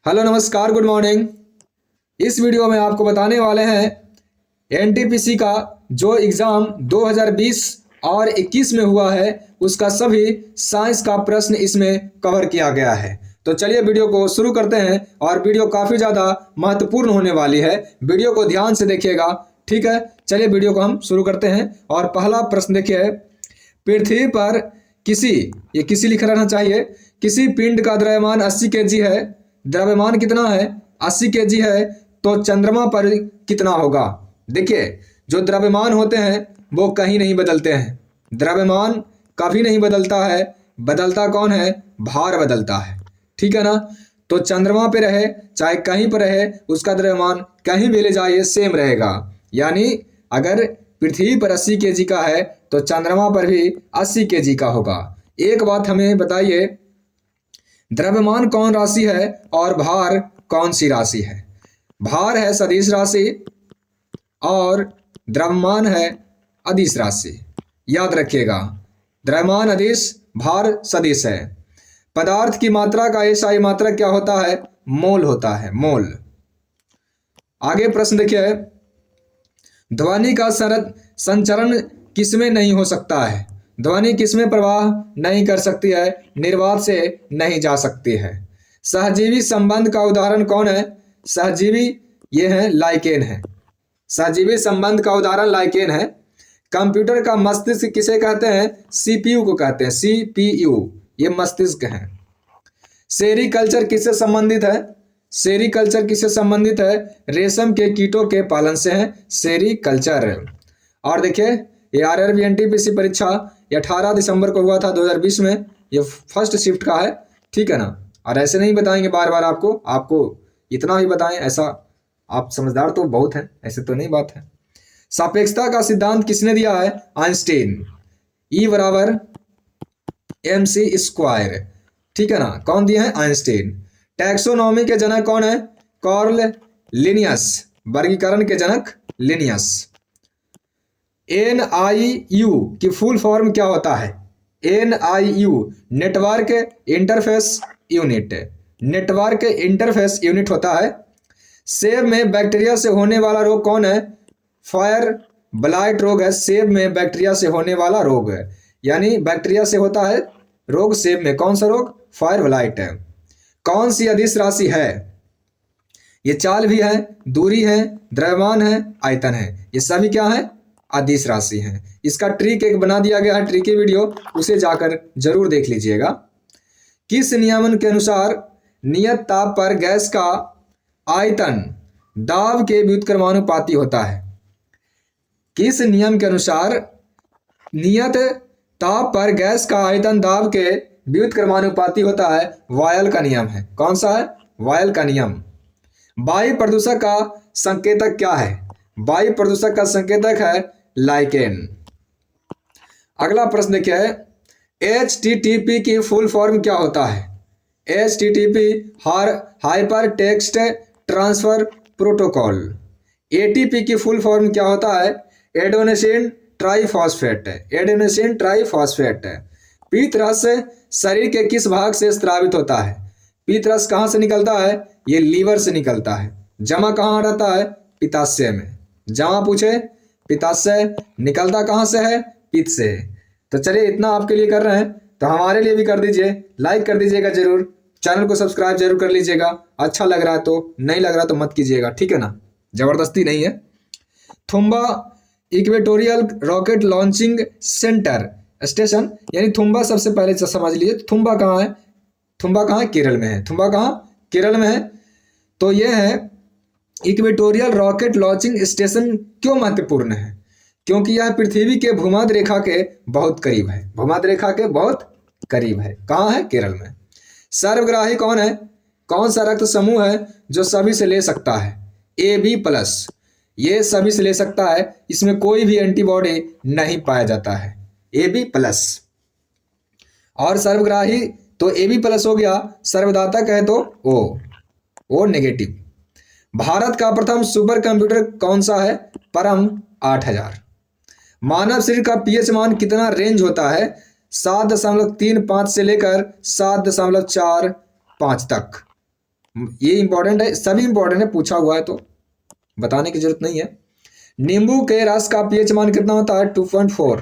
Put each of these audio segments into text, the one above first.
Hello नमस्कार good morning. इस video में आपको बताने वाले हैं एनटीपीसी का जो एग्ज़ाम 2020 और 21 में हुआ है उसका सभी साइंस का प्रश्न इसमें कवर किया गया है। तो चलिए वीडियो को शुरू करते हैं और वीडियो काफ़ी ज़्यादा महत्वपूर्ण होने वाली है। वीडियो को ध्यान से देखिएगा, ठीक है। चलिए वीडियो को हम शुरू करते हैं और पहला प्रश्न देखिए, पृथ्वी पर किसी लिखा रहना चाहिए। किसी पिंड का द्रव्यमान 80 केजी है। द्रव्यमान कितना है? 80 केजी है। तो चंद्रमा पर कितना होगा? देखिए, जो द्रव्यमान होते हैं वो कहीं नहीं बदलते हैं। द्रव्यमान कभी नहीं बदलता है। बदलता कौन है? भार बदलता है, ठीक है ना। तो चंद्रमा पे रहे चाहे कहीं पर रहे, उसका द्रव्यमान कहीं भी ले जाइए सेम रहेगा। यानी अगर पृथ्वी पर 80 केजी का है तो चंद्रमा पर भी 80 केजी का होगा। एक बात हमें बताइए, द्रव्यमान कौन राशि है और भार कौन सी राशि है? भार है सदिश राशि और द्रव्यमान है अदिश राशि। याद रखिएगा, द्रव्यमान अदिश, भार सदिश है। पदार्थ की मात्रा का एसआई मात्रक क्या होता है? मोल होता है, मोल। आगे प्रश्न देखिए, ध्वनि का संचरण किसमें नहीं हो सकता है? ध्वनि किसमें प्रवाह नहीं कर सकती है? निर्वात से नहीं जा सकती है। सहजीवी संबंध का उदाहरण कौन है? सहजीवी ये है लाइकेन है। सहजीवी संबंध का उदाहरण लाइकेन है। कंप्यूटर का मस्तिष्क किसे कहते हैं? सीपीयू को कहते हैं, सीपीयू ये मस्तिष्क है। सेरीकल्चर किससे संबंधित है? सेरीकल्चर किससे संबंधित है? रेशम के कीटों के पालन से है सेरीकल्चर। और देखिए, ये आरआरबी एनटीपीसी परीक्षा 18 दिसंबर को हुआ था 2020 में। ये फर्स्ट शिफ्ट का है, ठीक है ना। और ऐसे नहीं बताएंगे बार बार आपको इतना भी बताएं, ऐसा आप समझदार तो बहुत हैं, ऐसे तो नहीं बात है। सापेक्षता का सिद्धांत किसने दिया है? आइंस्टीन। E बराबर mc², ठीक है ना। कौन दिया है? आइंस्टीन। टैक्सोनॉमी के जनक कौन है? Karl Linnaeus. वर्गीकरण के जनक लिनियस। NIU की फुल फॉर्म क्या होता है? NIU network interface unit. Network interface unit होता है। सेब में बैक्टीरिया से होने वाला रोग कौन है? फायर ब्लाइट रोग है। सेब में बैक्टीरिया से होने वाला रोग है, यानी बैक्टीरिया से होता है रोग सेब में। कौन सा रोग? फायर ब्लाइट है। कौन सी अदिश राशि है? ये चाल भी है, दूरी है, द्रव्यमान है, आयतन है। ये सभी क्या है? अदिश राशि है। इसका ट्रिक एक बना दिया गया है, ट्रिक की वीडियो, उसे जाकर जरूर देख लीजिएगा। किस नियमन के अनुसार नियत ताप पर गैस का आयतन दाब के व्युत्क्रमानुपाती होता है? किस नियम के अनुसार नियत ताप पर गैस का आयतन दाब के व्युत्क्रमानुपाती होता है? वायल का नियम है। कौन सा है? वायल का नियम। वायु प्रदूषक का संकेतक क्या है? वायु प्रदूषक का संकेतक है लाइकेन। अगला प्रश्न देखिए, HTTP की फुल फॉर्म क्या होता है? HTTP hyper text transfer protocol. ATP की फुल फॉर्म क्या होता है? Adenosine triphosphate. Adenosine triphosphate. पीत रस शरीर के किस भाग से स्रावित होता है? पीत रस कहाँ से निकलता है? ये लीवर से निकलता है। जमा कहाँ रहता है? पित्ताशय में। जमा पूछे पित्ताशय, निकलता कहाँ से है? पित्त से। तो चलिए, इतना आपके लिए कर रहे हैं तो हमारे लिए भी कर दीजिए, लाइक कर दीजिएगा जरूर, चैनल को सब्सक्राइब जरूर कर लीजिएगा। अच्छा लग रहा है तो, नहीं लग रहा तो मत कीजिएगा, ठीक है ना, जबरदस्ती नहीं है। Thumba equatorial rocket launching centre station, यानी थुम्बा सबसे पहले समझ लीजिए। थुम्बा कहाँ है? थुम्बा कहाँ है? केरल में है। थुम्बा कहाँ? केरल में है। तो यह है इक्वेटोरियल रॉकेट लॉन्चिंग स्टेशन। क्यों महत्वपूर्ण है? क्योंकि यह पृथ्वी के भूमध्य रेखा के बहुत करीब है। भूमध्य रेखा के बहुत करीब है। कहाँ है? केरल में। सर्वग्राही कौन है? कौन सा रक्त समूह है जो सभी से ले सकता है? AB+। ये सभी से ले सकता है, इसमें कोई भी एंटीबॉडी नहीं पाया जाता है। AB+। और सर्वग्राही तो AB+ हो गया, सर्वदाता कहे तो O नेगेटिव। भारत का प्रथम सुपर कंप्यूटर कौन सा है? परम 8000। मानव शरीर का pH मान कितना रेंज होता है? 7.35 से लेकर 7.45 तक। ये इंपॉर्टेंट है, सभी इंपॉर्टेंट है, पूछा हुआ है तो बताने की जरूरत नहीं है। नींबू के रस का पीएच मान कितना होता है? 2.4।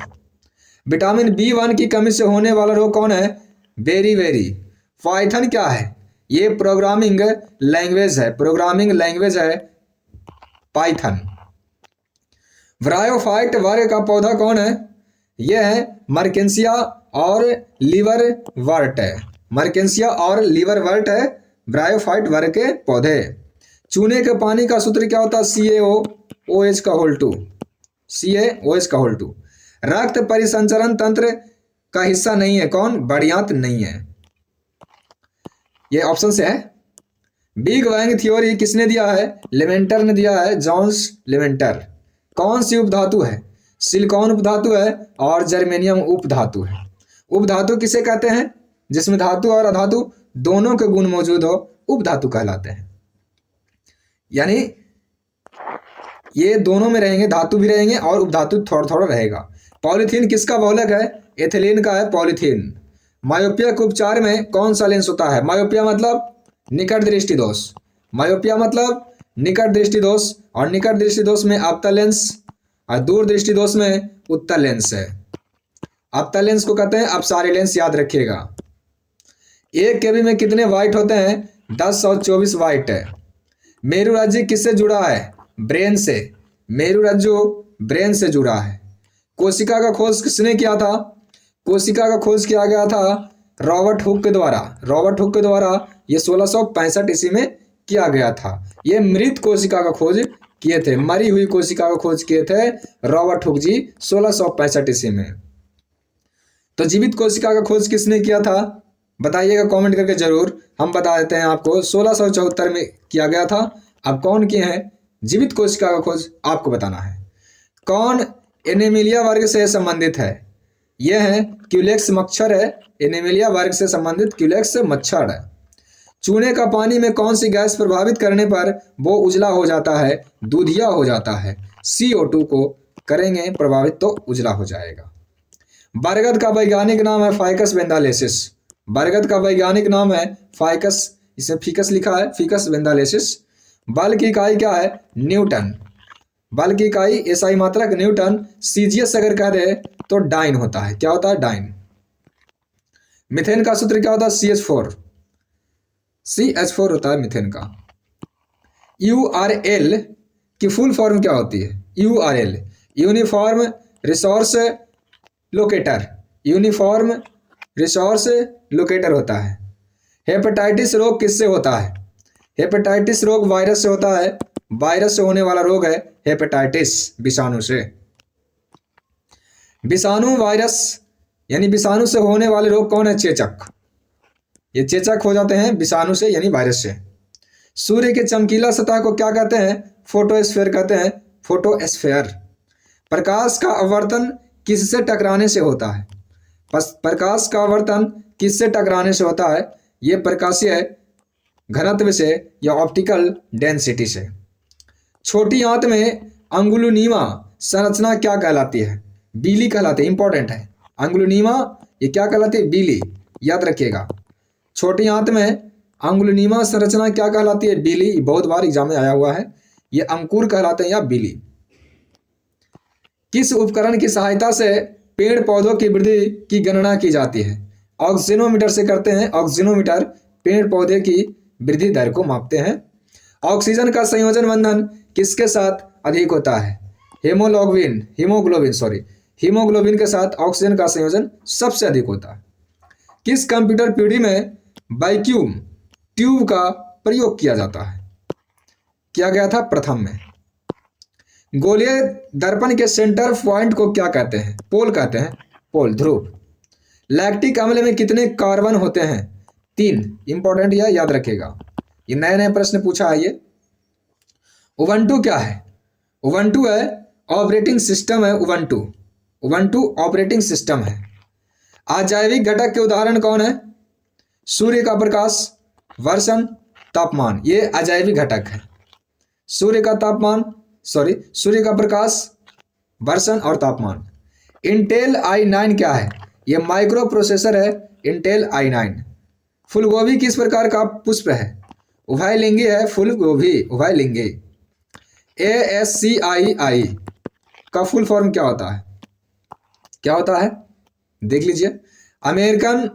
विटामिन B1 की कमी से होने वाला रोग कौन है? बेरी। पाइथन क्या है? ये प्रोग्रामिंग लैंग्वेज है, प्रोग्रामिंग लैंग्वेज है पाइथन। ब्रायोफाइट वर्ग का पौधा कौन है? यह है मर्केंसिया और लीवरवर्ट है। मर्केंसिया और लीवरवर्ट है ब्रायोफाइट वर्ग के पौधे। चूने के पानी का सूत्र क्या होता है? CaOH का होल 2। CaOH का होल 2। रक्त परिसंचरण तंत्र का हिस्सा नहीं है कौन? बढ़ियांत नहीं है। ये ऑप्शन से है। बिग बैंग थ्योरी किसने दिया है? लेवेंटर ने दिया है, जॉन्स लेवेंटर। कौन सी उपधातु है? सिलिकॉन उपधातु है और जर्मेनियम उपधातु है। उपधातु किसे कहते हैं? जिसमें धातु और अधातु दोनों के गुण मौजूद हो, उपधातु कहलाते हैं। यानी ये दोनों में रहेंगे, धातु भी रहेंगे और उपधातु थोड़ा थोड़ा रहेगा। पॉलीथीन किसका बहुलक है? एथिलीन का है पॉलीथीन। मायोपिया के उपचार में कौन सा लेंस होता है? मायोपिया मतलब निकट दृष्टि दोष। मायोपिया मतलब निकट दृष्टि दोष, और निकट दृष्टि दोष में अवतल लेंस और दूर दृष्टि दोष में उत्तल लेंस है। अवतल लेंस को कहते हैं अपसारी लेंस, याद रखिएगा। 1 केबी में कितने वाइट होते हैं? 10 और 24 वाइट है। मेरु राज्य किससे जुड़ा है? ब्रेन से। मेरु रज्जु ब्रेन से जुड़ा है। कोशिका का खोज किसने किया था? कोशिका का खोज किया गया था रॉबर्ट हुक के द्वारा। रॉबर्ट हुक के द्वारा ये 1665 ईस्वी में किया गया था। ये मृत कोशिका का खोज किए थे, मरी हुई कोशिका का खोज किए थे रॉबर्ट हुक जी 1665 ईस्वी में। तो जीवित कोशिका का खोज किसने किया था? बताइएगा कमेंट करके जरूर, हम बता देते हैं आपको। 1674 में किया गया था। अब कौन किए हैं जीवित कोशिका का खोज? आपको बताना है। कौन एनीमिलिया वर्ग से संबंधित है? यह है क्यूलेक्स मच्छर है। एनीमिलिया वर्ग से संबंधित क्यूलेक्स मच्छर है। चूने का पानी में कौन सी गैस प्रभावित करने पर वो उजला हो जाता है? दूधिया हो जाता है। CO2 को करेंगे प्रभावित तो उजला हो जाएगा। बरगद का वैज्ञानिक नाम है फाइकस वेंडालेसिस। बरगद का वैज्ञानिक नाम है फाइकस, इसमें फीकस लिखा है, फीकस वेंडालेसिस। बल की इकाई क्या है? न्यूटन। बल की इकाई SI मात्रक न्यूटन। CGS अगर कह दे तो डाइन होता है। क्या होता है? डाइन। मिथेन का सूत्र क्या होता है? CH4 होता है मिथेन का। URL की फुल फॉर्म क्या होती है? URL uniform resource locator. Uniform resource locator होता है। हेपेटाइटिस रोग किससे होता है? हेपेटाइटिस रोग वायरस से होता है। वायरस से होने वाला रोग है हेपेटाइटिस, विषाणु से। विषाणु वायरस यानी विषाणु से होने वाले रोग कौन है? चेचक। ये चेचक हो जाते हैं विषाणु से यानी वायरस से। सूर्य के चमकीला सतह को क्या कहते हैं? फोटोस्फीयर कहते हैं। फोटोस्फीयर। प्रकाश का आवर्तन किससे टकराने से होता है? प्रकाश का आवर्तन किससे टकराने से होता है? ये प्रकाशीय घनत्व से या ऑप्टिकल डेंसिटी से। छोटी आंत में अंगुलिनीमा संरचना क्या कहलाती है? बीली कहलाती है। इंपॉर्टेंट है। अंगुलिनीमा ये क्या कहलाती है? बीली, याद रखिएगा। छोटी आंत में अंगुलिनीमा संरचना क्या कहलाती है? बीली। बहुत बार एग्जाम में आया हुआ है। ये अंकुर कहलाते हैं या बीली। किस उपकरण की सहायता से पेड़ पौधों की वृद्धि की गणना की जाती है? ऑक्सीनोमीटर से करते हैं। ऑक्सीनोमीटर पेड़ पौधे की वृद्धि दर को मापते हैं। ऑक्सीजन का संयोजन बंधन किसके साथ अधिक होता है? हीमोग्लोबिन के साथ ऑक्सीजन का संयोजन सबसे अधिक होता है। किस कंप्यूटर पीढ़ी में वैक्यूम ट्यूब का प्रयोग किया जाता है? किया गया था प्रथम में। गोलीय दर्पण के सेंटर पॉइंट को क्या कहते हैं? पोल कहते हैं। पोल, ध्रुव। लैक्टिक अम्ल में कितने कार्बन होते हैं? 3। इंपॉर्टेंट यह याद रखेगा, ये नए नए प्रश्न पूछा है ये। उबंटू क्या है? उबंटू है ऑपरेटिंग सिस्टम है। उबंटू ऑपरेटिंग सिस्टम है। अजैविक घटक के उदाहरण कौन है? सूर्य का प्रकाश, वर्षण, तापमान। ये अजैविक घटक है। सूर्य का प्रकाश, वर्षण और तापमान। इंटेल i9 क्या है? ये माइक्रो प्रोसेसर है। Intel i9। फूलगोभी किस प्रकार का पुष्प है? उभयलिंगी है फूल गोभी, उभयलिंगी। ASCII का फुल फॉर्म क्या होता है? क्या होता है देख लीजिए। American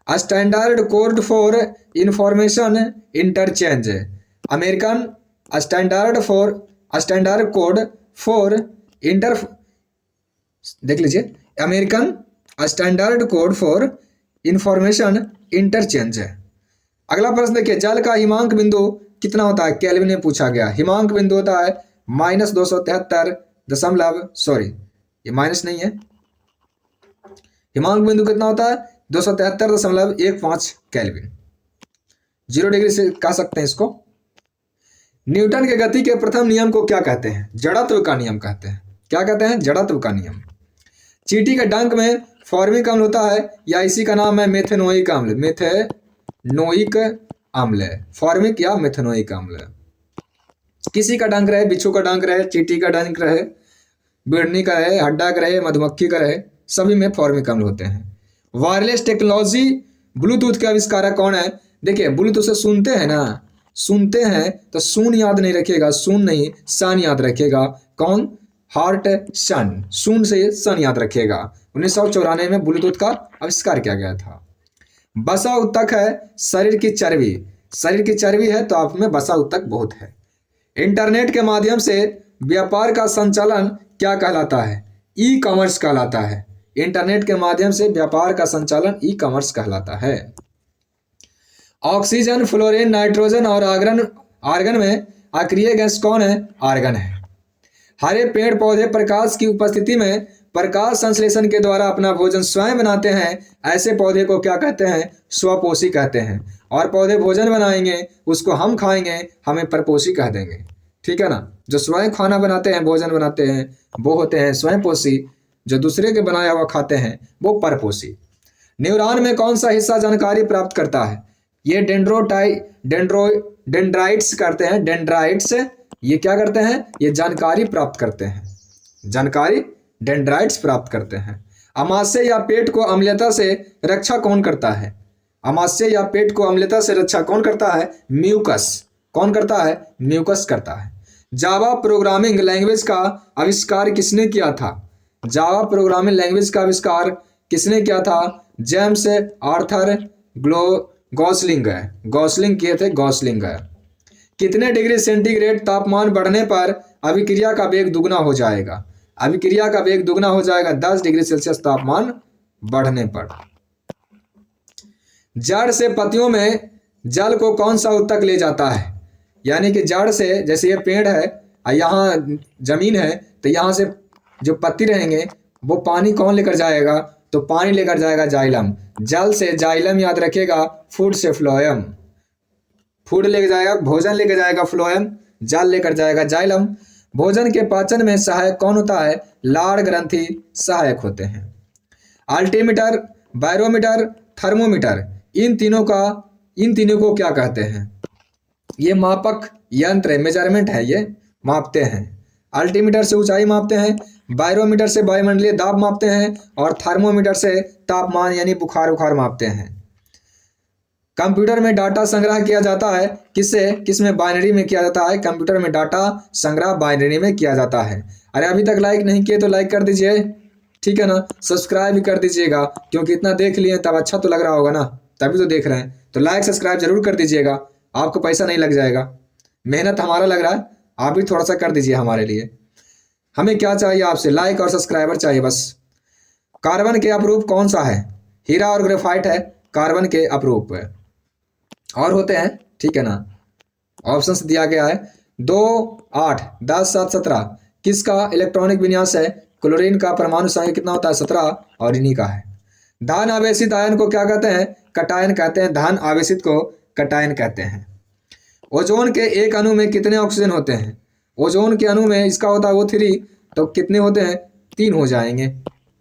standard code for information interchange. American standard code for inter देख लीजिए, American standard code for information interchange है। अगला प्रश्न देखिए, जल का हिमांक बिंदु कितना होता है? केल्विन में पूछा गया। हिमांक बिंदु होता है -273 ये माइनस नहीं है। हिमांक बिंदु कितना होता है? 273.15 केल्विन। 0 डिग्री से कह सकते हैं इसको। न्यूटन के गति के प्रथम नियम को क्या कहते हैं? जड़त्व का नियम कहते हैं। क्या कहते हैं? जड़त्व का नियम। चींटी के डंक में फॉर्मिक अम्ल होता है या इसी का नाम है मेथेनोइक अम्ल? मेथेनोइक अम्ल, फॉर्मिक या मेथेनोइक अम्ल। किसी का डंक रहे, बिच्छू का डंक रहे, चींटी का डंक रहे, बिढ़नी का रहे, हड्डा का रहे, मधुमक्खी का रहे, सभी में फॉर्मिक अम्ल होते हैं। वायरलेस टेक्नोलॉजी ब्लूटूथ के आविष्कारक कौन है? देखिए, ब्लूटूथ से सुनते हैं ना, सुनते हैं तो सुन याद नहीं रखेगा, सुन नहीं सन याद रखेगा। कौन? हार्ट सन, सुन से सन याद रखेगा। 1994 में ब्लूटूथ का आविष्कार किया गया था। बसा उत्तक है शरीर की चर्बी। शरीर की चर्बी है तो आप में बसा उत्तक बहुत है। इंटरनेट के माध्यम से व्यापार का संचालन क्या कहलाता है? ई कॉमर्स कहलाता है। इंटरनेट के माध्यम से व्यापार का संचालन ई कॉमर्स कहलाता है। ऑक्सीजन, फ्लोरीन, नाइट्रोजन और आर्गन में अक्रिय गैस कौन है? आर्गन है। हरे पेड़ पौधे प्रकाश की उपस्थिति में प्रकाश संश्लेषण के द्वारा अपना भोजन स्वयं बनाते हैं। ऐसे पौधे को क्या कहते हैं? स्वपोषी कहते हैं। और पौधे भोजन बनाएंगे, उसको हम खाएंगे, हमें परपोषी कह देंगे। ठीक है ना? जो स्वयं खाना बनाते हैं, भोजन बनाते हैं, वो होते हैं स्वयंपोषी। जो दूसरे के बनाया हुआ खाते हैं वो परपोषी। न्यूरॉन में कौन सा हिस्सा जानकारी प्राप्त करता है? ये डेंड्राइट्स करते हैं। डेंड्राइट्स ये क्या करते हैं? ये जानकारी प्राप्त करते हैं। जानकारी डेंड्राइट्स प्राप्त करते हैं। अमाशय या पेट को अम्लता से रक्षा कौन करता है? अमाशय या पेट को अम्लता से रक्षा कौन करता है? म्यूकस। कौन करता है? म्यूकस करता है। जावा प्रोग्रामिंग लैंग्वेज का आविष्कार किसने किया था? जावा प्रोग्रामिंग लैंग्वेज का आविष्कार किसने किया था? जेम्स आर्थर गॉसलिंग है। गॉसलिंग किए थे, गॉसलिंग है। कितने डिग्री सेंटीग्रेड तापमान बढ़ने पर अभिक्रिया का वेग दुगना हो जाएगा? अभिक्रिया का वेग दुगना हो जाएगा 10 डिग्री सेल्सियस तापमान बढ़ने पर। जड़ से पत्तियों में जल को कौन सा उत्तक ले जाता है? यानी कि जड़ से, जैसे ये पेड़ है और यहाँ जमीन है, तो यहाँ से जो पत्ती रहेंगे वो पानी कौन लेकर जाएगा? तो पानी लेकर जाएगा जाइलम। जल से जाइलम याद रखेगा, फूड से फ्लोएम। फूड लेकर जाएगा, भोजन लेकर जाएगा फ्लोएम, जल लेकर जाएगा जाइलम। भोजन के पाचन में सहायक कौन होता है? लाड़ ग्रंथि सहायक होते हैं। अल्टीमीटर, बैरोमीटर, थर्मोमीटर, इन तीनों को क्या कहते हैं? ये मापक यंत्र है, मेजरमेंट है, ये मापते हैं। अल्टीमीटर से ऊंचाई मापते हैं, बैरोमीटर से वायुमंडलीय दाब मापते हैं और थर्मोमीटर से तापमान यानी बुखार मापते हैं। कंप्यूटर में डाटा संग्रह किया जाता है किसमें? बाइनरी में किया जाता है। कंप्यूटर में डाटा संग्रह बाइनरी में किया जाता है। अरे अभी तक लाइक नहीं किए तो लाइक कर दीजिए, ठीक है ना? सब्सक्राइब भी कर दीजिएगा, क्योंकि इतना देख लिए तब अच्छा तो लग रहा होगा ना, तभी तो देख रहे हैं। तो लाइक सब्सक्राइब जरूर कर दीजिएगा, आपको पैसा नहीं लग जाएगा, मेहनत हमारा लग रहा है, आप भी थोड़ा सा कर दीजिए हमारे लिए। हमें क्या चाहिए आपसे? लाइक और सब्सक्राइबर चाहिए बस। कार्बन के अपरूप कौन सा है? हीरा और ग्रेफाइट है कार्बन के अपरूप है। और होते हैं, ठीक है ना? ऑप्शंस दिया गया है 2, 8, 10, 7, 17। किसका इलेक्ट्रॉनिक विन्यास है? क्लोरीन का परमाणु संख्या कितना होता है? 17 और इन्हीं का है। धन आवेशित आयन को क्या कहते हैं? कटायन कहते हैं। धन आवेशित को कटायन कहते हैं। ओजोन के एक अणु में कितने ऑक्सीजन होते हैं? ओजोन के अणु में इसका होता है O3, तो कितने होते हैं? 3 हो जाएंगे।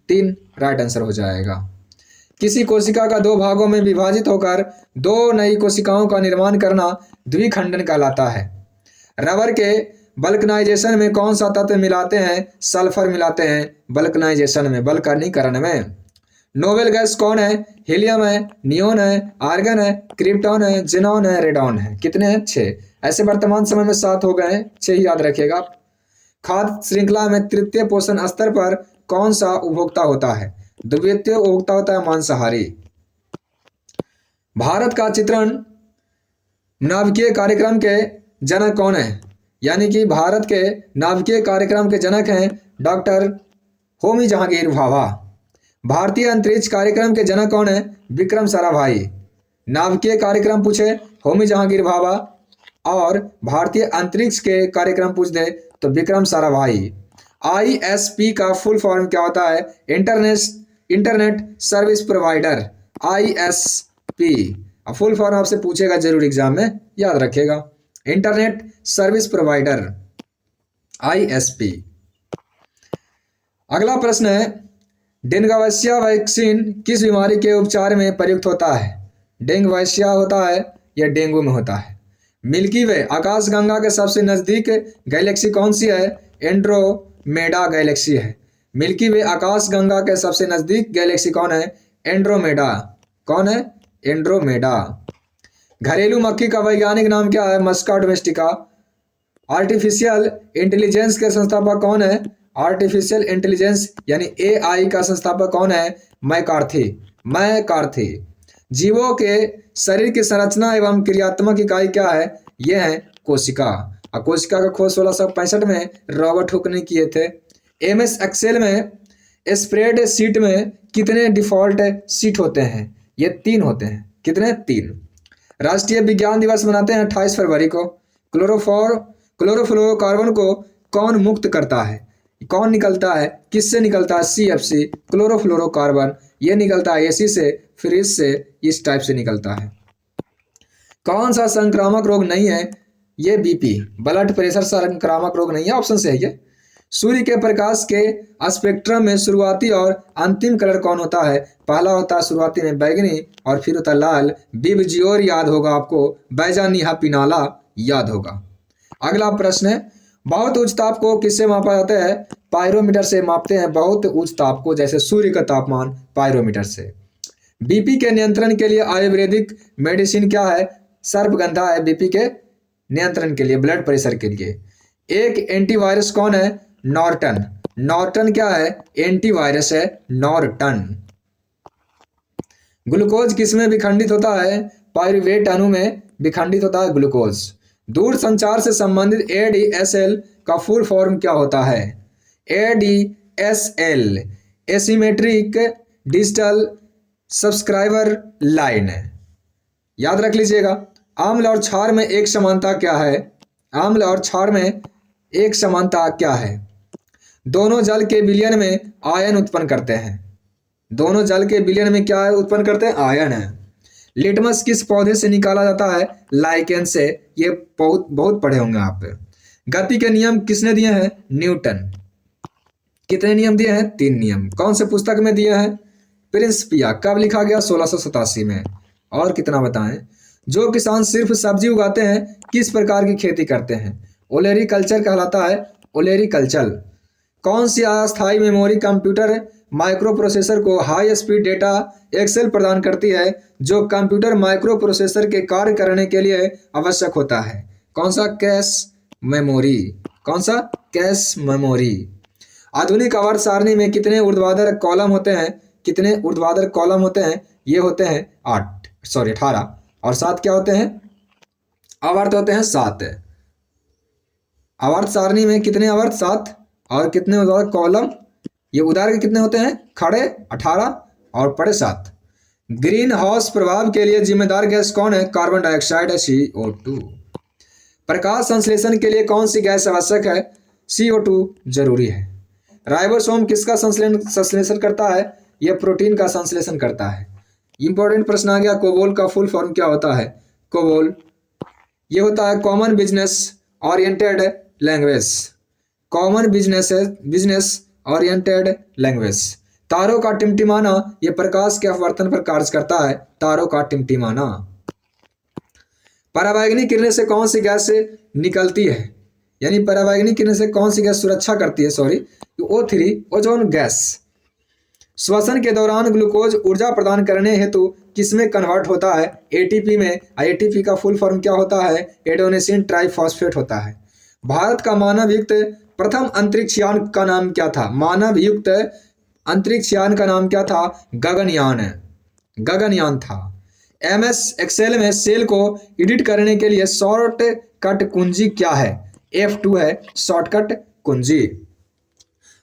3 राइट आंसर हो जाएगा। किसी कोशिका का 2 भागों में विभाजित होकर 2 नई कोशिकाओं का निर्माण करना द्विखंडन कहलाता है। रबर के बल्कनाइजेशन में कौन सा तत्व मिलाते हैं? सल्फर मिलाते हैं बल्कनाइजेशन में, बल्कनीकरण में। नोबेल गैस कौन है? हीलियम है, नियोन है, आर्गन है, क्रिप्टॉन है, जिनॉन है, रेडॉन है। कितने हैं? 6। ऐसे वर्तमान समय में 7 हो गए हैं, 6 ही याद रखिएगा। खाद्य श्रृंखला में तृतीय पोषण स्तर पर कौन सा उपभोक्ता होता है? द्वितीय उपभोक्ता होता है मांसाहारी। भारत का चित्रण नाभिकीय कार्यक्रम के जनक कौन है? यानी कि भारत के नाभिकीय कार्यक्रम के जनक हैं डॉक्टर होमी जहांगीर भाभा। भारतीय अंतरिक्ष कार्यक्रम के जनक कौन है? विक्रम साराभाई। नाभिकीय कार्यक्रम पूछे होमी जहांगीर भाभा, और भारतीय अंतरिक्ष के कार्यक्रम पूछ दे तो विक्रम साराभाई। ISP का फुल फॉर्म क्या होता है? Internet service provider, ISP। Full form आपसे पूछेगा जरूर एग्जाम में, याद रखिएगा। Internet service provider, ISP। अगला प्रश्न है, डेंगुवैसिया वैक्सीन किस बीमारी के उपचार में प्रयुक्त होता है? डेंगुवैसिया होता है या डेंगू में होता है? मिल्की वे आकाशगंगा के सबसे नजदीक गैलेक्सी कौन सी है? एंड्रोमेडा गैलेक्सी है। मिल्की वे आकाशगंगा के सबसे नजदीक गैलेक्सी कौन है? एंड्रोमेडा। कौन है? एंड्रोमेडा। घरेलू मक्खी का वैज्ञानिक नाम क्या है? मस्का डोमेस्टिका। आर्टिफिशियल इंटेलिजेंस के संस्थापक कौन है? आर्टिफिशियल इंटेलिजेंस यानी AI का संस्थापक कौन है? मैकार्थी। जीवों के शरीर की संरचना एवं क्रियात्मक इकाई क्या है? यह है कोशिका। और कोशिका का खोज 1665 में रॉबर्ट हुक ने किए थे। MS एक्सेल में स्प्रेड शीट में कितने डिफॉल्ट शीट होते हैं? ये 3 होते हैं। कितने? 3। राष्ट्रीय विज्ञान दिवस मनाते हैं 28 फरवरी को। क्लोरोफ्लोरोकार्बन को कौन मुक्त करता है? कौन निकलता है? किससे निकलता है? CFC chlorofluorocarbon. ये निकलता है AC से, फ्रिज से, इस टाइप से निकलता है। कौन सा संक्रामक रोग नहीं है? ये BP ब्लड प्रेशर संक्रामक रोग नहीं है, ऑप्शन से है ये। सूर्य के प्रकाश के स्पेक्ट्रम में शुरुआती और अंतिम कलर कौन होता है? पहला होता है शुरुआती में बैगनी, और फिर होता है लाल। बिबजियोर याद होगा आपको, बैजानिया पिनाला याद होगा। अगला प्रश्न है, बहुत उच्च ताप को किससे मापा जाता है? पायरोमीटर से मापते हैं बहुत उच्च ताप को, जैसे सूर्य का तापमान, पायरोमीटर से। BP के नियंत्रण के लिए आयुर्वेदिक मेडिसिन क्या है? सर्पगंधा है BP के नियंत्रण के लिए, ब्लड प्रेशर के लिए। एक एंटीवायरस कौन है? नॉर्टन। नॉर्टन क्या है? एंटीवायरस है, नॉर्टन। ग्लूकोज किसमें विखंडित होता है? पायरुवेट अणु में विखंडित होता है ग्लूकोज। दूर संचार से संबंधित ADSL का फुल फॉर्म क्या होता है? ADSL asymmetric digital subscriber line. याद रख लीजिएगा। अम्ल और क्षार में एक समानता क्या है? अम्ल और क्षार में एक समानता क्या है? दोनों जल के विलयन में आयन उत्पन्न करते हैं। दोनों जल के विलयन में क्या उत्पन्न करते हैं? आयन है। लिटमस किस पौधे से निकाला जाता है? लाइकेन से। ये बहुत पढ़े होंगे आप। गति के नियम किसने दिए हैं? न्यूटन। कितने नियम दिए हैं? 3 नियम। कौन से पुस्तक में दिए हैं? प्रिंसिपिया। कब लिखा गया? 1687 में। और कितना बताएं? जो किसान सिर्फ सब्जी उगाते हैं किस प्रकार की खेती करते हैं? ओलेरीकल्चर कहलाता है, ओलेरीकल्चर। कौन सी अस्थायी मेमोरी कंप्यूटर माइक्रो प्रोसेसर को हाई स्पीड डेटा एक्सेल प्रदान करती है, जो कंप्यूटर माइक्रो प्रोसेसर के कार्य करने के लिए आवश्यक होता है? कौन सा? Cache memory. कौन सा? Cache memory. आधुनिक आवर्त सारणी में कितने ऊर्ध्वाधर कॉलम होते हैं? कितने ऊर्ध्वाधर कॉलम होते हैं? ये होते हैं 18। और 7 क्या होते हैं? आवर्त होते हैं 7। आवर्त सारणी में कितने आवर्त? 7। और कितने ऊर्ध्वाधर कॉलम? ये उदाहरण के कितने होते हैं? खड़े 18 और पड़े 7। ग्रीन हाउस प्रभाव के लिए जिम्मेदार गैस कौन है? कार्बन डाइऑक्साइड है, CO2। प्रकाश संश्लेषण के लिए कौन सी गैस आवश्यक है? CO2 जरूरी है। राइबोसोम किसका संश्लेषण करता है? यह प्रोटीन का संश्लेषण करता है। इंपॉर्टेंट प्रश्न आ गया, कोबोल का फुल फॉर्म क्या होता है? कोबोल ये होता है common business oriented language. Common business oriented language. तारों का टिमटिमाना ये प्रकाश के अपवर्तन पर कार्य करता है, तारों का टिमटिमाना। पराबैंगनी किरणें से कौन सी गैस से निकलती है? यानी पराबैंगनी किरणें से कौन सी गैस सुरक्षा करती है? O3 ozone gas. श्वसन के दौरान ग्लूकोज ऊर्जा प्रदान करने हेतु किसमें कन्वर्ट होता है? एटीपी में। एटीपी का फुल फॉर्म क्या होता है? एडेनोसिन ट्राइफॉस्फेट होता है। भारत का मानव युक्त प्रथम अंतरिक्ष यान का नाम क्या था? मानव युक्त अंतरिक्ष यान का नाम क्या था? गगनयान। गगनयान था। MS एक्सेल में सेल को एडिट करने के लिए शॉर्टकट कुंजी क्या है? F2 है शॉर्टकट कुंजी।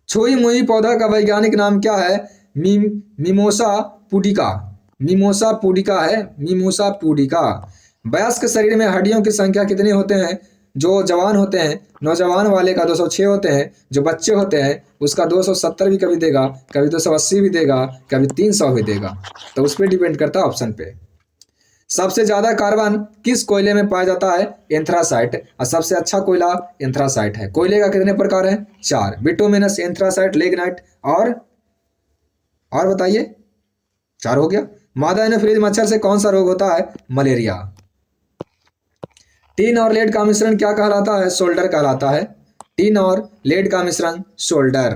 छुई मुई पौधा का वैज्ञानिक नाम क्या है? Mimosa pudica. मिमोसा पुडिका है, मिमोसा पुडिका। वयस्क शरीर में हड्डियों की संख्या कितनी होते हैं? जो जवान होते हैं, नौजवान वाले का 206 होते हैं, जो बच्चे होते हैं उसका 270 भी कभी देगा, कभी 280 भी देगा, कभी 300 भी देगा। तो उस पर डिपेंड करता है ऑप्शन पे। सबसे ज्यादा कार्बन किस कोयले में पाया जाता है? एंथ्रासाइट। और सबसे अच्छा कोयला एंथ्रासाइट है। कोयले का कितने प्रकार है? 4। बिटुमिनस, एंथ्रासाइट, लिग्नाइट और बताइए। 4 हो गया। मादा एनोफिलीज मच्छर से कौन सा रोग होता है? मलेरिया। टिन और लेड का मिश्रण क्या कहलाता है? सोल्डर कहलाता है। टिन और लेड का मिश्रण सोल्डर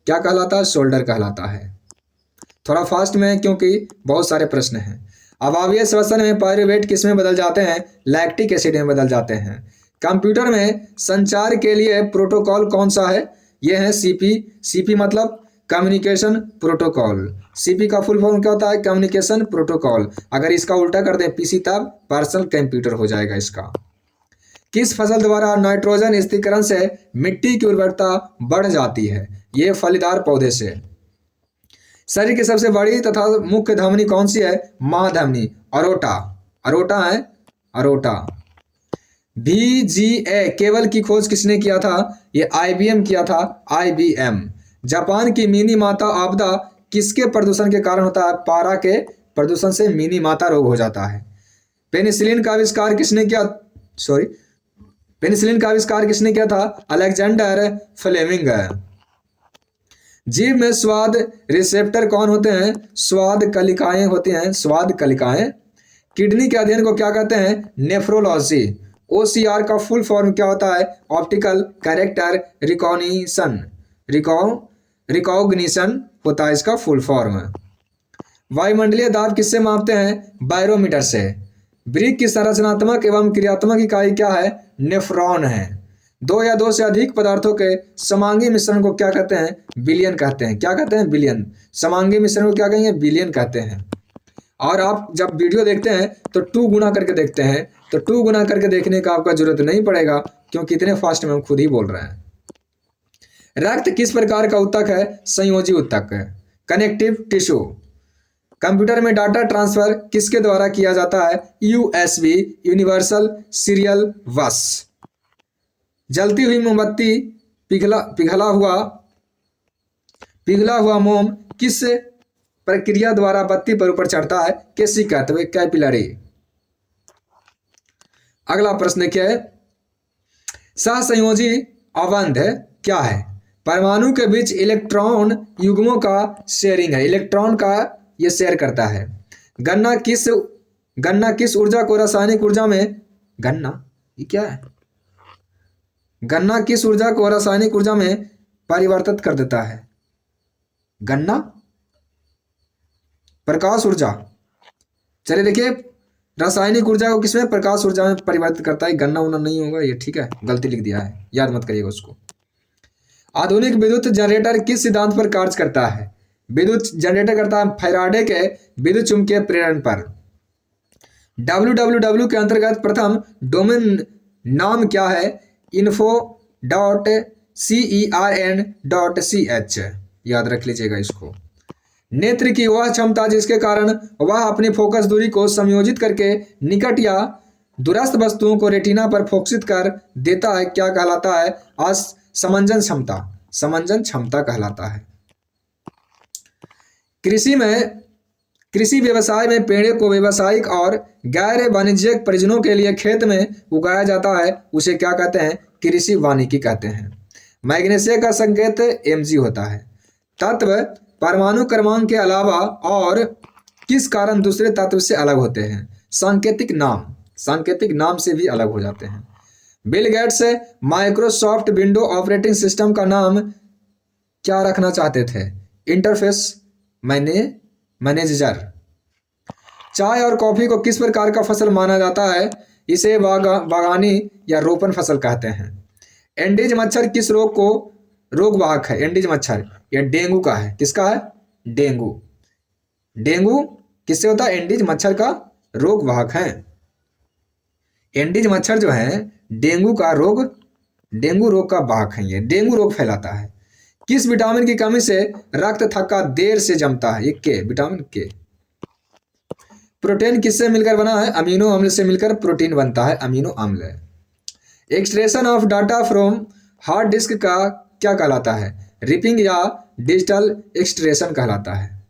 क्या कहलाता है? सोल्डर कहलाता है। थोड़ा फास्ट में क्योंकि बहुत सारे प्रश्न हैं। अवायवीय श्वसन में पायरुवेट किस में बदल जाते हैं? लैक्टिक एसिड में बदल जाते हैं। कंप्यूटर में संचार के लिए प्रोटोकॉल कौन सा है? यह है सीपी। सीपी मतलब कम्युनिकेशन प्रोटोकॉल। सीपी का फुल फॉर्म क्या होता है? Communication protocol. अगर इसका उल्टा कर दें पीसी तब पर्सनल कंप्यूटर हो जाएगा इसका। किस फसल द्वारा नाइट्रोजन स्थिरीकरण से मिट्टी की उर्वरता बढ़ जाती है? ये फलीदार पौधे से। शरीर की सबसे बड़ी तथा मुख्य धमनी कौन सी है? महाधमनी, अरोटा। अरोटा है, अरोटा। VGA केबल की खोज किसने किया था? ये IBM किया था, IBM। जापान की मिनी माता आपदा किसके प्रदूषण के कारण होता है? पारा के प्रदूषण से मिनी माता रोग हो जाता है। पेनिसिलिन का आविष्कार किसने किया? पेनिसिलिन का आविष्कार किसने किया था? Alexander Fleming. जीभ में स्वाद रिसेप्टर कौन होते हैं? स्वाद कलिकाएं होती हैं, स्वाद कलिकाएं। किडनी के अध्ययन को क्या कहते हैं? नेफ्रोलॉजी। OCR का फुल फॉर्म क्या होता है? Optical character recognition. रिकॉग्निशन होता है इसका फुल फॉर्म। वायुमंडलीय दाब किससे मापते हैं? बैरोमीटर से। वृक्क की संरचनात्मक एवं क्रियात्मक इकाई क्या है? नेफ्रॉन है। 2 या 2 से अधिक पदार्थों के समांगी मिश्रण को क्या कहते हैं? विलयन कहते हैं। क्या कहते हैं? विलयन। समांगी मिश्रण को क्या कहेंगे? विलयन कहते हैं। और आप जब वीडियो देखते हैं तो 2 गुना करके देखते हैं, तो 2 गुना करके देखने का आपका जरूरत नहीं पड़ेगा क्योंकि इतने फास्ट में हम खुद ही बोल रहे हैं। रक्त किस प्रकार का ऊतक है? संयोजी ऊतक। Connective tissue. कंप्यूटर में डाटा ट्रांसफर किसके द्वारा किया जाता है? USB, यूनिवर्सल सीरियल बस। जलती हुई मोमबत्ती, पिघला हुआ मोम किस प्रक्रिया द्वारा बत्ती पर ऊपर चढ़ता है? केशिका, कैपिलरी। अगला प्रश्न क्या है? सहसंयोजी अबंध क्या है? परमाणु के बीच इलेक्ट्रॉन युग्मों का शेयरिंग है। इलेक्ट्रॉन का ये शेयर करता है। गन्ना किस ऊर्जा को रासायनिक ऊर्जा में ये क्या है? गन्ना किस ऊर्जा को रासायनिक ऊर्जा में परिवर्तित कर देता है? गन्ना प्रकाश ऊर्जा। चलिए देखिए, रासायनिक ऊर्जा को किसमें? प्रकाश ऊर्जा में परिवर्तित करता है। गन्ना उन्ना नहीं होगा ये, ठीक है, गलती लिख दिया है, याद मत करिएगा उसको। आधुनिक विद्युत जनरेटर किस सिद्धांत पर कार्य करता है? विद्युत जनरेटर करता है फैराडे के विद्युत चुंबकीय प्रेरण पर। www के अंतर्गत प्रथम डोमेन नाम क्या है? info.cern.ch। याद रख लीजिएगा इसको। नेत्र की वह क्षमता जिसके कारण वह अपनी फोकस दूरी को समायोजित करके निकट या दूरस्थ वस्तुओं को रेटिना पर फोकसित कर देता है, क्या कहलाता है? समंजन क्षमता। समंजन क्षमता कहलाता है। कृषि व्यवसाय में पेड़ों को व्यावसायिक और गैर वाणिज्यिक प्रयोजनों के लिए खेत में उगाया जाता है, उसे क्या कहते हैं? कृषि वानिकी कहते हैं। मैग्नीशियम का संकेत Mg होता है। तत्व परमाणु क्रमांक के अलावा और किस कारण दूसरे तत्व से अलग होते हैं? सांकेतिक नाम से भी अलग हो जाते हैं। Bill Gates Microsoft window operating system का नाम क्या रखना चाहते थे? Interface manager. चाय और कॉफी को किस प्रकार का फसल माना जाता है? इसे बागानी या रोपण फसल कहते हैं। एंडीज मच्छर किस रोग को रोगवाहक है? एंडीज मच्छर यह डेंगू का है। किसका है? डेंगू। डेंगू किससे होता है? एंडीज मच्छर का रोगवाहक है। एंडीज मच्छर जो है डेंगू रोग का वाहक है। ये डेंगू रोग फैलाता है। किस विटामिन की कमी से रक्त थक्का देर से जमता है? के विटामिन के। प्रोटीन किससे मिलकर बना है? अमीनो अम्ल से मिलकर प्रोटीन बनता है, अमीनो अम्ल। Extraction of data from hard disk का क्या कहलाता है? रिपिंग या डिजिटल एक्सट्रेशन कहलाता है।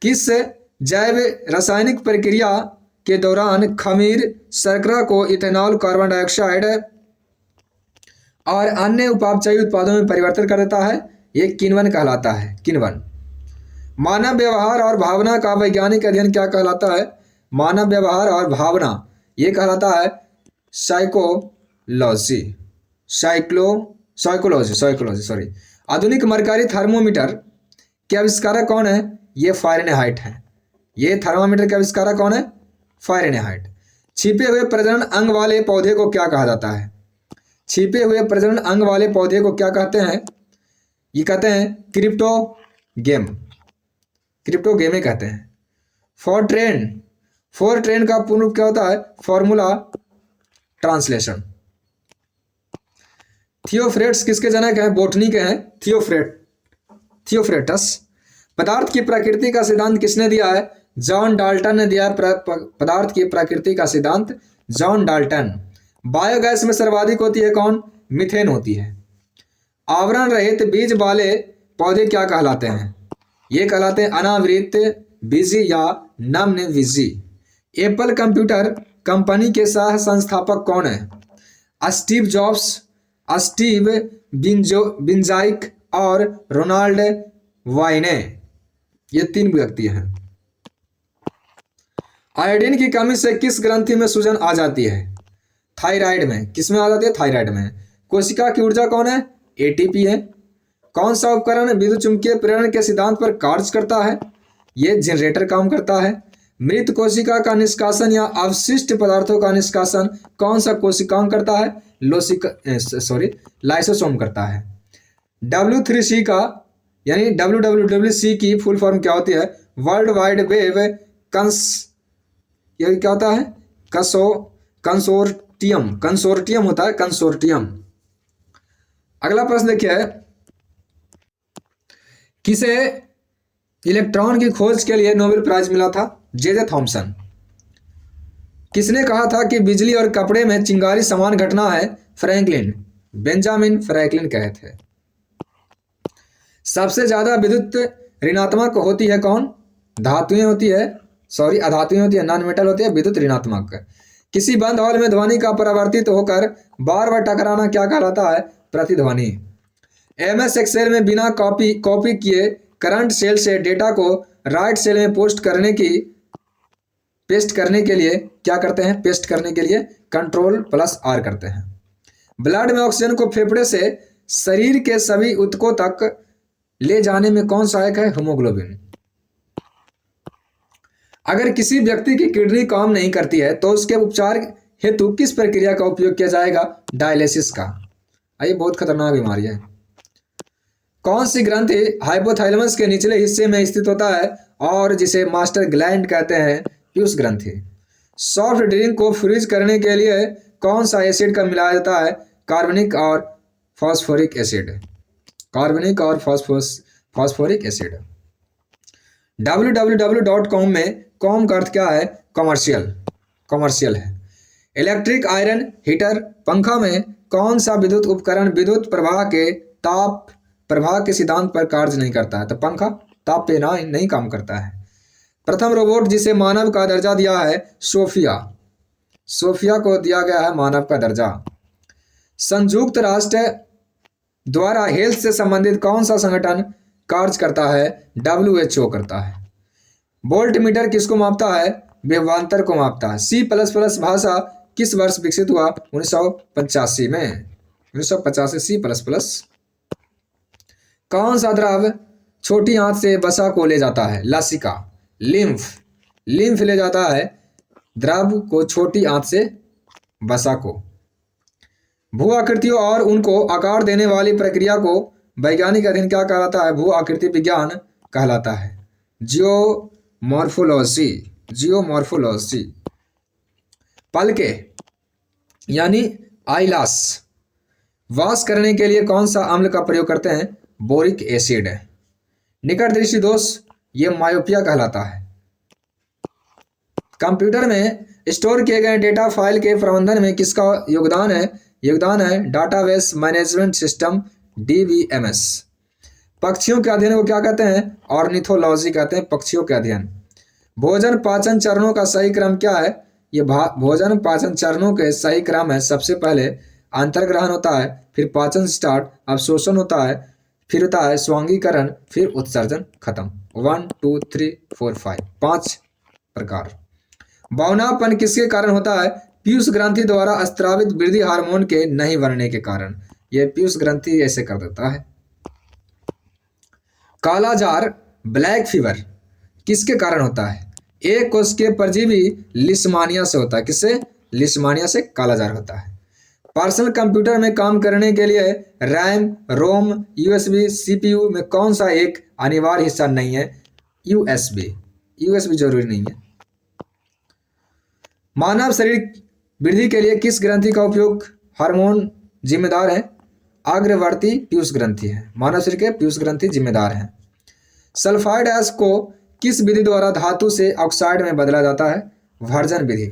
किस जैव रासायनिक प्रक्रिया के दौरान खमीर शर्करा को इथेनॉल, कार्बन डाइऑक्साइड और अन्य उपापचयी उत्पादों में परिवर्तित कर देता है? ये किण्वन कहलाता है, किण्वन। मानव व्यवहार और भावना का वैज्ञानिक अध्ययन क्या कहलाता है? मानव व्यवहार और भावना ये कहलाता है साइकोलॉजी। सॉरी। आधुनिक मरकरी थर्मोमीटर के आविष्कारक कौन है? ये फारेनहाइट है। ये थर्मामीटर के आविष्कारक कौन है? फारेनहाइट। छिपे हुए प्रजनन अंग वाले पौधे को क्या कहा जाता है? छिपे हुए प्रजनन अंग वाले पौधे को क्या कहते हैं? ये कहते हैं क्रिप्टोगेमे कहते हैं। फॉरट्रेन का पूर्ण रूप क्या होता है? Formula translation. थियोफ्रेट्स किसके जनक हैं? बोटनी के हैं, थियोफ्रेटस। पदार्थ की प्रकृति का सिद्धांत किसने दिया है? जॉन डाल्टन ने दिया है। पदार्थ की प्रकृति का सिद्धांत जॉन डाल्टन। बायोगैस में सर्वाधिक होती है कौन? मीथेन होती है। आवरण रहित बीज वाले पौधे क्या कहलाते हैं? ये कहलाते हैं अनावृत बीजी या नम्न बीजी। एप्पल कंप्यूटर कंपनी के सह संस्थापक कौन है? स्टीव जॉब्स, स्टीव विंजाइक और रोनाल्ड वाइने। ये 3 व्यक्ति हैं। आयोडीन की कमी से किस ग्रंथि में सूजन आ जाती है? थायराइड में। किस में आ जाती है? थायराइड में। कोशिका की ऊर्जा कौन है? एटीपी है। कौन सा उपकरण विद्युत चुंबकीय प्रेरण के सिद्धांत पर कार्य करता है? ये जनरेटर काम करता है। मृत कोशिका का निष्कासन या अवशिष्ट पदार्थों का निष्कासन कौन सा कोशिकांग करता है? लाइसोसोम करता है। W3C का यानी WWWC की फुल फॉर्म क्या होती है? वर्ल्ड वाइड वेब ये क्या होता है? कंसोर्टियम होता है, कंसोर्टियम। अगला प्रश्न देखिए, किसे इलेक्ट्रॉन की खोज के लिए नोबेल प्राइज मिला था? J Thomson. किसने कहा था कि बिजली और कपड़े में चिंगारी समान घटना है? बेंजामिन फ्रैंकलिन कहे थे। सबसे ज्यादा विद्युत ऋणात्मक होती है कौन? अधातुएं होती है, नॉन मेटल होती है विद्युत ऋणात्मक। किसी बंद हॉल में ध्वनि का परावर्तित होकर बार बार टकराना क्या कहलाता है? प्रतिध्वनि। MS एक्सेल में बिना कॉपी किए करंट सेल से डेटा को राइट सेल में पेस्ट करने के लिए क्या करते हैं? पेस्ट करने के लिए Ctrl+R करते हैं। ब्लड में ऑक्सीजन को फेफड़े से शरीर के सभी ऊतकों तक ले जाने में कौन सहायक है? हीमोग्लोबिन। अगर किसी व्यक्ति की किडनी काम नहीं करती है तो उसके उपचार हेतु किस प्रक्रिया का उपयोग किया जाएगा? डायलिसिस का। ये बहुत खतरनाक बीमारी है। कौन सी ग्रंथि हाइपोथैलेमस के निचले हिस्से में स्थित होता है और जिसे मास्टर ग्लैंड कहते हैं? पीयूष ग्रंथि। सॉफ्ट ड्रिंक को फ्रीज करने के लिए कौन सा एसिड का मिलाया जाता है? कार्बनिक और फॉस्फोरिक एसिड। www.com में कॉम का अर्थ क्या है? कॉमर्शियल है। इलेक्ट्रिक आयरन हीटर पंखा में कौन सा विद्युत उपकरण विद्युत प्रवाह के ताप प्रवाह के सिद्धांत पर कार्य नहीं करता है? तो पंखा ताप पे नहीं काम करता है। प्रथम रोबोट जिसे मानव का दर्जा दिया है? सोफिया को दिया गया है मानव का दर्जा। संयुक्त राष्ट्र द्वारा हेल्थ से संबंधित कौन सा संगठन कार्य करता है? WHO करता है। वोल्ट मीटर किसको मापता है? विभवांतर को मापता है। C++ भाषा किस वर्ष विकसित हुआ? 1985 में। 1985 C++। कौन सा द्रव छोटी आंत से वसा को ले जाता है? लसिका। लिम्फ, लिम्फ ले जाता है द्रव को छोटी आंत से वसा को। भू आकृतियों और उनको आकार देने वाली प्रक्रिया को वैज्ञानिक अध्ययन क्या कहलाता है? भू आकृति विज्ञान कहलाता है। Geomorphology, geomorphology. पलके यानी आईलास वाश करने के लिए कौन सा अम्ल का प्रयोग करते हैं? Boric acid. निकट दृष्टि दोष, ये मायोपिया कहलाता है। कंप्यूटर में स्टोर किए गए डेटा फाइल के प्रबंधन में किसका योगदान है? योगदान है डाटाबेस मैनेजमेंट सिस्टम, डीबीएमएस। पक्षियों के अध्ययन को क्या कहते हैं? ऑर्निथोलॉजी कहते हैं, पक्षियों के अध्ययन। भोजन पाचन चरणों का सही क्रम क्या है? ये भोजन पाचन चरणों के सही क्रम है। सबसे पहले अंतर्ग्रहण होता है, फिर पाचन स्टार्ट, अवशोषण होता है, फिर होता है स्वांगीकरण, फिर उत्सर्जन खत्म। 1 2 3 4 5, 5 प्रकार। बौनापन किसके कारण होता है? पीयूष ग्रंथि द्वारा स्त्रावित वृद्धि हार्मोन के नहीं बनने के कारण। यह पीयूष ग्रंथि ऐसे कर देता है। कालाजार, ब्लैक फीवर किसके कारण होता है? एक कोशिकीय परजीवी लिस्मानिया से होता है। किससे? लिस्मानिया से कालाजार होता है। पर्सनल कंप्यूटर में काम करने के लिए रैम, रोम, यूएसबी, सीपीयू में कौन सा एक अनिवार्य हिस्सा नहीं है? यूएसबी। यूएसबी जरूरी नहीं है। मानव शरीर वृद्धि के लिए किस ग्रंथि का उपयोग हार्मोन जिम्मेदार है? अग्रवर्ती पीयूष ग्रंथि है। मानव शरीर के पीयूष ग्रंथि जिम्मेदार है। सल्फाइड ऐश को किस विधि द्वारा धातु से ऑक्साइड में बदला जाता है? वर्जन विधि।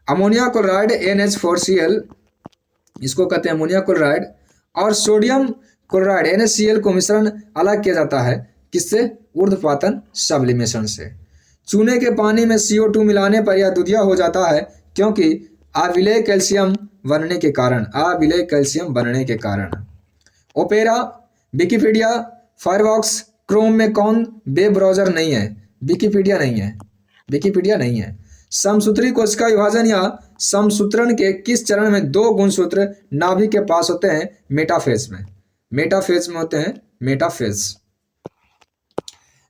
अमोनिया क्लोराइड NH4Cl, इसको कहते हैं अमोनिया क्लोराइड, और सोडियम क्लोराइड NaCl को मिश्रण अलग किया जाता है। किससे? ऊर्ध्वपातन सब्लिमेशन से। चूने के पानी में CO2 मिलाने पर यह दूधिया हो जाता है क्योंकि अविलेय कैल्शियम बनने के कारण। अविलेय कैल्शियम बनने के कारण। ओपेरा, विकिपीडिया, फायरफॉक्स, क्रोम में कौन वेब ब्राउज़र नहीं है? विकिपीडिया नहीं है, विकिपीडिया नहीं है। समसूत्री कोशिका विभाजन या समसूत्रण के किस चरण में दो गुणसूत्र नाभि के पास होते हैं? मेटाफेज में। मेटाफेज में होते हैं, मेटाफेज।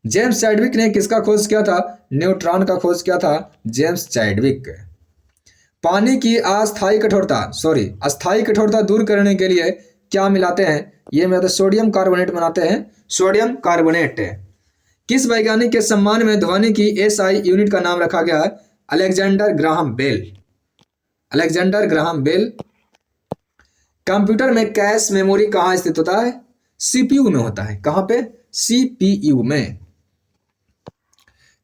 जेम्स चैडविक ने किसका खोज किया था? न्यूट्रॉन का खोज किया था जेम्स चैडविक। पानी की अस्थायी कठोरता दूर करने के लिए क्या मिलाते हैं? ये मिलाते सोडियम कार्बोनेट बनाते हैं, सोडियम कार्बोनेट। किस वैज्ञानिक के सम्मान में ध्वनि की SI यूनिट का नाम रखा गया है? Alexander Graham Bell. Alexander Graham Bell. Computer में कैश मेमोरी कहाँ स्थित होता है? CPU में होता है। कहाँ पे? CPU में।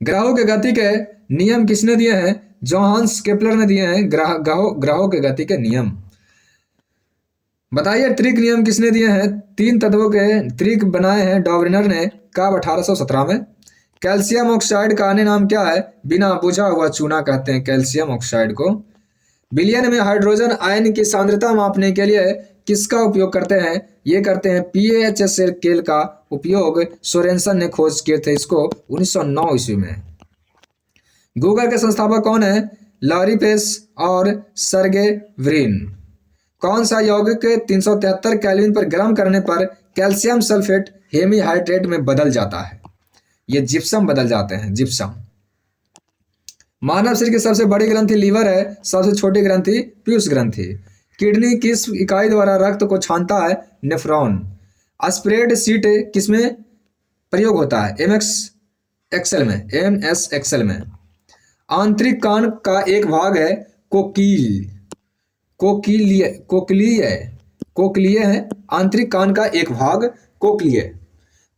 ग्रहों के गति के नियम किसने दिए हैं? जोहान्स केपलर ने दिए हैं ग्रहों के गति के नियम। बताइए त्रिक नियम किसने दिए हैं? 3 तत्वों के त्रिक बनाए हैं डॉबरिनर ने कब? 1817 में। कैल्शियम ऑक्साइड का अन्य नाम क्या है? बिना बुझा हुआ चूना कहते हैं कैल्शियम ऑक्साइड को। विलयन में हाइड्रोजन आयन की सांद्रता मापने के लिए किसका उपयोग करते हैं? ये करते हैं PaH स्केल का उपयोग सोरेनसन ने खोज किए थे इसको 1909 ईस्वी में। गूगल के संस्थापक कौन है? लॉरी पेज और सर्गे ब्रिन। कौन सा यौगिक 373 केल्विन पर गर्म करने पर कैल्शियम सल्फेट हेमीहाइड्रेट में बदल जाता है? ये जिप्सम बदल जाते हैं, जिप्सम। मानव शरीर की सबसे बड़ी ग्रंथि लीवर है, सबसे छोटी ग्रंथि पीयूष ग्रंथि। किडनी किस इकाई द्वारा रक्त को छानता है? नेफ्रॉन। स्प्रेड शीट किसमें प्रयोग होता है? MS एक्सेल में। आंतरिक कान का एक भाग है कोकील, कोक्लीय है आंतरिक कान का एक भाग कोक्लीय।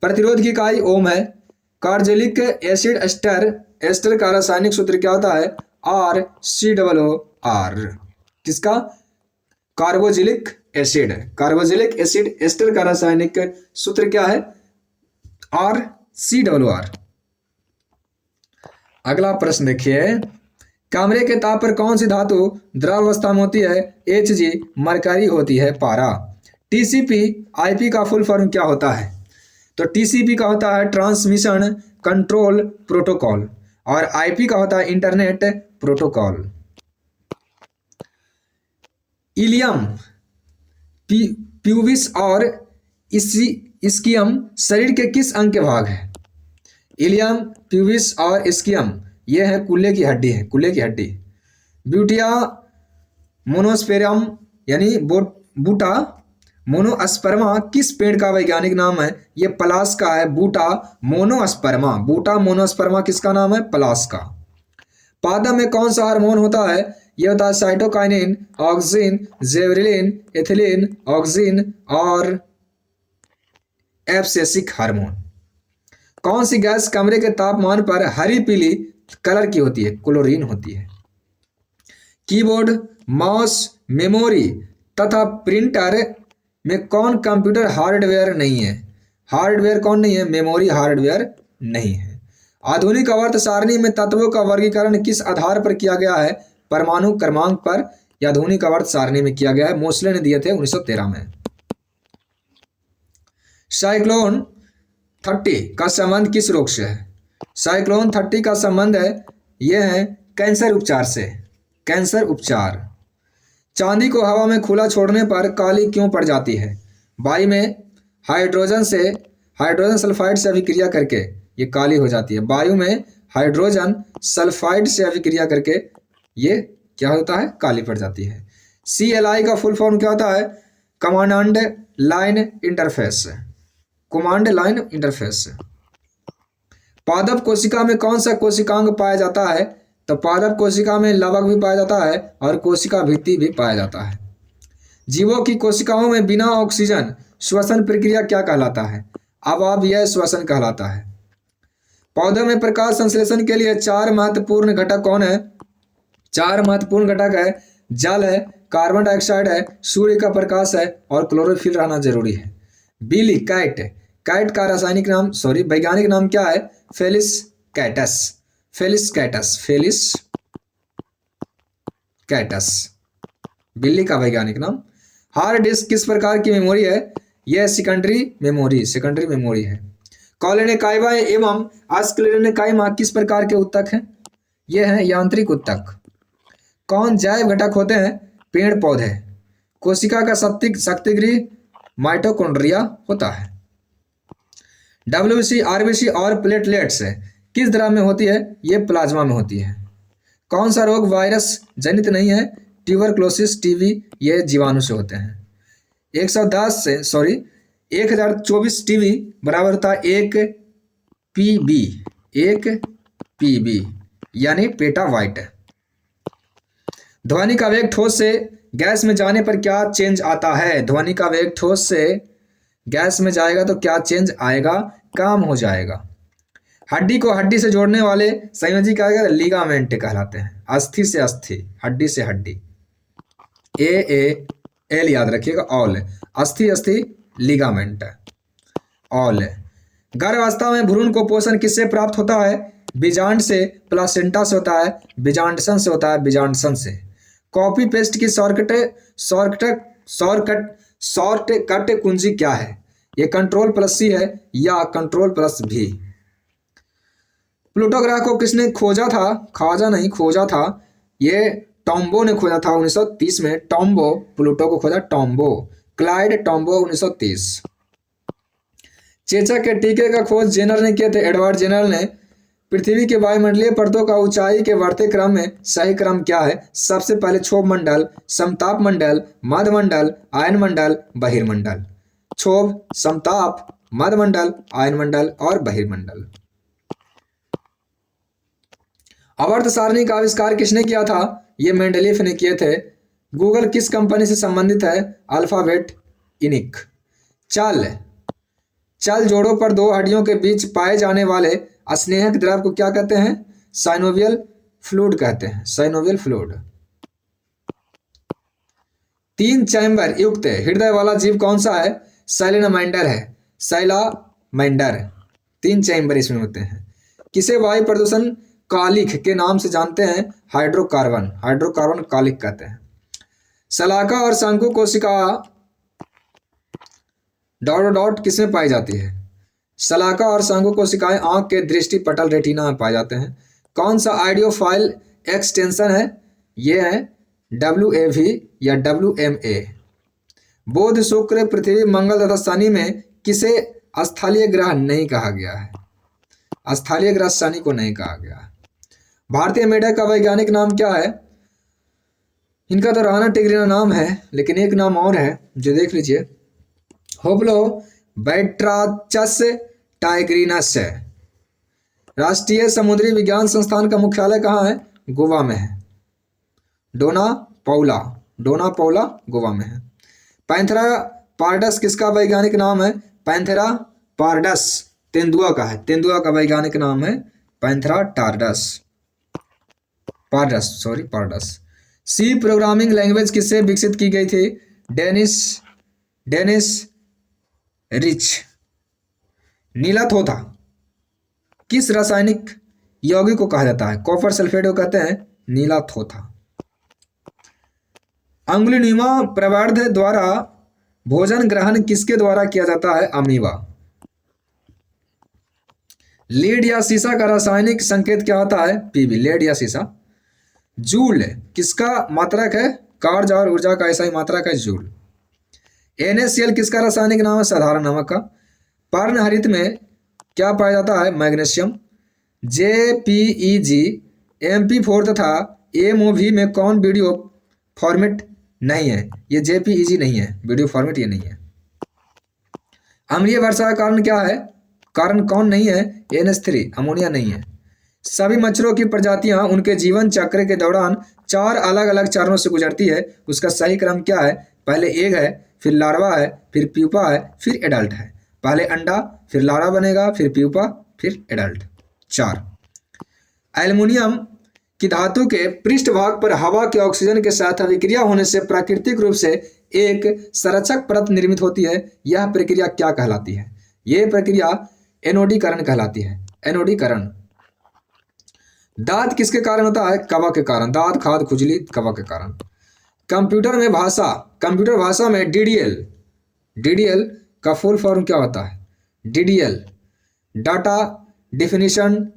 प्रतिरोध की इकाई ओम है। कार्बोक्सिलिक एसिड एस्टर का रासायनिक सूत्र क्या होता है? RCOOR। किसका? कार्बोक्सिलिक एसिड एस्टर का रासायनिक सूत्र क्या है? RCOOR। अगला प्रश्न देखिए, कमरे के ताप पर कौन सी धातु द्रव अवस्था में होती है? Hg। मरकरी होती है पारा। TCP IP का फुल फॉर्म क्या होता है? तो TCP का होता है ट्रांसमिशन कंट्रोल प्रोटोकॉल और IP का होता है इंटरनेट प्रोटोकॉल। इलियम, प्यूबिस और स्कियम शरीर के किस अंग के भाग है? इलियम, प्यूबिस और स्कियम ये है कूल्हे की हड्डी है, कूल्हे की हड्डी। ब्यूटिया मोनोस्पेरम यानी बूटा मोनोस्पर्मा किस पेड़ का वैज्ञानिक नाम है? ये पलास का है, बूटा मोनोस्पर्मा। बूटा मोनोस्पर्मा किसका नाम है? पलास का। पादप में कौन सा हार्मोन होता है? यह होता है साइटोकाइनिन, ऑक्सिन, जेवरिलिन, एथिलीन, ऑक्सिन और एब्सिसिक हार्मोन। कौन सी गैस कमरे के तापमान पर हरी पीली कलर की होती है? क्लोरीन होती है। कीबोर्ड, माउस, मेमोरी तथा प्रिंटर में कौन कंप्यूटर हार्डवेयर नहीं है? हार्डवेयर कौन नहीं है? मेमोरी हार्डवेयर नहीं है। आधुनिक आवर्त सारणी में तत्वों का वर्गीकरण किस आधार पर किया गया है? परमाणु क्रमांक पर या आधुनिक आवर्त सारणी में किया गया है। मोसले ने दिए थे 1913 में। साइक्लोन 30 का संबंध किस रोग से है? साइक्लोन 30 का संबंध है यह है कैंसर उपचार से। कैंसर उपचार। चांदी को हवा में खुला छोड़ने पर काली क्यों पड़ जाती है? वायु में हाइड्रोजन सल्फाइड से अभिक्रिया करके ये काली हो जाती है। वायु में हाइड्रोजन सल्फाइड से अभिक्रिया करके ये क्या होता है? काली पड़ जाती है। CLI का फुल फॉर्म क्या होता है? Command line interface. Command line interface. पादप कोशिका में कौन सा कोशिकांग पाया जाता है? तो पादप कोशिका में लवक भी पाया जाता है और कोशिका भित्ति भी पाया जाता है। जीवों की कोशिकाओं में बिना ऑक्सीजन श्वसन प्रक्रिया क्या कहलाता है? अवायवीय श्वसन कहलाता है। पौधों में प्रकाश संश्लेषण के लिए 4 महत्वपूर्ण घटक कौन है? 4 महत्वपूर्ण घटक है। जल है, कार्बन डाइऑक्साइड है, सूर्य का प्रकाश है और क्लोरोफिल रहना जरूरी है। बिली कैट, कैट का रासायनिक नाम वैज्ञानिक नाम क्या है? फेलिस कैटस। फेलिस कैटस, फेलिस कैटस बिल्ली का वैज्ञानिक नाम। हार्ड डिस्क किस प्रकार की मेमोरी है? यह सेकेंडरी मेमोरी है। कॉलिनेकाइमा एवं स्क्लेरोकाइमा किस प्रकार के उत्तक हैं? यह है यांत्रिक उत्तक। कौन जैव घटक होते हैं? पेड़ पौधे। कोशिका का शक्तिगृह माइटोकॉन्ड्रिया होता है। WBC, RBC और प्लेटलेट्स किस द्रव में होती है? ये प्लाज्मा में होती है। कौन सा रोग वायरस जनित नहीं है? ट्यूबरक्लोसिस, TB ये जीवाणु से होते हैं। 1024 TB बराबर होता है 1 PB यानी पेटाबाइट। ध्वनि का वेग ठोस से गैस में जाने पर क्या चेंज आता है? ध्वनि का वेग ठोस से गैस में जाएगा तो क्या चेंज आएगा? काम हो जाएगा। हड्डी को हड्डी से जोड़ने वाले संयोजी क्या कहते हैं? लिगामेंट कहलाते हैं। अस्थि से अस्थि, हड्डी से हड्डी। AAL याद रखिएगा, ऑल। अस्थि लिगामेंट, ऑल। गर्भावस्था में भ्रूण को पोषण किससे प्राप्त होता है? बीजांड से, प्लासेंटा से होता है, बीजांडसन से होता है, बीजांडसन से। कॉपी पेस्ट की शॉर्टकट कुंजी क्या है? ये Ctrl+C है या Ctrl+V। प्लूटो ग्रह को किसने खोजा था? ख्वाजा नहीं, खोजा था। ये टॉम्बो ने खोजा था 1930 में। टॉम्बो प्लूटो को खोजा, टॉम्बो, क्लाइड टॉम्बो 1930। चेचक के टीके का खोज जेनर ने किए थे, एडवर्ड जेनर ने। पृथ्वी के वायुमंडलीय परतों का ऊंचाई के बढ़ते क्रम में सही क्रम क्या है? सबसे पहले क्षोभ मंडल, समताप मंडल, मध्यमंडल, आयन मंडल, बहिर्मंडल। क्षोभ, समताप, मध्यमंडल, आयन मंडल और बहिर्मंडल। आवर्त सारणी का आविष्कार किसने किया था? ये मेंडलीफ ने किए थे। गूगल किस कंपनी से संबंधित है? अल्फाबेट इनिक। चल जोड़ों पर 2 हड्डियों के बीच पाए जाने वाले स्नेहक द्रव को क्या कहते हैं? साइनोवियल फ्लूइड कहते हैं, साइनोवियल फ्लूइड। 3 चैम्बर युक्त हृदय वाला जीव कौन सा है? सैलेनामाइंडर है, सैलामाइंडर। 3 चैम्बर इसमें होते हैं। किसे वायु प्रदूषण कालिख के नाम से जानते हैं? हाइड्रोकार्बन कालिख कहते हैं। शलाका और शंकु कोशिका डॉट किसमें पाई जाती है? शलाका और शंकु कोशिकाएं आंख के दृष्टि पटल रेटिना में पाए जाते हैं। कौन सा आइडियोफाइल एक्सटेंशन है? ये है WAV या WMA। बुध, शुक्र, पृथ्वी, मंगल तथा शनि में किसे स्थलीय ग्रह नहीं कहा गया है, स्थलीय ग्रह शनि को नहीं कहा गया है। भारतीय मेढक का वैज्ञानिक नाम क्या है? इनका तो राना टिग्रिना नाम है, लेकिन एक नाम और है जो देख लीजिए, होप्लो बैट्राचस टाइग्रिनस है। राष्ट्रीय समुद्री विज्ञान संस्थान का मुख्यालय कहाँ है? गोवा में है, डोना पौला गोवा में है। पैंथेरा पार्डस किसका वैज्ञानिक नाम है? पैंथेरा पार्डस तेंदुआ का है, तेंदुआ का वैज्ञानिक नाम है Panthera pardus. C programming language किससे विकसित की गई थी? Dennis rich. नीला थोथा किस रासायनिक यौगिक को कहा जाता है? कॉपर सल्फेट को कहते हैं नीला थोथा। अंगुलिनुमा प्रवर्ध द्वारा भोजन ग्रहण किसके द्वारा किया जाता है? अमीबा। लीड या सीसा का रासायनिक संकेत क्या होता है? पीबी, लेड या सीसा। जूल किसका मात्रक है? कार्य और ऊर्जा का ऐसा ही मात्रक है जूल। NaCl किसका रासायनिक नाम है? साधारण नमक का। पर्णहरित में क्या पाया जाता है? मैग्नीशियम। JPEG MP4 तथा MOV में कौन वीडियो फॉर्मेट नहीं है? ये JPEG नहीं है, वीडियो फॉर्मेट ये नहीं है। अम्लीय वर्षा का कारण क्या है? कारण कौन नहीं है? NH3, अमोनिया नहीं है। सभी मच्छरों की प्रजातियां उनके जीवन चक्र के दौरान 4 अलग अलग चरणों से गुजरती है, उसका सही क्रम क्या है? पहले एग है, फिर लार्वा है, फिर प्यूपा है, फिर एडल्ट है। पहले अंडा, फिर लार्वा बनेगा, फिर प्यूपा, फिर एडल्ट। 4 एल्युमिनियम की धातु के पृष्ठभाग पर हवा के ऑक्सीजन के साथ अभिक्रिया होने से प्राकृतिक रूप से एक संरक्षक परत निर्मित होती है। यह प्रक्रिया क्या कहलाती है? यह प्रक्रिया एनोडीकरण कहलाती है, एनोडीकरण। दांत किसके कारण होता है? कवक के कारण। दांत, खाद, खुजली कवक के कारण। कंप्यूटर भाषा में DDL का फुल फॉर्म क्या होता है? DDL data definition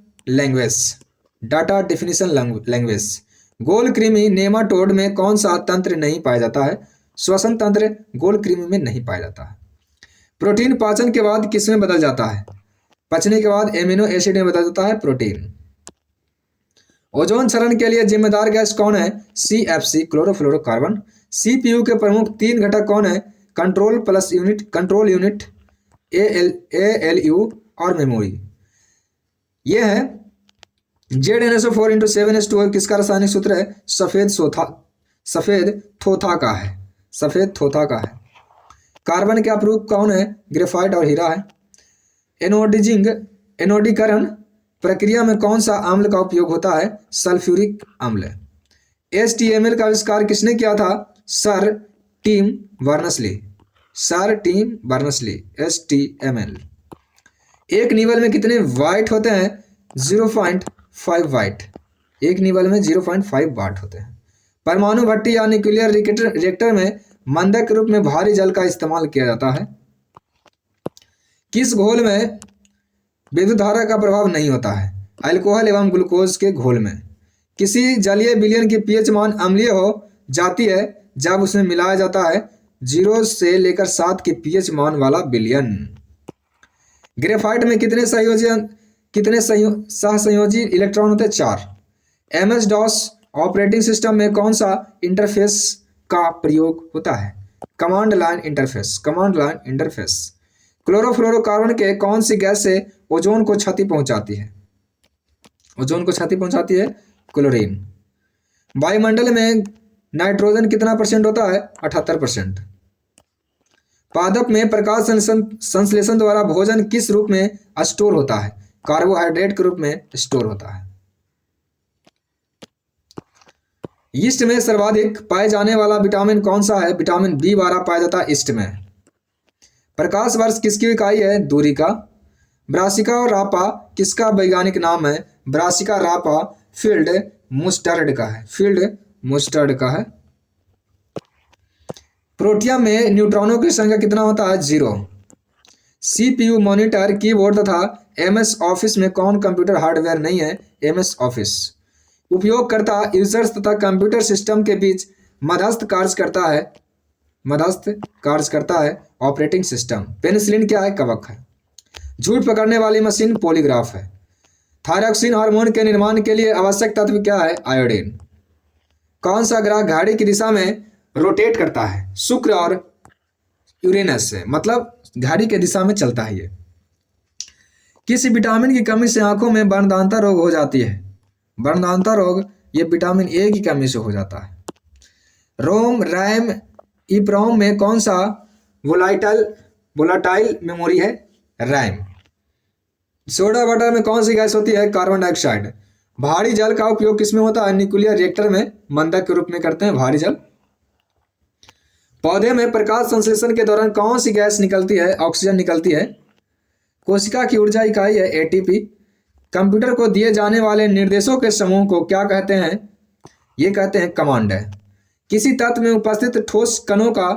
language. गोल कृमि नेमाटोड में कौन सा तंत्र नहीं पाया जाता है? श्वसन तंत्र गोल कृमि में नहीं पाया जाता है। प्रोटीन पाचन के बाद किस में बदल जाता है? पचने के बाद एमिनो एसिड में बदल जाता है प्रोटीन। ओजोन क्षरण के लिए जिम्मेदार गैस कौन है? CFC, chlorofluorocarbon. CPU के प्रमुख 3 घटक कौन है? कंट्रोल यूनिट, ALU और मेमोरी। यह है ZnSO4 × 7H2O किसका रासायनिक सूत्र है? सफेद थोथा का है। कार्बन के अपरूप कौन है? ग्रेफाइट और हीरा है। एनोडीकरण प्रक्रिया में कौन सा अम्ल का उपयोग होता है? सल्फ्यूरिक अम्ल। HTML का आविष्कार किसने किया था? Sir Tim Berners Lee. HTML। एक निवल में कितने वाट होते हैं? 0.5 वाट। एक निवल में 0.5 वाट होते हैं। परमाणु भट्टी या न्यूक्लियर रिएक्टर में मंदक रूप में भारी जल का इस्तेमाल किया जाता है। किस घोल में विद्युत धारा का प्रभाव नहीं होता है? अल्कोहल एवं ग्लूकोज के घोल में। किसी जलीय विलयन की pH मान अम्लीय हो जाती है जब उसमें मिलाया जाता है 0 से लेकर 7 के pH मान वाला विलयन। ग्रेफाइट में कितने सहसंयोजी इलेक्ट्रॉन होते हैं? 4। MS-DOS ऑपरेटिंग सिस्टम में कौन सा इंटरफेस का प्रयोग होता है? Command line interface. क्लोरोफ्लोरोकार्बन के कौन सी गैस से ओजोन को क्षति पहुंचाती है? क्लोरीन। वायुमंडल में नाइट्रोजन कितना % होता है? 78%। पादप में प्रकाश संश्लेषण द्वारा भोजन किस रूप में स्टोर होता है? कार्बोहाइड्रेट के रूप में स्टोर होता है। यीस्ट में सर्वाधिक पाए जाने वाला विटामिन कौन सा है? विटामिन B12 पाया जाता है यीस्ट में। प्रकाश वर्ष किसकी इकाई है? दूरी का। ब्रासिका और रापा किसका वैज्ञानिक नाम है? ब्रासिका रापा फील्ड मुस्टर्ड का है। प्रोटियम में न्यूट्रॉनों की संख्या कितना होता है? 0। CPU, मॉनिटर, कीबोर्ड तथा MS ऑफिस में कौन कंप्यूटर हार्डवेयर नहीं है? MS office. उपयोगकर्ता यूजर्स तथा कंप्यूटर सिस्टम के बीच मध्यस्थ कार्य करता है ऑपरेटिंग सिस्टम। पेनिसिलिन क्या है? कवक है। झूठ पकड़ने वाली मशीन पॉलीग्राफ है। थायरॉक्सिन हार्मोन के निर्माण के लिए आवश्यक तत्व क्या है? आयोडीन। कौन सा ग्रह घड़ी की दिशा में रोटेट करता है? शुक्र और यूरेनस से, मतलब घड़ी के दिशा में चलता है ये। किस विटामिन की कमी से आंखों में वर्णदांता रोग हो जाती है? वर्णदांता रोग ये विटामिन ए की कमी से हो जाता है। रोम रैम ईप्रोम में कौन सा वोलाटाइल मेमोरी है? रैम। सोडा वाटर में कौन सी गैस होती है? Carbon dioxide. भारी जल का उपयोग किसमें होता है? न्यूक्लियर रिएक्टर में मंदक के रूप में करते हैं भारी जल। पौधे में प्रकाश संश्लेषण के दौरान कौन सी गैस निकलती है? ऑक्सीजन निकलती है। कोशिका की ऊर्जा इकाई है एटीपी। कंप्यूटर को दिए जाने वाले निर्देशों के समूह को क्या कहते हैं? ये कहते हैं कमांड है। किसी तत्व में उपस्थित ठोस कणों का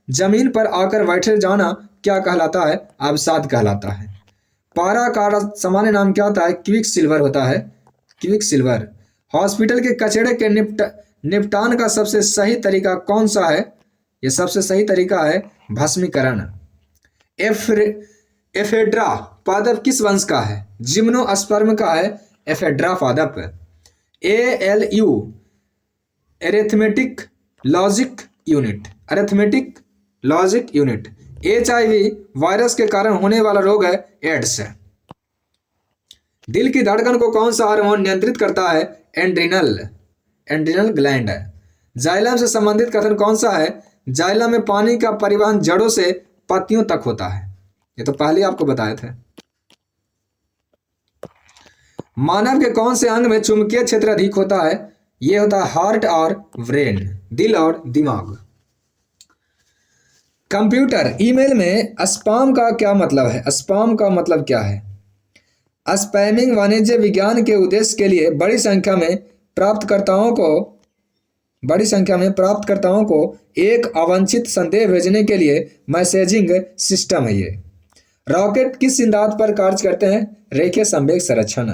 जमीन पर आकर बैठे जाना क्या कहलाता है? अवसाद कहलाता है। पारा का सामान्य नाम क्या होता है? क्विक सिल्वर होता है, क्विक सिल्वर। हॉस्पिटल के कचरे के निपटान का सबसे सही तरीका कौन सा है? ये सबसे सही तरीका है भस्मीकरण। एफेड्रा पादप किस वंश का है? जिम्नोस्पर्म का है एफेड्रा पादप। ALU arithmetic logic unit, arithmetic logic unit. HIV virus के कारण होने वाला रोग है एड्स। दिल की धड़कन को कौन सा हार्मोन नियंत्रित करता है? Adrenal gland. जाइलम से संबंधित कथन कौन सा है? जाइलम में पानी का परिवहन जड़ों से पत्तियों तक होता है। ये तो पहले आपको बताए थे। मानव के कौन से अंग में चुंबकीय क्षेत्र अधिक होता है? ये होता है हार्ट और ब्रेन, दिल और दिमाग। कंप्यूटर ईमेल में स्पैम का क्या मतलब है? स्पैम का मतलब क्या है? स्पैमिंग वाणिज्य विज्ञान के उद्देश्य के लिए बड़ी संख्या में प्राप्तकर्ताओं को एक अवांछित संदेश भेजने के लिए मैसेजिंग सिस्टम है ये। रॉकेट किस सिद्धांत पर कार्य करते हैं? रेखीय संवेग संरक्षण।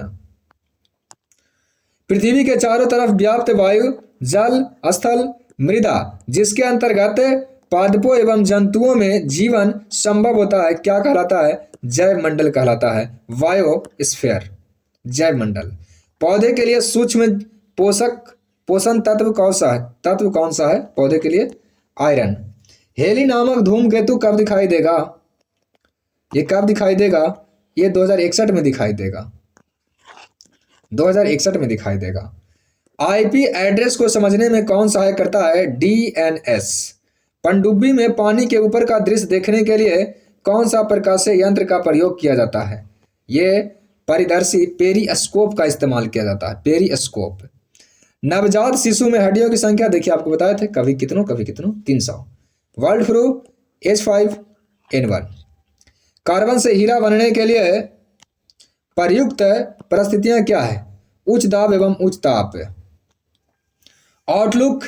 पृथ्वी के चारों तरफ व्याप्त वायु, जल, स्थल, मृदा जिसके अंतर्गत पादपों एवं जंतुओं में जीवन संभव होता है क्या कहलाता है? जैव मंडल कहलाता है, बायोस्फीयर, जैव मंडल। पौधे के लिए सूक्ष्म पोषण तत्व कौन सा है पौधे के लिए? आयरन। हेली नामक धूमकेतु कब दिखाई देगा? ये कब दिखाई देगा? ये 2061 में दिखाई देगा, 2061 में दिखाई देगा। IP एड्रेस को समझने में कौन सहायक करता है? DNS। पनडुब्बी में पानी के ऊपर का दृश्य देखने के लिए कौन सा प्रकाशीय यंत्र का प्रयोग किया जाता है? ये परिदर्शी पेरिस्कोप का इस्तेमाल किया जाता है, पेरिस्कोप। नवजात शिशु में हड्डियों की संख्या देखिए आपको बताए थे, कभी कितनों 300। World flu H5N1। कार्बन से हीरा बनने के लिए प्रयुक्त परिस्थितियां क्या है? उच्च दाब एवं उच्च ताप। Outlook,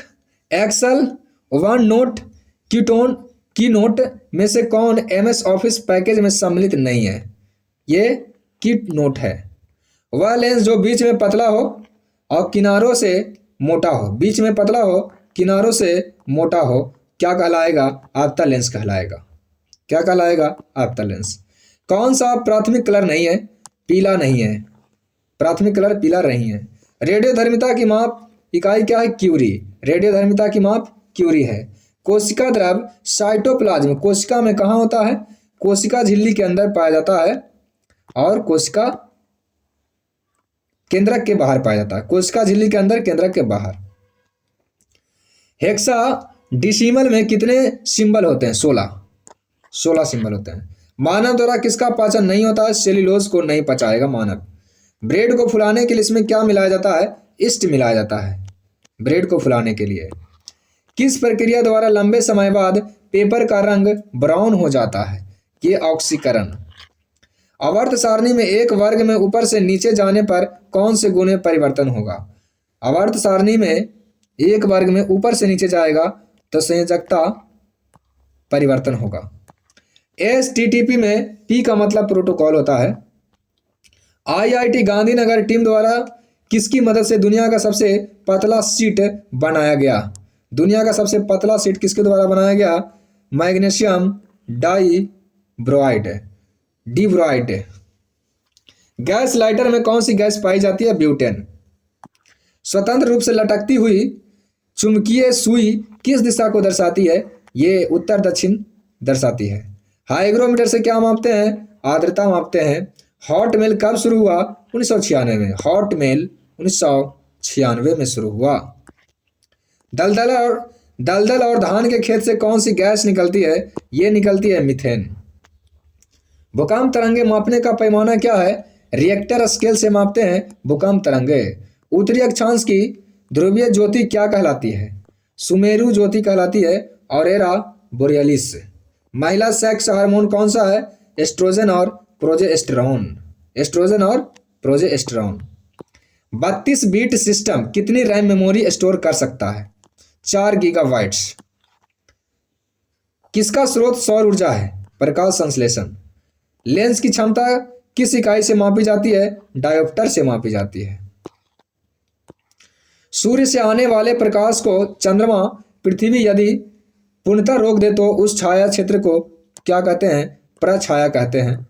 Excel, OneNote, Keynote में से कौन MS ऑफिस पैकेज में सम्मिलित नहीं है? ये कीनोट है। वह लेंस जो बीच में पतला हो और किनारों से मोटा हो, बीच में पतला हो किनारों से मोटा हो, क्या कहलाएगा? आपता लेंस कहलाएगा। क्या कहलाएगा? आपता लेंस। कौन सा प्राथमिक कलर नहीं है? पीला नहीं है, प्राथमिक कलर पीला नहीं है। रेडियोधर्मिता की माप इकाई क्या है? क्यूरी। रेडियोधर्मिता की माप क्यूरी है। कोशिका द्रव साइटोप्लाज्म कोशिका में कहाँ होता है? कोशिका झिल्ली के अंदर पाया जाता है और कोशिका केंद्रक के बाहर पाया जाता है। कोशिका झिल्ली के अंदर, केंद्रक के बाहर। हेक्साडेसिमल में कितने सिंबल होते हैं? 16 सिंबल होते हैं। मानव द्वारा किसका पाचन नहीं होता है? सेल्यूलोज को नहीं पचाएगा मानव। ब्रेड को फुलाने के लिए इसमें क्या मिलाया जाता है? ईस्ट मिलाया जाता है ब्रेड को फुलाने के लिए। किस प्रक्रिया द्वारा लंबे समय बाद पेपर का रंग ब्राउन हो जाता है? ये ऑक्सीकरण। आवर्त सारणी में एक वर्ग में ऊपर से नीचे जाने पर कौन से गुण में परिवर्तन होगा? आवर्त सारणी में एक वर्ग में ऊपर से नीचे जाएगा तो संयोजकता परिवर्तन होगा। STTP में P का मतलब प्रोटोकॉल होता है। IIT गांधीनगर टीम द्वारा किसकी मदद से दुनिया का सबसे पतला शीट बनाया गया? दुनिया का सबसे पतला शीट किसके द्वारा बनाया गया? मैग्नीशियम डाइब्रोराइड। डिब्रॉइड। गैस लाइटर में कौन सी गैस पाई जाती है? ब्यूटेन। स्वतंत्र रूप से लटकती हुई चुंबकीय सुई किस दिशा को दर्शाती है? ये उत्तर दक्षिण दर्शाती है। हाइग्रोमीटर से क्या मापते हैं? आर्द्रता मापते हैं। हॉट मेल कब शुरू हुआ? 1996 में। हॉट मेल 1996 में शुरू हुआ। दलदल और धान के खेत से कौन सी गैस निकलती है? ये निकलती है मीथेन। भूकंप तरंगे मापने का पैमाना क्या है? रिएक्टर स्केल से मापते हैं भूकंप तरंगे। उत्तरी अक्षांश की ध्रुवीय ज्योति क्या कहलाती है? सुमेरु ज्योति कहलाती है। ऑरेरा बोरियलिस। महिला सेक्स हार्मोन कौन सा है? एस्ट्रोजन और प्रोजेस्टेरोन। एस्ट्रोजन और प्रोजेस्टेरोन। 32 बीट सिस्टम कितनी रैम मेमोरी स्टोर कर सकता है? 4 गीगाबाइट्स। किसका स्रोत सौर ऊर्जा है? प्रकाश संश्लेषण। लेंस की क्षमता किस इकाई से मापी जाती है? डायोप्टर से मापी जाती है। सूर्य से आने वाले प्रकाश को चंद्रमा पृथ्वी यदि पूर्णतः रोक दे तो उस छाया क्षेत्र को क्या कहते हैं? प्रछाया कहते हैं।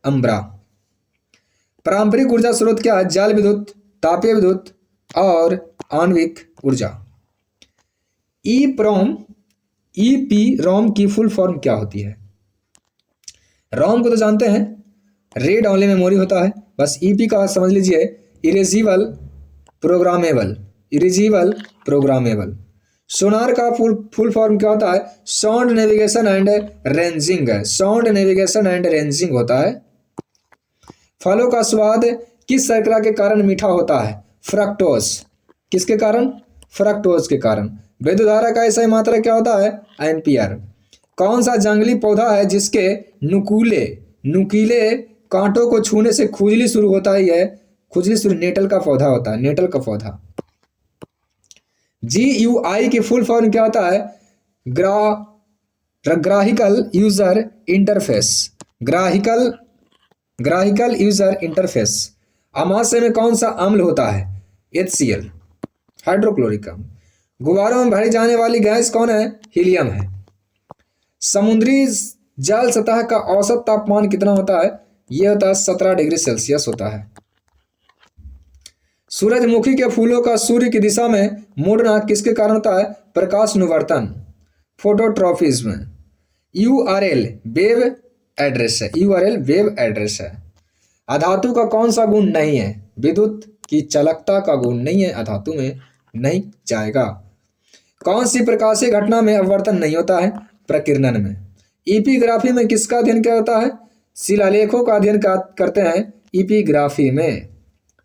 अम्बरा। पारंपरिक ऊर्जा स्रोत क्या है? जल विद्युत, तापीय विद्युत और आणविक ऊर्जा। ईपीरोम की फुल फॉर्म क्या होती है? रोम को तो जानते हैं, रीड ओनली मेमोरी होता है। बस ईपी का समझ लीजिए, erasable programmable. Erasable programmable. Sonar का फुल फॉर्म क्या होता है? Sound navigation and ranging. Sound navigation and ranging होता है। फलों का स्वाद किस शर्करा के कारण मीठा होता है? फ्रक्टोज। किसके कारण? फ्रक्टोज के कारण। विद्युत धारा का सही मात्रा क्या होता है? एम्पियर। कौन सा जंगली पौधा है जिसके नुकीले कांटों को छूने से खुजली शुरू होता है? खुजली शुरू नेटल का पौधा होता है। नेटल का पौधा। GUI की फुल फॉर्म क्या होता है? Graphical user interface. Graphical user interface. अमाशय में कौन सा अम्ल होता है? HCl, हाइड्रोक्लोरिक अम्ल। गुब्बारों में भरी जाने वाली गैस कौन है? हीलियम है। समुद्री जल सतह का औसत तापमान कितना होता है? यह होता है 17 डिग्री सेल्सियस होता है। सूरजमुखी के फूलों का सूर्य की दिशा में मुड़ना किसके कारण होता है? प्रकाश अनुवर्तन, फोटोट्रॉपिज्म। URL वेब एड्रेस है। URL वेब एड्रेस है। अधातु का कौन सा गुण नहीं है? विद्युत की चालकता का गुण नहीं है, अधातु में नहीं जाएगा। कौन सी प्रकाशीय घटना में अपवर्तन नहीं होता है? प्रकीर्णन में। इपिग्राफी में किसका अध्ययन क्या होता है? शिलालेखों का अध्ययन करते हैं इपिग्राफी में।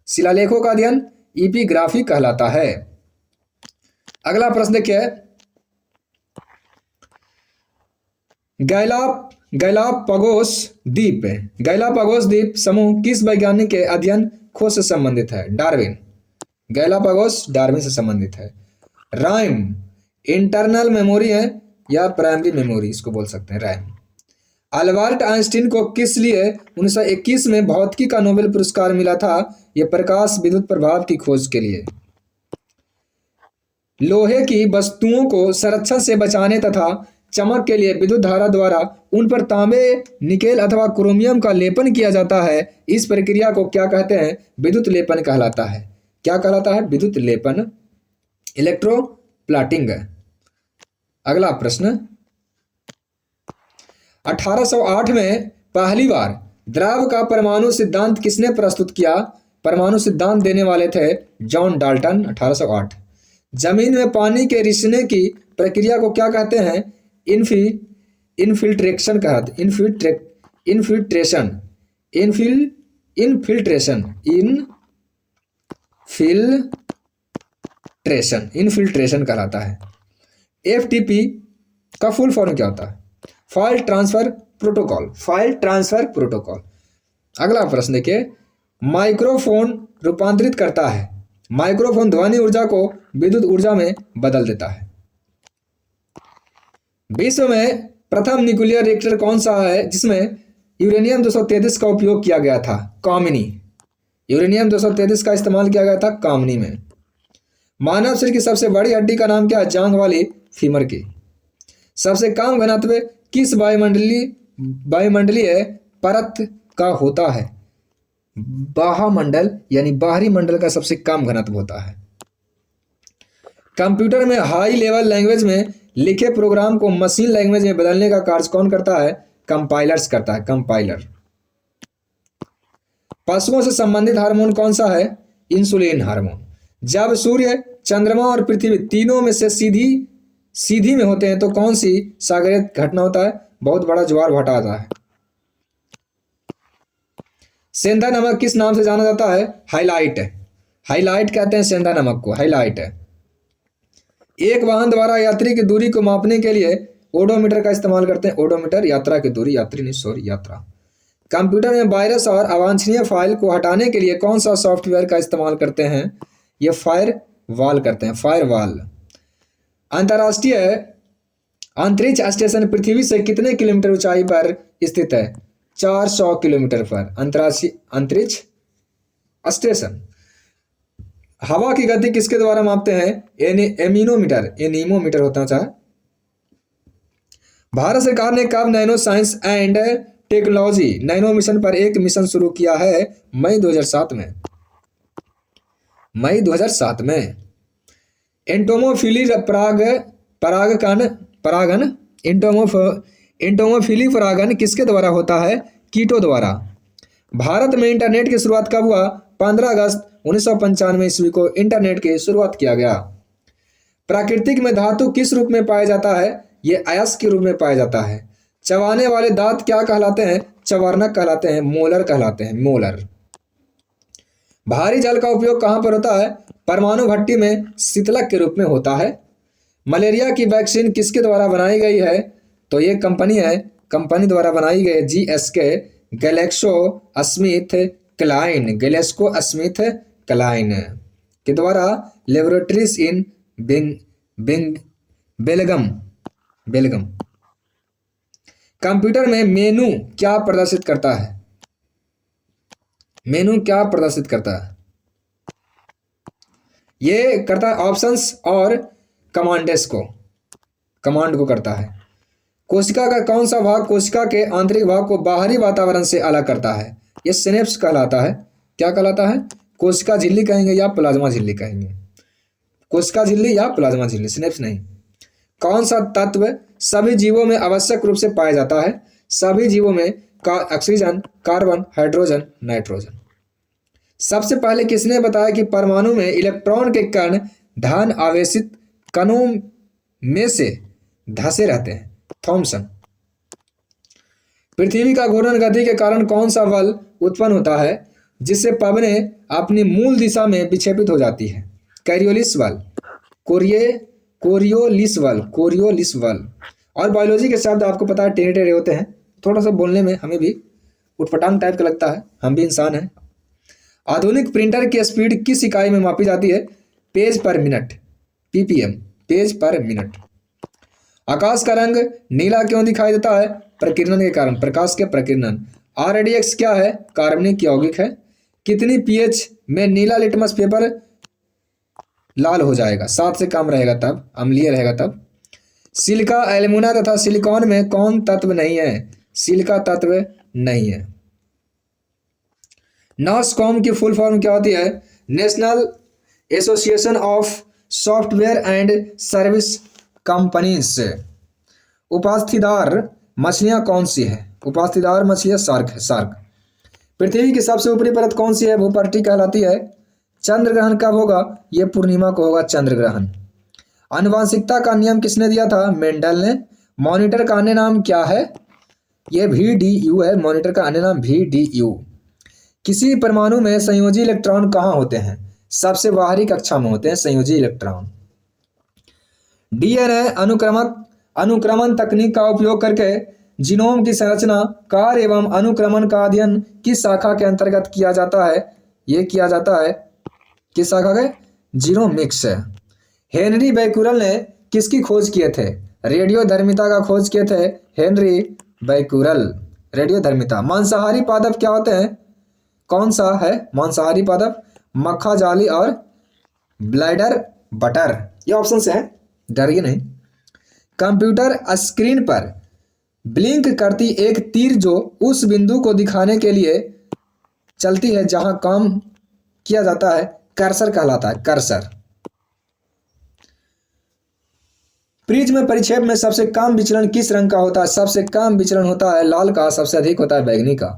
शिलालेखों का अध्ययन इपिग्राफी कहलाता है। अगला प्रश्न देखिए, गैलापागोस द्वीप समूह किस वैज्ञानिक के अध्ययन खोज से संबंधित है? डार्विन। गैलापागोस डार्विन से संबंधित है। रैम इंटरनल मेमोरी है या प्राइमरी मेमोरी इसको बोल सकते हैं, रैम। अल्बर्ट आइंस्टीन को किस लिए 1921 में भौतिकी का नोबेल पुरस्कार मिला था? यह प्रकाश विद्युत प्रभाव की खोज के लिए। लोहे की वस्तुओं को संरक्षण से बचाने तथा चमक के लिए विद्युत धारा द्वारा उन पर तांबे, निकेल अथवा क्रोमियम का लेपन किया जाता है। इस प्रक्रिया को क्या कहते हैं? विद्युत लेपन कहलाता है। क्या कहलाता है? विद्युत लेपन, इलेक्ट्रोप्लाटिंग। अगला प्रश्न, 1808 में पहली बार द्रव का परमाणु सिद्धांत किसने प्रस्तुत किया? परमाणु सिद्धांत देने वाले थे जॉन डाल्टन। 1808। जमीन में पानी के रिसने की प्रक्रिया को क्या कहते हैं? इनफिल्ट्रेशन कहते हैं। इनफिल्ट्रेशन कहलाता है। FTP का फुल फॉर्म क्या होता है? File transfer protocol. अगला प्रश्न देखिए, माइक्रोफोन रूपांतरित करता है। माइक्रोफोन ध्वनि ऊर्जा को विद्युत ऊर्जा में बदल देता है। विश्व में प्रथम न्यूक्लियर रिएक्टर कौन सा है जिसमें यूरेनियम 233 का उपयोग किया गया था? कामिनी। यूरेनियम 233 का इस्तेमाल किया गया था कामिनी में। मानव शरीर की सबसे बड़ी हड्डी का नाम क्या है? जांघ वाली फीमर की। सबसे कम घनत्व किस वायुमंडलीय परत का होता है? बाह्यमंडल यानी बाहरी मंडल का सबसे कम घनत्व होता है। कंप्यूटर में हाई लेवल लैंग्वेज में लिखे प्रोग्राम को मशीन लैंग्वेज में बदलने का कार्य कौन करता है? कंपाइलर्स करता है, कंपाइलर। पशुओं से संबंधित हार्मोन कौन सा है? Insulin hormone. जब सूर्य, चंद्रमा और पृथ्वी तीनों में से सीधी में होते हैं तो कौन सी सागरीय घटना होता है? बहुत बड़ा ज्वार भाटा आता है। सेंधा नमक किस नाम से जाना जाता है? हाइलाइट। हाइलाइट कहते हैं सेंधा नमक को, हाइलाइट है। एक वाहन द्वारा यात्री की दूरी को मापने के लिए ओडोमीटर का इस्तेमाल करते हैं। ओडोमीटर यात्रा की दूरी, यात्री नहीं, सॉरी, यात्रा। कंप्यूटर में वायरस और अवांछनीय फाइल को हटाने के लिए कौन सा सॉफ्टवेयर का इस्तेमाल करते हैं? ये फायरवॉल करते हैं, फायरवॉल। अंतर्राष्ट्रीय अंतरिक्ष स्टेशन पृथ्वी से कितने किलोमीटर ऊंचाई पर स्थित है? 400 किलोमीटर पर अंतर्राष्ट्रीय अंतरिक्ष स्टेशन। हवा की गति किसके द्वारा मापते हैं? एनीमोमीटर, एनीमोमीटर होता है। भारत सरकार ने कब nano science and technology nano mission पर एक मिशन शुरू किया है? मई 2007 में। मई 2007 में। एंटोमोफिली परागन एंटोमोफिली परागन किसके द्वारा होता है? कीटों द्वारा। भारत में इंटरनेट की शुरुआत कब हुआ? 15 अगस्त 1995 ईस्वी को इंटरनेट की शुरुआत किया गया। प्राकृतिक में धातु किस रूप में पाया जाता है? ये अयस्क के रूप में पाया जाता है। चबाने वाले दांत क्या कहलाते हैं? चवर्णक कहलाते हैं, मोलर कहलाते हैं, मोलर। भारी जल का उपयोग कहां पर होता है? परमाणु भट्टी में शीतलक के रूप में होता है। मलेरिया की वैक्सीन किसके द्वारा बनाई गई है? तो ये कंपनी है, कंपनी द्वारा बनाई गई GSK, Glaxo Smith Kline, Glaxo Smith Kline के द्वारा लेबोरेटरीज इन बेलगम। कंप्यूटर में मेनू क्या प्रदर्शित करता है? मेनू क्या प्रदर्शित करता है? ये करता है ऑप्शंस और कमांड को करता है। कोशिका का कौन सा भाग कोशिका के आंतरिक भाग को बाहरी वातावरण से अलग करता है? ये सिनेप्स कहलाता है। क्या कहलाता है? कोशिका झिल्ली कहेंगे या प्लाज्मा झिल्ली कहेंगे? कोशिका झिल्ली या प्लाज्मा झिल्ली, सिनेप्स नहीं। कौन सा तत्व सभी जीवों में आवश्यक रूप से पाया जाता है? सभी जीवों में ऑक्सीजन, कार्बन, हाइड्रोजन, नाइट्रोजन। सबसे पहले किसने बताया कि परमाणु में इलेक्ट्रॉन के कण धन आवेशित कणों में से धंसे रहते हैं? थॉमसन। पृथ्वी का घूर्णन गति के कारण कौन सा बल उत्पन्न होता है जिससे पवनें अपनी मूल दिशा में विक्षेपित हो जाती है? कैरियोलिस बल, कोरियोलिस बल। और बायोलॉजी के शब्द आपको पता है टेढ़े टेढ़े होते हैं, थोड़ा सा बोलने में हमें भी उटपटांग टाइप का लगता है, हम भी इंसान हैं। आधुनिक प्रिंटर की स्पीड किस इकाई में मापी जाती है? Page per minute, PPM, page per minute. आकाश का रंग नीला क्यों दिखाई देता है? प्रकीर्णन के कारण, प्रकाश के प्रकीर्णन। RADX क्या है? कार्बनिक यौगिक है। कितनी pH में नीला लिटमस पेपर लाल हो जाएगा? 7 से कम रहेगा तब, अम्लीय रहेगा तब। सिलिका, एल्यूमिना तथा सिलिकॉन में कौन तत्व नहीं है? सिलिका तत्व नहीं है। NASSCOM की फुल फॉर्म क्या होती है? National association of software and service companies. उपास्थीदार मछलियां कौन सी है? उपास्थीदार मछलियां शार्क है, शार्क। पृथ्वी की सबसे ऊपरी परत कौन सी है? भूपर्टी कहलाती है। चंद्र ग्रहण कब होगा? यह पूर्णिमा को होगा चंद्र ग्रहण। आनुवंशिकता का नियम किसने दिया था? मेंडल ने। मॉनिटर का अन्य नाम क्या है? यह VDU है, मॉनिटर का अन्य नाम VDU। किसी परमाणु में संयोजी इलेक्ट्रॉन कहाँ होते हैं? सबसे बाहरी कक्षा में होते हैं संयोजी इलेक्ट्रॉन। DNA अनुक्रमण तकनीक का उपयोग करके जीनोम की संरचना, कार्य एवं अनुक्रमण का अध्ययन किस शाखा के अंतर्गत किया जाता है? यह किया जाता है किस शाखा के? जीनोमिक्स। हेनरी बैक्यूरेल ने किसकी खोज किए थे? रेडियोधर्मिता का खोज किए थे हेनरी बैक्यूरेल, रेडियोधर्मिता। मांसाहारी पादप क्या होते हैं? कौन सा है मांसाहारी पादप? मक्खा जाली और ब्लैडर बटर। ये ऑप्शन से है, डरिए नहीं। कंप्यूटर स्क्रीन पर ब्लिंक करती एक तीर जो उस बिंदु को दिखाने के लिए चलती है जहां काम किया जाता है, कर्सर कहलाता है, कर्सर। प्रिज्म परिक्षेप में सबसे कम विचलन किस रंग का होता है? सबसे कम विचलन होता है लाल का, सबसे अधिक होता है बैंगनी का।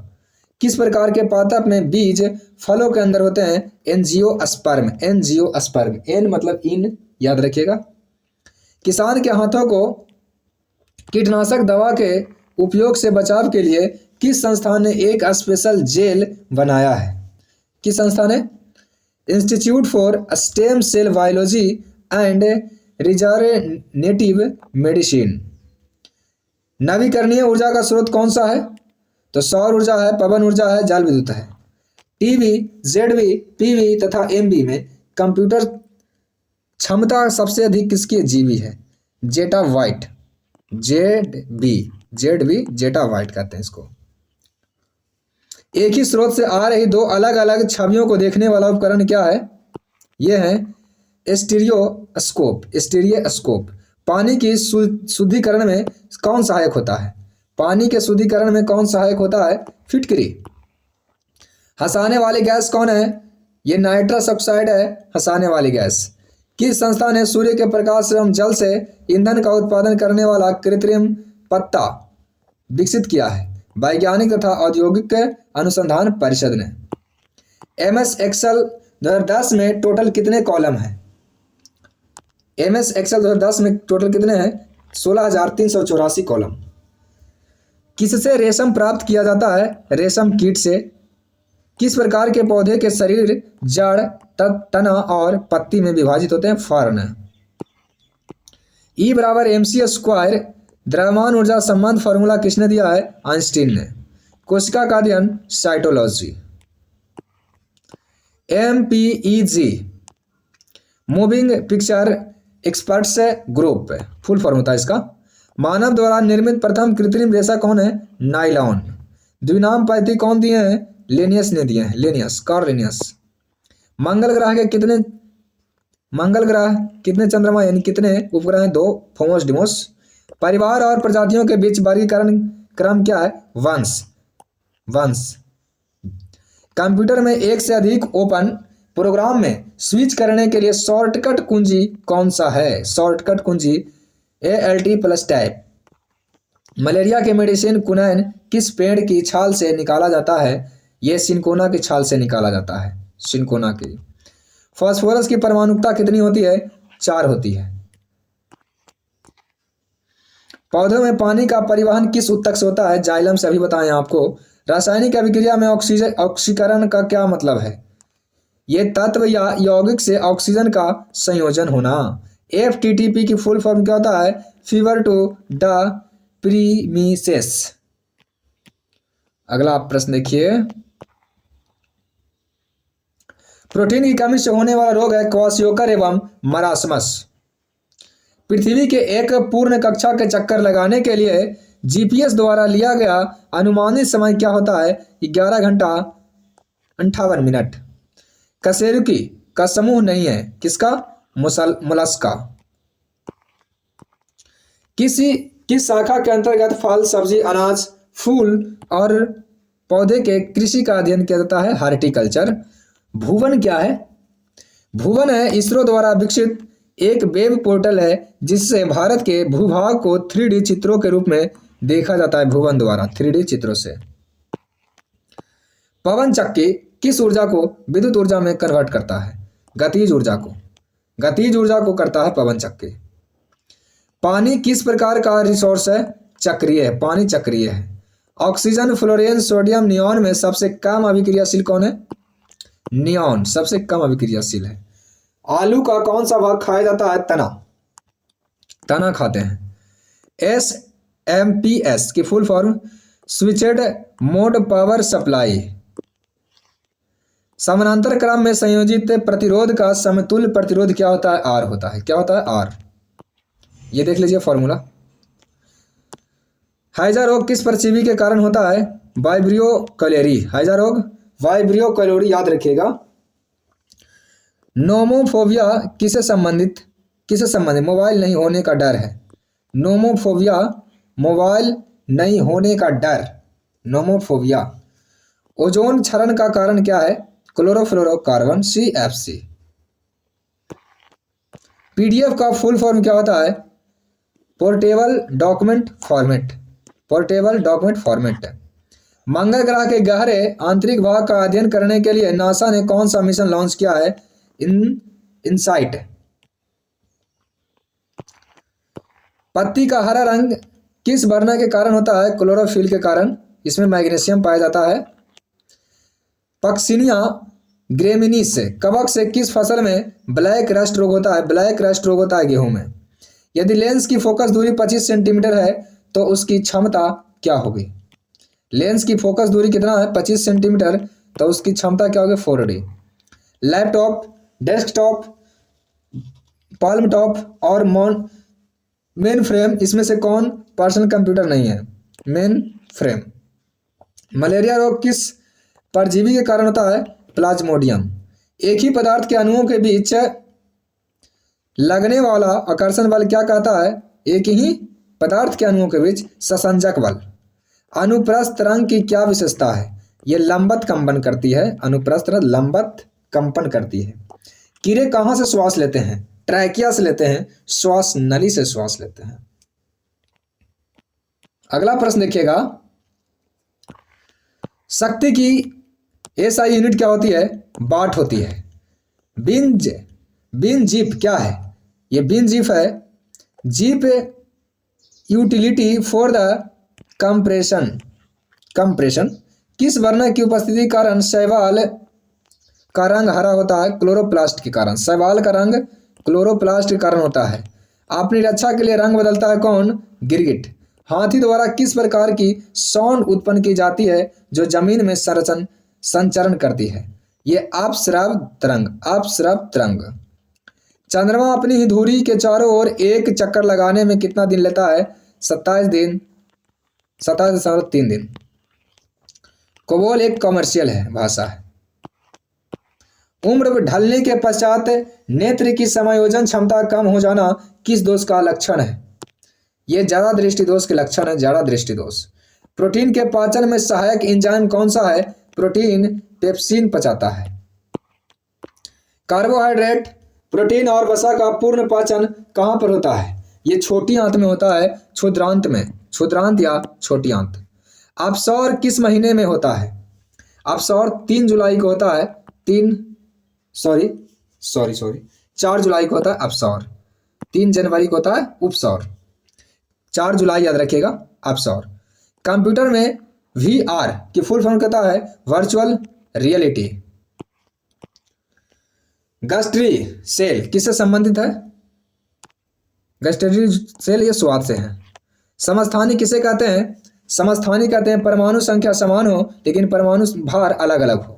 किस प्रकार के पादप में बीज फलों के अंदर होते हैं? एंजियोस्पर्म, एंजियोस्पर्म, एन मतलब इन, याद रखिएगा। किसान के हाथों को कीटनाशक दवा के उपयोग से बचाव के लिए किस संस्थान ने एक स्पेशल जेल बनाया है? किस संस्था ने? Institute for Stem Cell Biology and Regenerative Medicine. नवीकरणीय ऊर्जा का स्रोत कौन सा है? तो सौर ऊर्जा है, पवन ऊर्जा है, जल विद्युत है। टीवी, जेडवी, पीवी तथा एमबी में कंप्यूटर क्षमता सबसे अधिक किसकी? जीबी है, जेटा वाइट, जेडबी जेटा वाइट कहते हैं इसको। एक ही स्रोत से आ रही दो अलग अलग छवियों को देखने वाला उपकरण क्या है? यह है स्टीरियोस्कोप, स्टीरियोस्कोप। पानी की शुद्धिकरण में कौन सहायक होता है? पानी के शुद्धिकरण में कौन सहायक होता है? फिटकरी। हंसाने वाली गैस कौन है? ये नाइट्रस ऑक्साइड है, हंसाने वाली गैस। किस संस्था ने सूर्य के प्रकाश एवं जल से ईंधन का उत्पादन करने वाला कृत्रिम पत्ता विकसित किया है? वैज्ञानिक तथा औद्योगिक अनुसंधान परिषद ने। एमएस एक्सेल 2010 में टोटल कितने कॉलम हैं? एमएस एक्सेल 2010 में टोटल कितने हैं? 16,384 कॉलम। किससे रेशम प्राप्त किया जाता है? रेशम कीट से। किस प्रकार के पौधे के शरीर जड़, तना और पत्ती में विभाजित होते हैं? फर्न। E बराबर mc स्क्वायर द्रव्यमान ऊर्जा संबंध फॉर्मूला किसने दिया है? आइंस्टीन ने। कोशिका का अध्ययन cytology. MPEG moving picture experts group, full form होता है इसका। मानव द्वारा निर्मित प्रथम कृत्रिम रेशा कौन है? नाइलॉन। द्विनाम पद्धति कौन दिए हैं? लेनियस ने दिए हैं, लेनियस, कार्ल लेनियस। मंगल ग्रह कितने चंद्रमा यानी कितने उपग्रह हैं? 2, फोमोस डिमोस। परिवार और प्रजातियों के बीच वर्गीकरण क्रम क्या है? वंश। कंप्यूटर में एक से अधिक ओपन प्रोग्राम में स्विच करने के लिए शॉर्टकट कुंजी कौन सा है? शॉर्टकट कुंजी ALT+ टाइप। मलेरिया के मेडिसिन क्विनाइन किस पेड़ की छाल से निकाला जाता है? यह सिनकोना की छाल से निकाला जाता है, सिनकोना की। फास्फोरस की परमाणुकता कितनी होती है? 4 होती है। पौधों में पानी का परिवहन किस ऊतक से होता है? जाइलम से, अभी बताएं आपको। रासायनिक अभिक्रिया में ऑक्सीकरण का क्या मतलब है? ये तत्व या यौगिक से ऑक्सीजन का संयोजन होना। FTTP की फुल फॉर्म क्या होता है? Fever to the premises. अगला आप प्रश्न देखिए। प्रोटीन की कमी से होने वाला रोग है क्वाशियोकर एवं मरासमस। पृथ्वी के एक पूर्ण कक्षा के चक्कर लगाने के लिए GPS द्वारा लिया गया अनुमानित समय क्या होता है? 11 घंटा 58 मिनट। कशेरुकी का समूह नहीं है, किसका? मोलस्का। किस शाखा के अंतर्गत फल, सब्जी, अनाज, फूल और पौधे के कृषि का अध्ययन किया जाता है? हार्टिकल्चर। भुवन क्या है? भुवन है इसरो द्वारा विकसित एक वेब पोर्टल है जिससे भारत के भूभाग को 3D चित्रों के रूप में देखा जाता है, भुवन द्वारा 3D चित्रों से। पवन चक्की किस ऊर्जा को विद्युत ऊर्जा में कन्वर्ट करता है? गतिज ऊर्जा को करता है पवन चक्की। पानी किस प्रकार का रिसोर्स है? चक्रीय है, पानी चक्रीय है। ऑक्सीजन, फ्लोरीन, सोडियम, नियॉन में सबसे कम अभिक्रियाशील कौन है? नियॉन सबसे कम अभिक्रियाशील है। आलू का कौन सा भाग खाया जाता है? तना खाते हैं। SMPS की full form switched mode power supply. समानांतर क्रम में संयोजित प्रतिरोध का समतुल्य प्रतिरोध क्या होता है? R होता है। क्या होता है? R। ये देख लीजिए फॉर्मूला। हैजा रोग किस परजीवी के कारण होता है? Vibrio calorie. हैजा रोग वाइब्रियो कैलोरी, याद रखिएगा। नोमोफोबिया किससे संबंधित? मोबाइल नहीं होने का डर है। नोमोफोबिया मोबाइल नहीं होने का डर, नोमोफोबिया। ओजोन क्षरण का कारण क्या है? Chlorofluorocarbon, CFC। PDF का फुल फॉर्म क्या होता है? Portable document format, portable document format. मंगल ग्रह के गहरे आंतरिक भाग का अध्ययन करने के लिए नासा ने कौन सा मिशन लॉन्च किया है? इनसाइट। पत्ती का हरा रंग किस वर्ण के कारण होता है? क्लोरोफिल के कारण, इसमें मैग्नीशियम पाया जाता है। पक्सिनिया ग्रेमिनीस कवक से किस फसल में ब्लैक रस्ट रोग होता है? ब्लैक रस्ट रोग होता है गेहूं में। यदि लेंस की फोकस दूरी 25 सेंटीमीटर है तो उसकी क्षमता क्या होगी? लेंस की फोकस दूरी कितना है? 25 सेंटीमीटर, तो उसकी क्षमता क्या होगी? 4D। Laptop, desktop, palm top और मेन फ्रेम, इसमें से कौन पर्सनल कंप्यूटर नहीं है? Main frame. मलेरिया रोग किस परजीवी के कारण होता है? प्लाज्मोडियम। एक ही पदार्थ के अणुओं के बीच लगने वाला आकर्षण बल क्या कहता है? एक ही पदार्थ के अणुओं के बीच ससंजक बल। अनुप्रस्थ रंग की क्या विशेषता है? ये लंबत कंपन करती है। अनुप्रस्थ रंग लंबत कंपन करती है। कीड़े कहाँ से श्वास लेते हैं? ट्रैकिया से लेते हैं, श्वास नली से श्वास लेते हैं। अगला प्रश्न देखिएगा, शक्ति की SI यूनिट क्या होती है? वाट होती है। बिन जीप क्या है? ये बिन जीप है। Jeep utility for the compression किस वर्ण की उपस्थिति के कारण शैवाल का रंग हरा होता है? क्लोरोप्लास्ट के कारण। शैवाल का रंग क्लोरोप्लास्ट के कारण होता है। अपनी रक्षा के लिए रंग बदलता है कौन? गिरगिट। हाथी द्वारा किस प्रकार की साउंड उत्पन्न की जाती है जो जमीन में संचरण करती है? ये अपस्रव तरंग। चंद्रमा अपनी ही धुरी के चारों ओर एक चक्कर लगाने में कितना दिन लेता है? 27 दिन, 27.3 दिन। कोबोल एक कमर्शियल भाषा है। उम्र ढलने के पश्चात नेत्र की समायोजन क्षमता कम हो जाना किस दोष का लक्षण है? ये ज्यादा दृष्टि दोष के लक्षण है, ज्यादा दृष्टि दोष। प्रोटीन के पाचन में सहायक एंजाइम कौन सा है? प्रोटीन पेप्सिन पचाता है। कार्बोहाइड्रेट, प्रोटीन और वसा का पूर्ण पाचन कहाँ पर होता है? ये छोटी आंत में होता है, क्षुद्रांत में, क्षुद्रांत या छोटी आंत। अपसौर किस महीने में होता है? अपसौर 3 जुलाई को होता है। 4 जुलाई को होता है अपसौर। 3 जनवरी को होता है उपसौर। 4 जुलाई याद रखिएगा अपसौर। कंप्यूटर में VR की फुल फॉर्म कहता है वर्चुअल रियलिटी। गस्ट्री सेल किससे संबंधित है? गस्ट्री सेल ये स्वाद से है। समस्थानी किसे कहते हैं? समस्थानी कहते हैं परमाणु संख्या समान हो लेकिन परमाणु भार अलग अलग हो।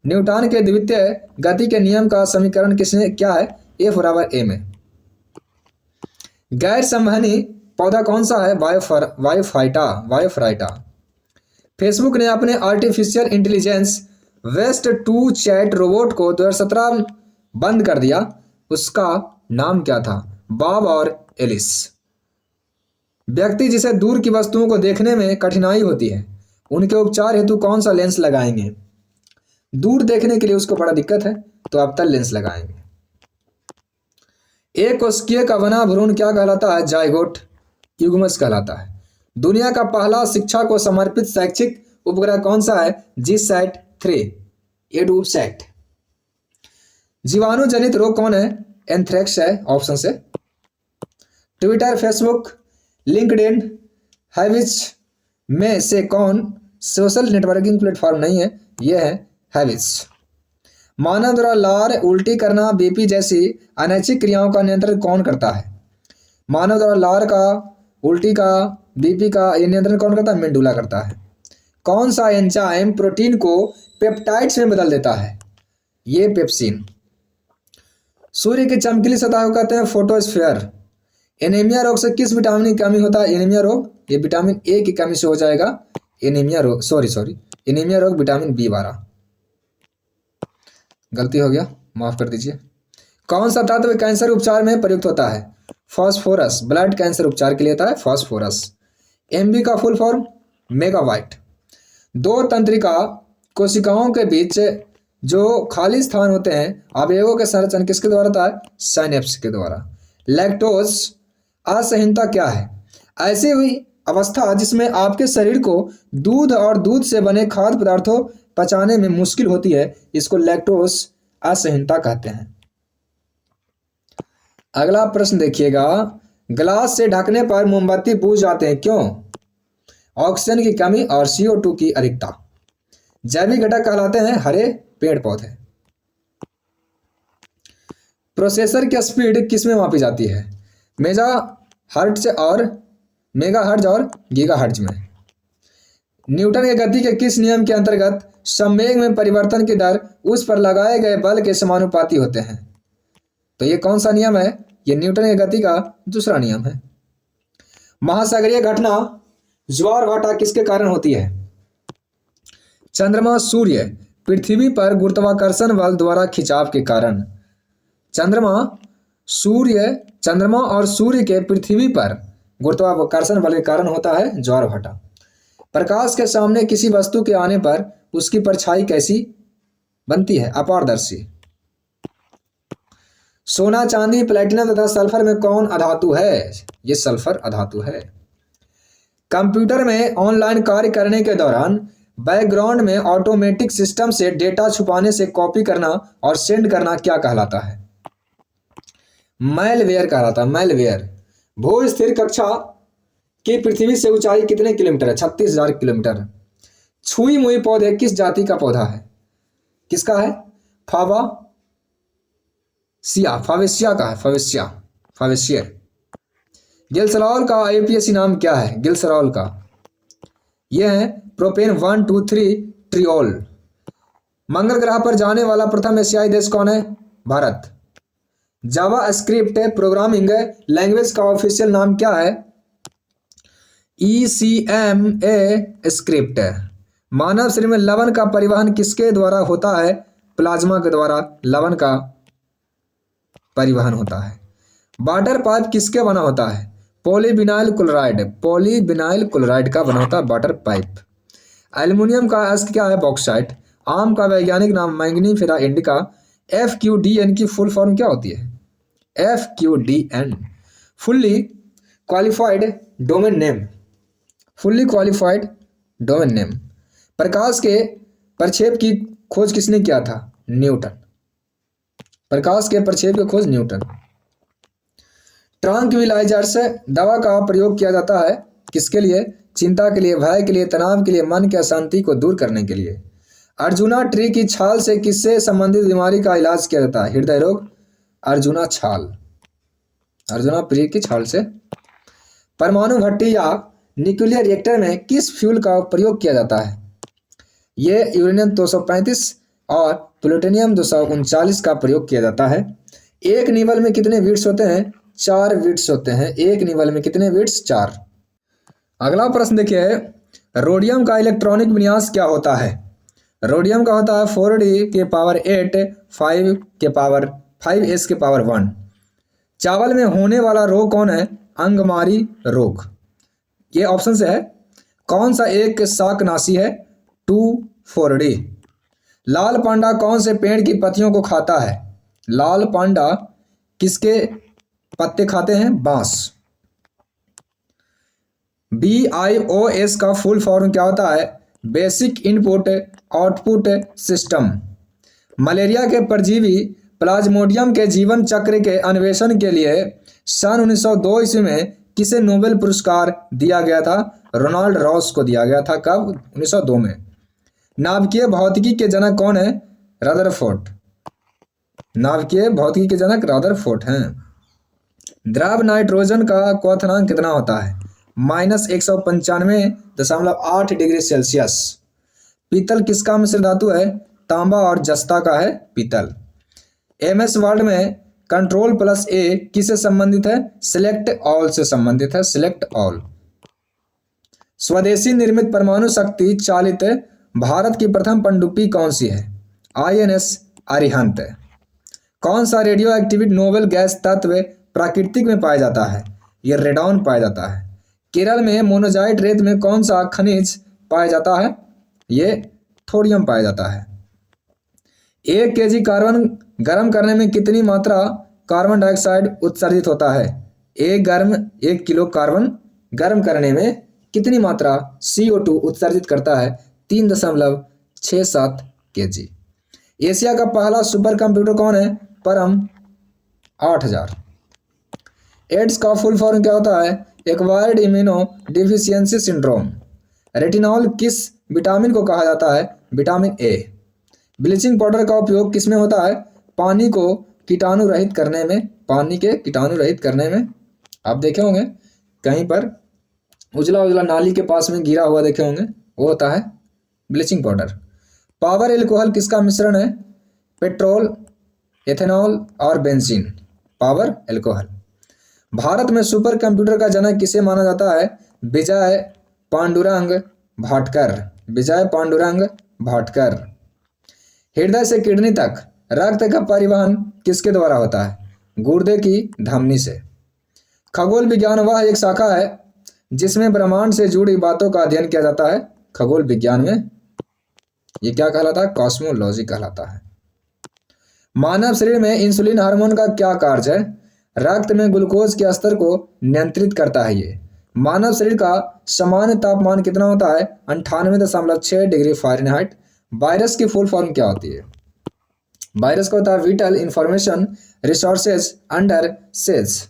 न्यूटन के द्वितीय गति के नियम का समीकरण किसने क्या है? F बराबर m है। गैर संवहनी पौधा कौन सा है? बायोफाइटा। फेसबुक ने अपने artificial intelligence west 2 chat robot को 2017 बंद कर दिया। उसका नाम क्या था? बॉब और एलिस। व्यक्ति जिसे दूर की वस्तुओं को देखने में कठिनाई होती है उनके उपचार हेतु कौन सा लेंस लगाएंगे? दूर देखने के लिए उसको बड़ा दिक्कत है तो अवतल लेंस लगाएंगे। एक कोशिकीय का बना भ्रूण क्या कहलाता है? जायगोट, युग्मज कहलाता है। दुनिया का पहला शिक्षा को समर्पित शैक्षिक उपग्रह कौन सा है? GSAT-3 एडुसैट। जीवाणु जनित रोग कौन है? एंथ्रेक्स है ऑप्शन से। ट्विटर, फेसबुक, लिंक्डइन, हैविच में से कौन सोशल नेटवर्किंग प्लेटफॉर्म नहीं है? यह है हैविच। मानव द्वारा लार, उल्टी करना, BP जैसी अनैच्छिक क्रियाओं का नियंत्रण कौन करता है? मानव द्वारा लार का, उल्टी का, BP का ये नियंत्रण कौन करता है? मेंडुला करता है। कौन सा एंजाइम प्रोटीन को पेप्टाइड्स में बदल देता है? ये पेप्सिन। सूर्य की चमकीली सतह को कहते हैं फोटोस्फीयर। एनीमिया रोग से किस विटामिन की कमी होता है? एनीमिया रोग ये विटामिन A की कमी से हो जाएगा। एनीमिया रोग विटामिन B12। गलती हो गया, माफ कर दीजिए। कौन सा तत्व कैंसर उपचार में प्रयुक्त होता है? फास्फोरस। ब्लड कैंसर उपचार के लिए होता है फास्फोरस। MB का फुल फॉर्म मेगाबाइट। दो तंत्रिका कोशिकाओं के बीच जो खाली स्थान होते हैं अवयवों के संरचना किसके द्वारा होता है? साइनेप्स के द्वारा। लैक्टोज असंहीनता क्या है? ऐसी हुई अवस्था जिसमें आपके शरीर को दूध और दूध से बने खाद्य पदार्थों पचाने में मुश्किल होती है, इसको लैक्टोज असंहीनता कहते हैं। अगला प्रश्न देखिएगा, ग्लास से ढकने पर मोमबत्ती बुझ जाते हैं, क्यों? ऑक्सीजन की कमी और CO2 की अधिकता। जैविक घटक कहलाते हैं हरे पेड़ पौधे। प्रोसेसर की स्पीड किसमें मापी जाती है? मेगाहर्ट्ज और गीगाहर्ट्ज में। न्यूटन के गति के किस नियम के अंतर्गत संवेग में परिवर्तन की दर उस पर लगाए गए बल के समानुपाती होते हैं? तो ये कौन सा नियम है? ये न्यूटन के गति का दूसरा नियम है। महासागरीय घटना ज्वार भाटा किसके कारण होती है? चंद्रमा सूर्य पृथ्वी पर गुरुत्वाकर्षण बल द्वारा खिंचाव के कारण। चंद्रमा और सूर्य के पृथ्वी पर गुरुत्वाकर्षण बल के कारण होता है ज्वार भाटा। प्रकाश के सामने किसी वस्तु के आने पर उसकी परछाई कैसी बनती है? अपारदर्शी। सोना, चांदी, प्लेटिनम तथा सल्फर में कौन अधातु है? ये सल्फर अधातु है। कंप्यूटर में ऑनलाइन कार्य करने के दौरान बैकग्राउंड में ऑटोमेटिक सिस्टम से डेटा छुपाने से कॉपी करना और सेंड करना क्या कहलाता है? मैलवेयर कहलाता है। मैलवेयर। भू स्थिर कक्षा की पृथ्वी से ऊंचाई कितने किलोमीटर है? 36,000 किलोमीटर। छुई मुई पौधे किस जाति का पौधा है? किसका है? फावेसिया का है। फावेसिया। गिल्सरॉल का IUPAC नाम क्या है? गिल्सरॉल का यह है प्रोपेन 1,2,3 ट्रियोल। मंगल ग्रह पर जाने वाला प्रथम एशियाई देश कौन है? भारत। जावा स्क्रिप्ट प्रोग्रामिंग लैंग्वेज का ऑफिशियल नाम क्या है? ECMA script. मानव शरीर में लवण का परिवहन किसके द्वारा होता है? प्लाज्मा के द्वारा लवण का परिवहन होता है। वाटर पाइप किसके बना होता है? पॉलीविनाइल क्लोराइड का बना होता है वाटर पाइप। एल्युमिनियम का अयस्क क्या है? बॉक्साइट। आम का वैज्ञानिक नाम मैंगनीफेरा इंडिका। FQDN की फुल फॉर्म क्या होती है? FQDN fully qualified domain name. प्रकाश के प्रक्षेप की खोज किसने किया था? न्यूटन। प्रकाश के प्रक्षेप की खोज न्यूटन। ट्रांक्विलाइजर्स दवा का प्रयोग किया जाता है किसके लिए? चिंता के लिए, भय के लिए, तनाव के लिए, मन की अशांति को दूर करने के लिए। अर्जुना ट्री की छाल से किससे संबंधित बीमारी का इलाज किया जाता है? हृदय रोग। अर्जुना ट्री की छाल से। परमाणु भट्टी या न्यूक्लियर रिएक्टर में किस फ्यूल का प्रयोग किया जाता है? ये यूरेनियम 235 और प्लूटोनियम 239 का प्रयोग किया जाता है। एक निवल में कितने विट्स होते हैं? 4 विट्स होते हैं। एक निवल में कितने विट्स? 4। अगला प्रश्न देखिए, रोडियम का इलेक्ट्रॉनिक विन्यास क्या होता है? रोडियम का होता है 4D8 5S1। चावल में होने वाला रोग कौन है? अंगमारी रोग। ये ऑप्शन से है। कौन सा एक शाकनाशी है? 2,4-D। लाल पांडा कौन से पेड़ की पत्तियों को खाता है? लाल पांडा किसके पत्ते खाते हैं? बांस। BIOS का फुल फॉर्म क्या होता है? Basic input output system. Malaria के परजीवी प्लाज्मोडियम के जीवन चक्र के अन्वेषण के लिए सन 1902 ईस्वी में किसे नोबेल पुरस्कार दिया गया था? रोनाल्ड रॉस को दिया गया था। कब? 1902 में। नाभिकीय भौतिकी के जनक कौन है? रदरफोर्ड। नाभिकीय भौतिकी के जनक रदरफोर्ड हैं। द्रव नाइट्रोजन का क्वथनांक कितना होता है? -195.8 डिग्री सेल्सियस। पीतल किसका मिश्र धातु है? तांबा और जस्ता का है पीतल। MS वर्ड में Ctrl+A किससे संबंधित है? सिलेक्ट ऑल से संबंधित है। Select all. स्वदेशी निर्मित परमाणु शक्ति चालित भारत की प्रथम पनडुब्बी कौन सी है? INS अरिहंत। कौन सा रेडियो एक्टिव नोबेल गैस तत्व प्राकृतिक में पाया जाता है? यह रेडॉन पाया जाता है। केरल में मोनोजाइट रेत में कौन सा खनिज पाया जाता है? ये थोरियम पाया जाता है। 1 kg कार्बन गर्म करने में कितनी मात्रा कार्बन डाइऑक्साइड उत्सर्जित होता है? 1 किलो कार्बन गर्म करने में कितनी मात्रा CO2 उत्सर्जित करता है? 3.67 kg। एशिया का पहला सुपर कंप्यूटर कौन है? परम 8000। एड्स का फुल फॉर्म क्या होता है? Acquired immuno deficiency syndrome. Retinol किस विटामिन को कहा जाता है? Vitamin A. ब्लीचिंग पाउडर का उपयोग किसमें होता है? पानी को कीटाणु रहित करने में। पानी के कीटाणु रहित करने में। आप देखे होंगे कहीं पर उजला उजला नाली के पास में गिरा हुआ देखे होंगे, वो होता है ब्लीचिंग पाउडर। पावर एल्कोहल किसका मिश्रण है? पेट्रोल, एथेनॉल और बेंजीन। Power alcohol. भारत में सुपर कंप्यूटर का जनक किसे माना जाता है? विजय पांडुरंग भाटकर। विजय पांडुरंग भाटकर। हृदय से किडनी तक रक्त का परिवहन किसके द्वारा होता है? गुर्दे की धमनी से। खगोल विज्ञान वह एक शाखा है जिसमें ब्रह्मांड से जुड़ी बातों का अध्ययन किया जाता है। खगोल विज्ञान में ये क्या कहलाता है? कॉस्मोलॉजी कहलाता है। मानव शरीर में इंसुलिन हार्मोन का क्या कार्य है? रक्त में ग्लूकोज के स्तर को नियंत्रित करता है। ये मानव शरीर का सामान्य तापमान कितना होता है? 98.6 डिग्री फ़ारेनहाइट। वायरस की फुल फॉर्म क्या होती है? वायरस का होता है vital information resources under sales.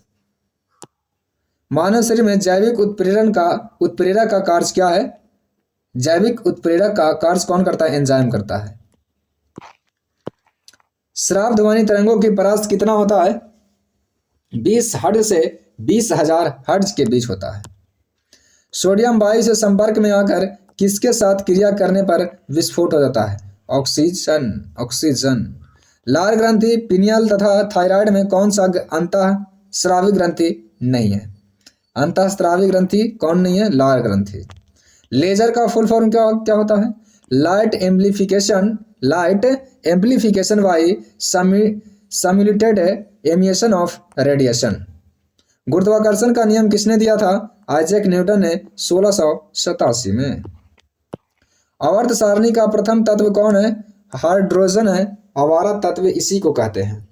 मानव शरीर में जैविक उत्प्रेरक का कार्य क्या है? जैविक उत्प्रेरक का कार्य कौन करता है? एंजाइम करता है। श्राव्य ध्वनि तरंगों की परास कितना होता है? 20 हर्ट्ज से 20,000 हर्ट्ज के बीच होता है। सोडियम वायु से संपर्क में आकर किसके साथ क्रिया करने पर विस्फोट हो जाता है? ऑक्सीजन। लार ग्रंथि, पिनियल तथा थायराइड में कौन सा अंतःस्रावी ग्रंथि नहीं है? अंतःस्रावी ग्रंथि कौन नहीं है? लार ग्रंथि। लेजर का फुल फॉर्म क्या होता है? Light amplification by simulated emission of radiation. गुरुत्वाकर्षण का नियम किसने दिया था? आइजैक न्यूटन ने 1687 में। आवर्त सारणी का प्रथम तत्व कौन है? हाइड्रोजन है। आवारा तत्व इसी को कहते हैं।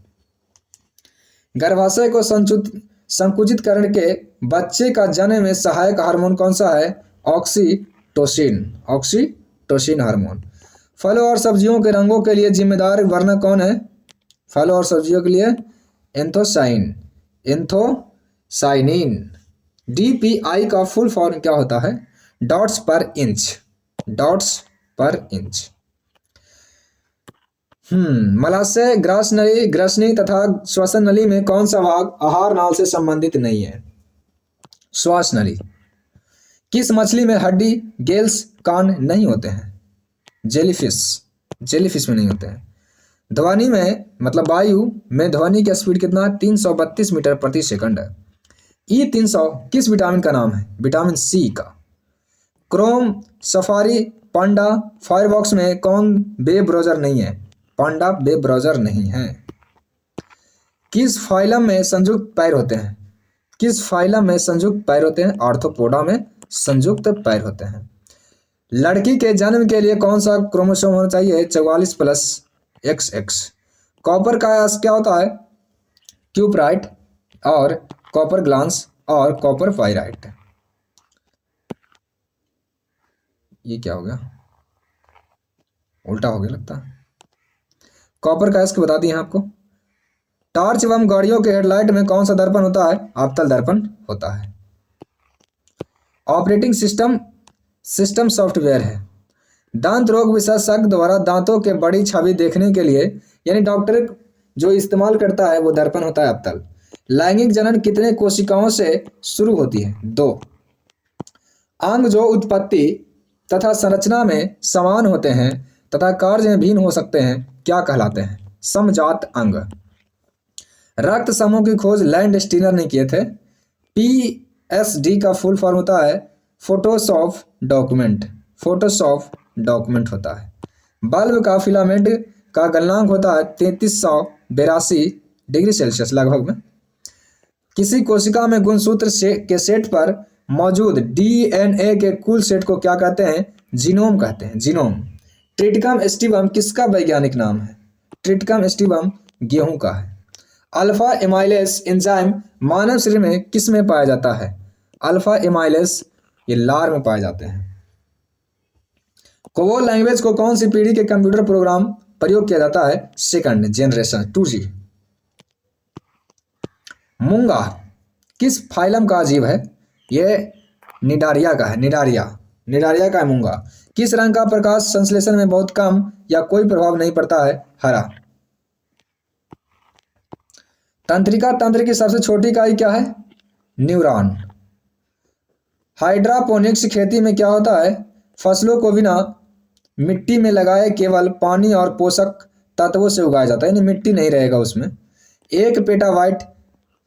गर्भाशय को संकुचित करके बच्चे का जन्म में सहायक हार्मोन कौन सा है? Oxytocin hormone. फलों और सब्जियों के रंगों के लिए जिम्मेदार वर्णक कौन है? फलों और सब्जियों के लिए एंथोसाइनिन। DPI का फुल फॉर्म क्या होता है? डॉट्स पर इंच। मलाशय, ग्रसनी तथा श्वसन नली में कौन सा भाग आहार नाल से संबंधित नहीं है? श्वास नली। किस मछली में हड्डी, गेल्स, कान नहीं होते हैं? जेलीफिश में नहीं होते हैं। ध्वनि में मतलब वायु में ध्वनि की स्पीड कितना? 332 मीटर प्रति सेकंड है। E300 किस विटामिन का नाम है? विटामिन C का। क्रोम, सफारी, पांडा, फायरफॉक्स में कौन वेब ब्राउज़र नहीं है? पांडा वेब ब्राउज़र नहीं है। किस फाइलम में संयुक्त पैर होते हैं? आर्थ्रोपोडा में संयुक्त पैर होते हैं। लड़की के जन्म के लिए कौन सा क्रोमोसोम होना चाहिए? 44+XX। कॉपर का आयस क्या होता है? क्यूपराइट और कॉपर ग्लांस और कॉपर पाइराइट। ये क्या हो गया? उल्टा हो गया लगता है। कॉपर का आयस बता दिए आपको। टॉर्च एवं गाड़ियों के हेडलाइट में कौन सा दर्पण होता है? अवतल दर्पण होता है। ऑपरेटिंग सिस्टम सॉफ्टवेयर है। दांत रोग विशेषज्ञ द्वारा दांतों के बड़ी छवि देखने के लिए यानी डॉक्टर जो इस्तेमाल करता है वो दर्पण होता है अवतल। लैंगिक जनन कितने कोशिकाओं से शुरू होती है? 2। अंग जो उत्पत्ति तथा संरचना में समान होते हैं तथा कार्य में भिन्न हो सकते हैं क्या कहलाते हैं? समजात अंग। रक्त समूह की खोज लैंडस्टीनर ने किए थे। PSD का फुल फॉर्म होता है फोटोसॉफ डॉक्यूमेंट होता है। बल्ब का फिलामेंट का गलनांक होता है 3382 डिग्री सेल्सियस लगभग में। किसी कोशिका में गुणसूत्र के सेट पर मौजूद डीएनए के कुल सेट को क्या कहते हैं? जीनोम कहते हैं, जीनोम। ट्रिटिकम एस्टिवम किसका वैज्ञानिक नाम है? ट्रिटिकम एस्टिवम गेहूं का है। अल्फा एमाइलेस एंजाइम मानव शरीर में किस में पाया जाता है? अल्फा एमाइलेस ये लार में पाए जाते हैं। कोबोल लैंग्वेज को कौन सी पीढ़ी के कंप्यूटर प्रोग्राम प्रयोग किया जाता है? Second generation 2G। मूंगा किस फाइलम का जीव है? यह निडारिया का है, निडारिया का है मूंगा। किस रंग का प्रकाश संश्लेषण में बहुत कम या कोई प्रभाव नहीं पड़ता है? हरा। तंत्रिका तंत्र की सबसे छोटी इकाई क्या है? न्यूरॉन। हाइड्रोपोनिक्स खेती में क्या होता है? फसलों को बिना मिट्टी में लगाए केवल पानी और पोषक तत्वों से उगाया जाता है, यानी मिट्टी नहीं रहेगा उसमें। एक पेटाबाइट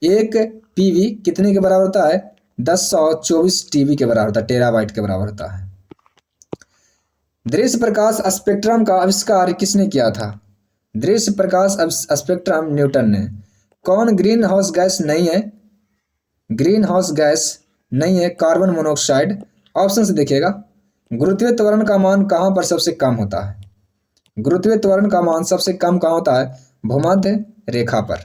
एक पीवी कितने के बराबर होता है? 1024 टीबी के बराबर होता है, टेराबाइट के बराबर होता है। दृश्य प्रकाश स्पेक्ट्रम का आविष्कार किसने किया था? दृश्य प्रकाश स्पेक्ट्रम न्यूटन ने। कौन ग्रीन हाउस गैस नहीं है? ग्रीन हाउस गैस नहीं है कार्बन मोनोऑक्साइड। ऑप्शन से देखिएगा। गुरुत्वीय त्वरण का मान कहाँ पर सबसे कम होता है? गुरुत्वीय त्वरण का मान सबसे कम कहाँ होता है? भूमध्य रेखा पर।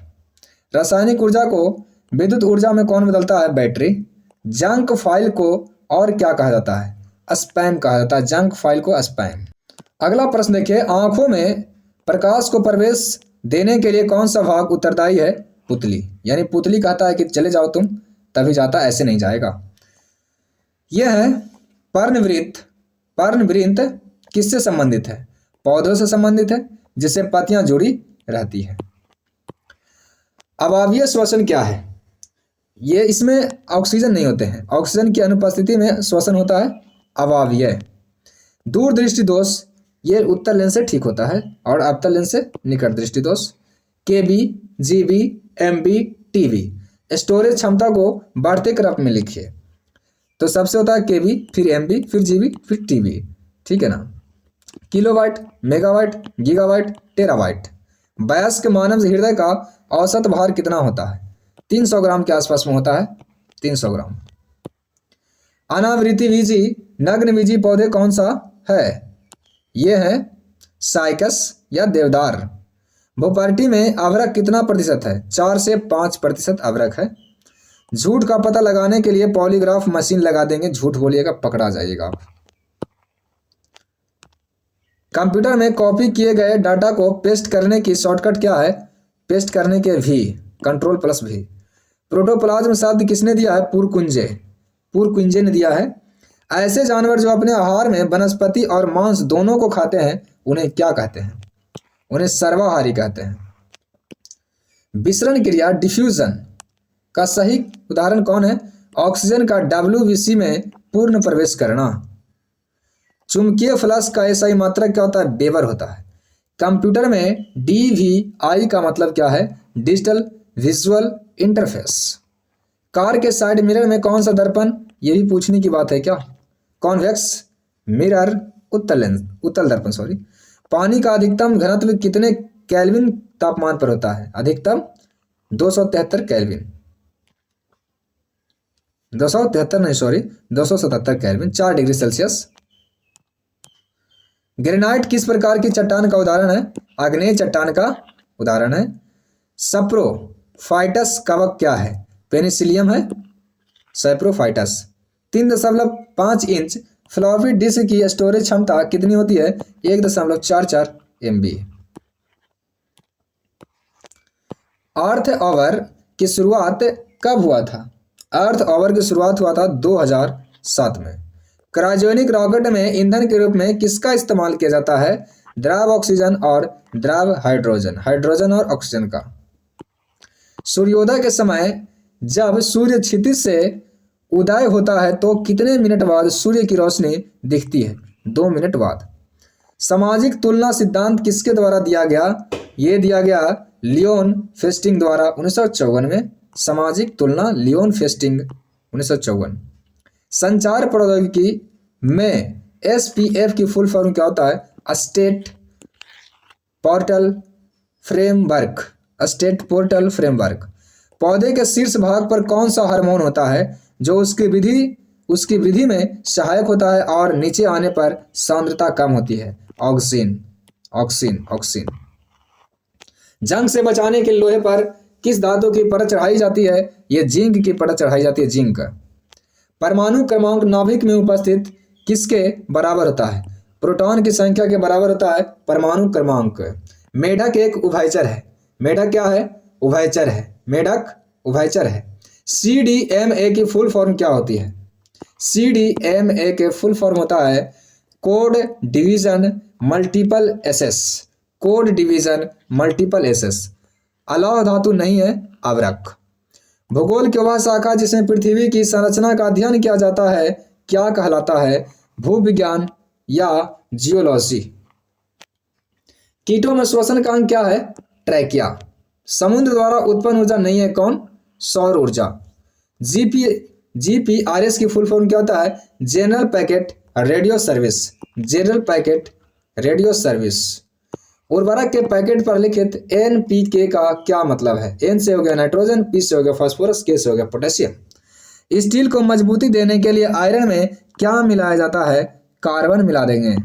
रासायनिक ऊर्जा को विद्युत ऊर्जा में कौन बदलता है? बैटरी। जंक फाइल को और क्या कहा जाता है? स्पैम कहा जाता है, जंक फाइल को स्पैम। अगला प्रश्न देखिए, आंखों में प्रकाश को प्रवेश देने के लिए कौन सा भाग उत्तरदायी है? पुतली। यानी पुतली कहता है कि चले जाओ तुम, तभी जाता, ऐसे नहीं जाएगा। यह है पर्णवृत्त। पर्णवृत्त किससे संबंधित है? पौधों से संबंधित है, जिससे पत्तियां जुड़ी रहती है। अवायवीय श्वसन क्या है? ये इसमें ऑक्सीजन नहीं होते हैं, ऑक्सीजन की अनुपस्थिति में श्वसन होता है अवायवीय। दूरदृष्टि दोष ये उत्तर लेंस से ठीक होता है और अवतल लेंस से निकट दृष्टि दोष। केबी, जीबी, एमबी, टीबी। स्टोरेज क्षमता को बढ़ते क्रम में लिखिए। तो सबसे होता है केबी, फिर एमबी, फिर जीबी, फिर टीबी, ठीक है ना। Kilowatt, megawatt, gigawatt, terawatt. वयस्क मानव हृदय का औसत भार कितना होता है? 300 ग्राम के आसपास में होता है, 300 ग्राम। अनावृति बीजी नग्न बीजी पौधे कौन सा है? ये है साइकस या देवदार। भोपार्टी में अवरक कितना प्रतिशत है? 4 से 5% अवरक है। झूठ का पता लगाने के लिए पॉलीग्राफ मशीन लगा देंगे, झूठ बोलिएगा पकड़ा जाइएगा आप। कंप्यूटर में कॉपी किए गए डाटा को पेस्ट करने की शॉर्टकट क्या है? पेस्ट करने के भी, Ctrl+V। प्रोटोप्लाज्म शब्द किसने दिया है? पुरकुंजे ने दिया है। ऐसे जानवर जो अपने आहार में वनस्पति और मांस दोनों को खाते हैं उन्हें क्या कहते हैं? उन्हें सर्वाहारी कहते हैं। विसरण क्रिया डिफ्यूजन का सही उदाहरण कौन है? ऑक्सीजन का WBC में पूर्ण प्रवेश करना। चुंबकीय फ्लक्स का SI मात्रक क्या होता है? वेबर होता है। कंप्यूटर में DVI का मतलब क्या है? Digital visual interface. कार के साइड मिरर में कौन सा दर्पण? ये भी पूछने की बात है क्या? कॉन्वेक्स मिरर, उत्तल दर्पण सॉरी। पानी का अधिकतम घनत्व कितने केल्विन तापमान पर होता है? अधिकतम 273 kelvin, 277 kelvin, 4 degree Celsius. Granite किस प्रकार की चट्टान का उदाहरण है? आग्नेय चट्टान का उदाहरण है। सप्रोफाइटस कवक क्या है? पेनिसिलियम है, सैप्रोफाइटस। 3.5 इंच फ्लॉपी डिस्क की स्टोरेज क्षमता कितनी होती है? 1.44 MB। अर्थ आवर की शुरुआत कब हुआ था? अर्थ आवर की शुरुआत हुआ था 2007 में। क्रायोजेनिक रॉकेट में ईंधन के रूप में किसका इस्तेमाल किया जाता है? द्रव ऑक्सीजन और द्रव हाइड्रोजन और ऑक्सीजन का। सूर्योदय के समय जब सूर्य क्षितिज से उदय होता है तो कितने मिनट बाद सूर्य की रोशनी दिखती है? 2 मिनट बाद। सामाजिक तुलना सिद्धांत किसके द्वारा दिया गया? ये दिया गया लियोन फेस्टिंग द्वारा 1954 में। सामाजिक तुलना लियोन फेस्टिंग 1954। संचार प्रौद्योगिकी में SPF की फुल फॉर्म क्या होता है? State portal framework. पौधे के शीर्ष भाग पर कौन सा हार्मोन होता है जो उसकी वृद्धि उसकी वृद्धि में सहायक होता है और नीचे आने पर सांद्रता कम होती है। Oxygen oxygen oxygen. जंग से बचाने के लिए लोहे पर किस धातु की परत चढ़ाई जाती है? यह जिंक की परत चढ़ाई जाती है, जिंक। परमाणु क्रमांक नाभिक में उपस्थित किसके बराबर होता है? प्रोटॉन की संख्या के बराबर होता है परमाणु क्रमांक। मेढक एक उभयचर है। मेढक क्या है? उभयचर है। मेढक उभयचर है। CDMA की फुल फॉर्म क्या होती है? CDMA के फुल फॉर्म होता है code division multiple access. Code division multiple access. अलौह धातु नहीं है, अवरक। भूगोल की वह शाखा जिसमें पृथ्वी की संरचना का अध्ययन किया जाता है क्या कहलाता है? भूविज्ञान या जियोलॉजी। कीटों में श्वसन का अंग क्या है? ट्रैकिया। समुद्र द्वारा उत्पन्न ऊर्जा नहीं है, कौन? सौर ऊर्जा। GPRS की फुल फॉर्म क्या होता है? General packet radio service. General packet radio service. उर्वरक के पैकेट पर लिखित NPK का क्या मतलब है? N से हो गया नाइट्रोजन, P से हो गया फास्फोरस, K से हो गया पोटेशियम। स्टील को मजबूती देने के लिए आयरन में क्या मिलाया जाता है? कार्बन मिला देंगे।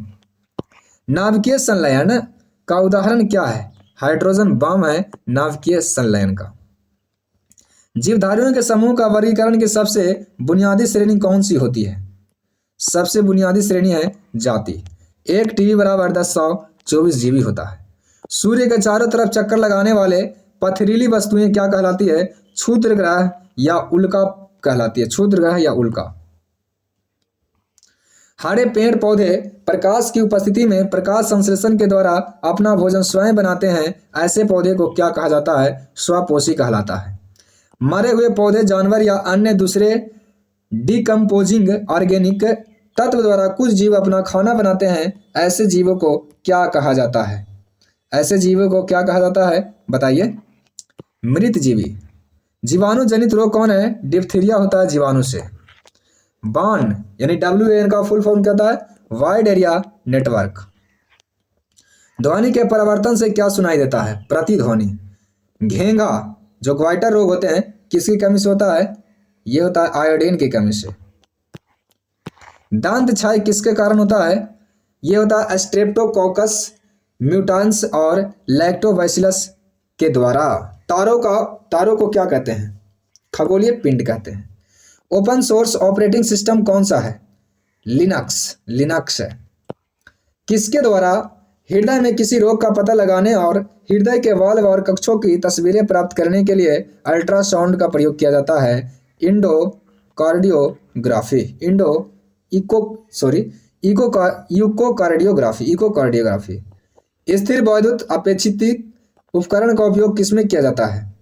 नाभिकीय संलयन का उदाहरण क्या है? हाइड्रोजन बम है नाभिकीय संलयन का। जीवधारियों के समूह का वर्गीकरण की सबसे बुनियादी श्रेणी कौन सी होती है? सबसे बुनियादी श्रेणी है जाति। 1 TB बराबर 1024 GB होता है। सूर्य के चारों तरफ चक्कर लगाने वाले पथरीली वस्तुएं क्या कहलाती है? क्षुद्र ग्रह या उल्का कहलाती है। क्षुद्र ग्रह या उल्का। हरे पेड़ पौधे प्रकाश की उपस्थिति में प्रकाश संश्लेषण के द्वारा अपना भोजन स्वयं बनाते हैं। ऐसे पौधे को क्या कहा जाता है? स्वपोषी कहलाता है। मरे हुए पौधे, जानवर या अन्य दूसरे डिकम्पोजिंग ऑर्गेनिक तत्व द्वारा कुछ जीव अपना खाना बनाते हैं। ऐसे जीवों को क्या कहा जाता है? ऐसे जीवों को क्या कहा जाता है? बताइए। मृत जीवी। जीवाणु जनित रोग कौन है? डिप्थीरिया होता है जीवाणु से। बान यानी WAN का फुल फॉर्म क्या होता है? Wide area network. ध्वनि के परिवर्तन से क्या सुनाई देता है? प्रतिध्वनि। घेंघा जो ग्वाइटर रोग होते हैं किसकी कमी से होता है? ये होता है आयोडीन की कमी से। दंत क्षय किसके कारण होता है? ये होता है स्ट्रेप्टोकोकस म्यूटेंस और लैक्टोबैसिलस के द्वारा। तारों को क्या कहते हैं? खगोलीय पिंड कहते हैं। ओपन सोर्स ऑपरेटिंग सिस्टम कौन सा है? लिनक्स है। किसके द्वारा हृदय में किसी रोग का पता लगाने और हृदय के वाल्व और कक्षों की तस्वीरें प्राप्त करने के लिए अल्ट्रासाउंड का प्रयोग किया जाता है? इकोकार्डियोग्राफी। स्थिर वैद्युत अपेक्षित उपकरण का उपयोग किसमें किया जाता है?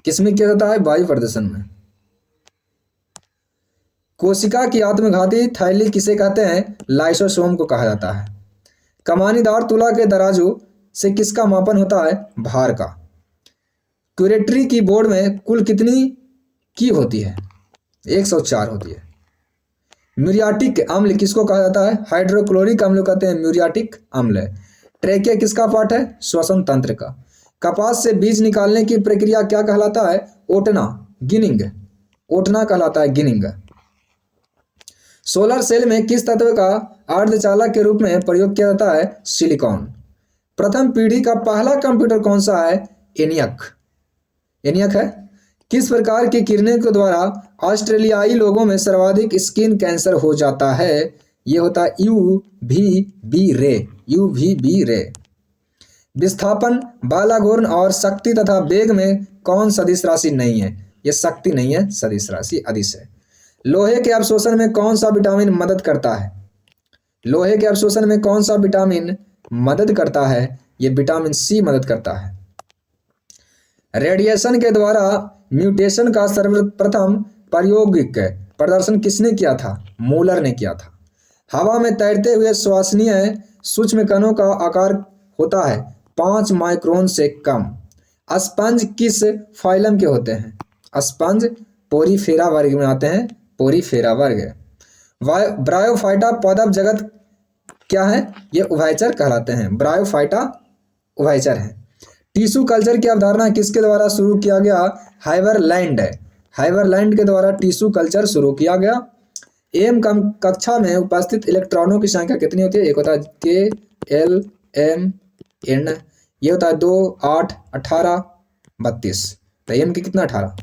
किसमें किया जाता है? वायु प्रदूषण में। कोशिका की आत्मघाती थैली किसे कहते हैं? लाइसोसोम को कहा जाता है। कमानीदार तुला के दराजू से किसका मापन होता है? भार का। क्यूरेटरी की बोर्ड में कुल कितनी की होती है? 104 होती है। म्यूरियाटिक अम्ल किसको कहा जाता है? हाइड्रोक्लोरिक अम्ल कहते हैं म्यूरियाटिक अम्ल। ट्रेकिया किसका पार्ट है? श्वसन तंत्र का। कपास से बीज निकालने की प्रक्रिया क्या कहलाता है? ओटना, गिनिंग। ओटना कहलाता है गिनिंग। सोलर सेल में किस तत्व का अर्धचालक के रूप में प्रयोग किया जाता है? सिलिकॉन। प्रथम पीढ़ी का पहला कंप्यूटर कौन सा है? एनियक है। किस प्रकार की किरणें के द्वारा ऑस्ट्रेलियाई लोगों में सर्वाधिक स्किन कैंसर हो जाता है? यह होता है UVB रे। विस्थापन, बालाघूर्ण और शक्ति तथा वेग में कौन सदिश राशि नहीं है? यह शक्ति नहीं है, सदिश राशि अदिश है। लोहे के अवशोषण में कौन सा विटामिन मदद करता है? लोहे के अवशोषण में कौन सा विटामिन मदद करता है? यह विटामिन C मदद करता है। रेडिएशन के द्वारा म्यूटेशन का सर्वप्रथम प्रायोगिक प्रदर्शन किसने किया था? मूलर ने किया था। हवा में तैरते हुए श्वसनीय सूक्ष्म कणों का आकार होता है 5 माइक्रोन से कम। स्पंज किस फाइलम के होते हैं? स्पंज पोरीफेरा वर्ग में आते हैं, पोरीफेरा वर्ग। ब्रायोफाइटा पादप जगत क्या है? ये उभयचर कहलाते हैं। ब्रायोफाइटा उभयचर है। टिश्यू कल्चर की अवधारणा किसके द्वारा शुरू किया गया? हाइवरलैंड हाइवरलैंड के द्वारा टिश्यू कल्चर शुरू किया गया। एम कक्षा में उपस्थित इलेक्ट्रॉनों की संख्या कितनी होती है? एक होता है के एल एम एन, ये होता है 2 8 18 32, तो एम की कितना 18।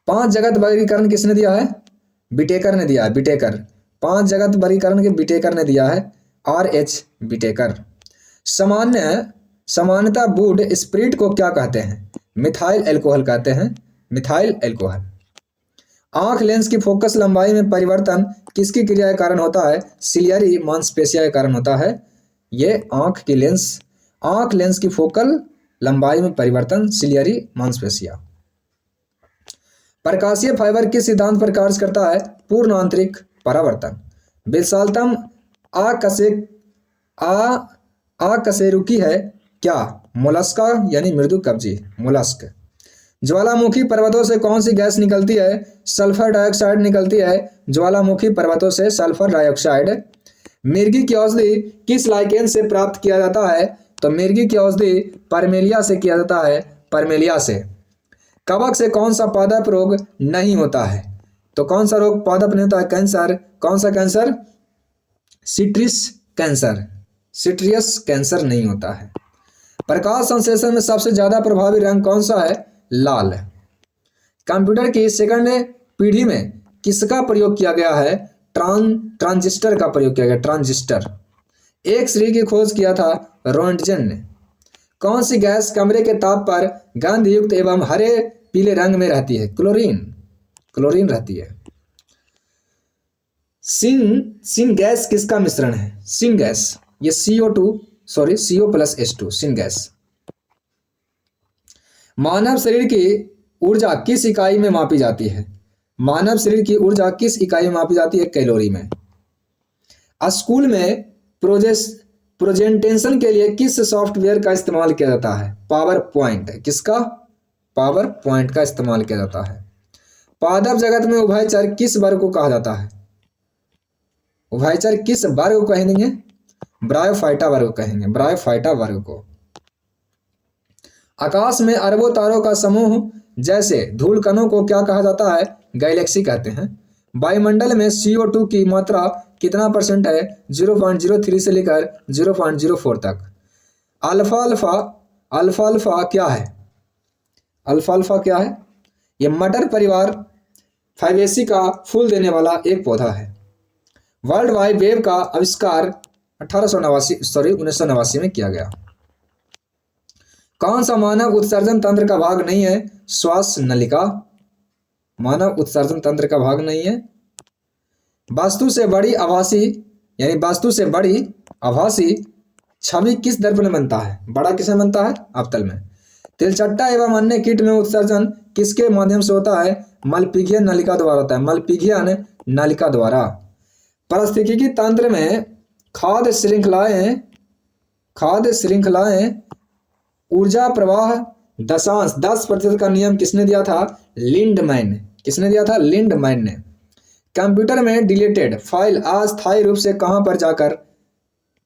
5 जगत वर्गीकरण किसने दिया है? बिटेकर ने दिया है, बिटेकर। 5 जगत वर्गीकरण के बिटेकर ने दिया है, RH बिटेकर। सामान्यता वुड स्प्रिट को क्या कहते हैं? मिथाइल एल्कोहल कहते हैं, मिथाइल एल्कोहल। आंख लेंस की फोकस लंबाई में परिवर्तन किसकी क्रिया के कारण होता है? सिलियरी मांसपेशिया के कारण होता है। ये आंख लेंस की फोकल लंबाई में परिवर्तन सिलियरी मांसपेशिया। प्रकाशीय फाइबर किस सिद्धांत पर कार्य करता है? पूर्ण आंतरिक परावर्तन। विशालतम आकशेरुकी है क्या? मोलस्का यानी मृदु कवची, मोलस्क। ज्वालामुखी पर्वतों से कौन सी गैस निकलती है? सल्फर डाइऑक्साइड निकलती है ज्वालामुखी पर्वतों से, सल्फर डाइऑक्साइड। मिर्गी की औषधि किस लाइकेन से प्राप्त किया जाता है? तो मिर्गी की औषधि परमेलिया से किया जाता है, परमेलिया से। कवक से कौन सा पादप रोग नहीं होता है? तो कौन सा रोग पादप नहीं होता है? कैंसर। कौन सा कैंसर? सिट्रिस कैंसर, सिट्रियस कैंसर नहीं होता है। प्रकाश संश्लेषण में सबसे ज्यादा प्रभावी रंग कौन सा है? लाल। कंप्यूटर की सेकंड पीढ़ी में किसका प्रयोग किया गया है? ट्रांजिस्टर का प्रयोग किया गया, ट्रांजिस्टर। एक श्री की खोज किया था रोंटगेन ने। कौन सी गैस कमरे के ताप पर गंध युक्त एवं हरे पीले रंग में रहती है? क्लोरीन, क्लोरीन रहती है। सिन गैस किसका मिश्रण है? सिन गैस, ये CO+H2, सिन गैस। मानव शरीर की ऊर्जा किस इकाई में मापी जाती है? मानव शरीर की ऊर्जा किस इकाई में मापी जाती है? कैलोरी में। स्कूल में प्रेजेंटेशन के लिए किस सॉफ्टवेयर का इस्तेमाल किया जाता है? Power point. किसका? पावर पॉइंट का इस्तेमाल किया जाता है। पादप जगत में उभयचर किस वर्ग को कहा जाता है? उभयचर किस वर्ग को कहेंगे? ब्रायोफाइटा वर्ग को कहेंगे, ब्रायोफाइटा वर्ग को। आकाश में अरबों तारों का समूह जैसे धूल कणों को क्या कहा जाता है? गैलेक्सी कहते हैं। वायुमंडल में CO2 की मात्रा कितना % है? 0.03 से लेकर 0.04 तक। अल्फाल्फा क्या है? अल्फाल्फा क्या है? यह मटर परिवार फाइवेसी का फूल देने वाला एक पौधा है। वर्ल्ड वाइड वेब का आविष्कार 1989 में किया गया। कौन सा मानव उत्सर्जन तंत्र का भाग नहीं है? श्वास नलिका, मानव उत्सर्जन तंत्र का भाग नहीं है। वस्तु से बड़ी आभासी छवि किस दर्पण में बनता है? बड़ा किसमें बनता है? अवतल में। तिलचट्टा एवं अन्य कीट में उत्सर्जन किसके माध्यम से होता है? मलपिघीय नलिका द्वारा होता है, मलपिघीय नलिका द्वारा। पारिस्थितिकी तंत्र में खाद्य श्रृंखलाएं ऊर्जा प्रवाह 10% का नियम किसने दिया था? लिंडमैन। किसने दिया था? लिंडमैन ने। कंप्यूटर में डिलीटेड फाइल अस्थायी रूप से कहां पर जाकर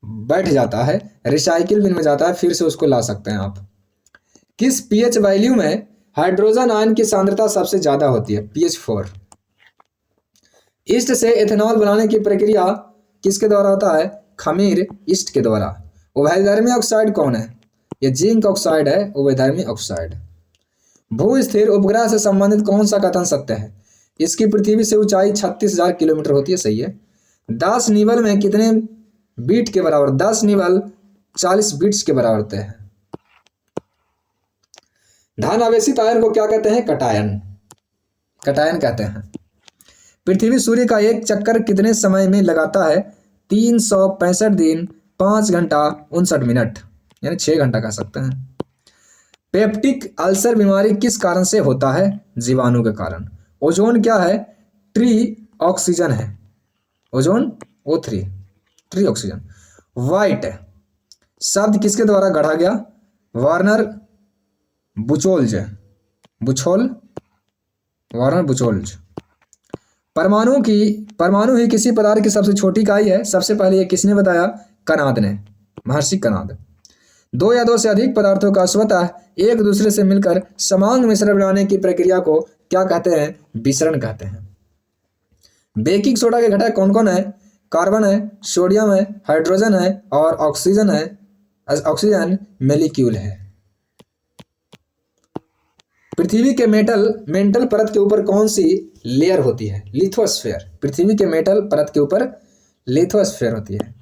बैठ जाता है? रिसाइकिल बिन में जाता है, फिर से उसको ला सकते हैं आप। किस pH वैल्यू में हाइड्रोजन आयन की सांद्रता सबसे ज्यादा होती है? pH 4। ईस्ट से एथेनॉल बनाने की प्रक्रिया किसके द्वारा होता है? खमीर ईस्ट के द्वारा। उभयधर्मी ऑक्साइड कौन है? ये जिंक ऑक्साइड है, उभयधर्मी ऑक्साइड। भू स्थिर उपग्रह से संबंधित कौन सा कथन सत्य है? इसकी पृथ्वी से ऊंचाई 36,000 किलोमीटर होती है, सही है। 10 निबल में कितने बीट के बराबर? 10 निबल 40 बीट्स के बराबर होते हैं। धन आवेशित आयन को क्या कहते हैं? कटायन, कटायन कहते हैं। पृथ्वी सूर्य का एक चक्कर कितने समय में लगाता है? 365 दिन 5 घंटा 59 मिनट, यानी 6 घंटा कह सकते हैं। पेप्टिक अल्सर बीमारी किस कारण से होता है? जीवाणु के कारण। ओजोन क्या है? ट्री ऑक्सीजन है, ozone O3, trioxygen. Byte शब्द किसके द्वारा गढ़ा गया? Werner Buchholz, Werner Buchholz. परमाणु ही किसी पदार्थ की सबसे छोटी इकाई है? सबसे पहले ये किसने बताया? कनाद ने, महर्षि कनाद। दो या दो से अधिक पदार्थों का स्वतः एक दूसरे से मिलकर समांग मिश्रण बनाने की प्रक्रिया को क्या कहते हैं? विसरण कहते हैं। बेकिंग सोडा के घटक कौन कौन है? कार्बन है, सोडियम है, हाइड्रोजन है और ऑक्सीजन है। ऑक्सीजन मेलिक्यूल है। पृथ्वी के मेंटल परत के ऊपर कौन सी लेयर होती है? लिथोस्फेयर। पृथ्वी के मेटल परत के ऊपर लिथोस्फेयर होती है।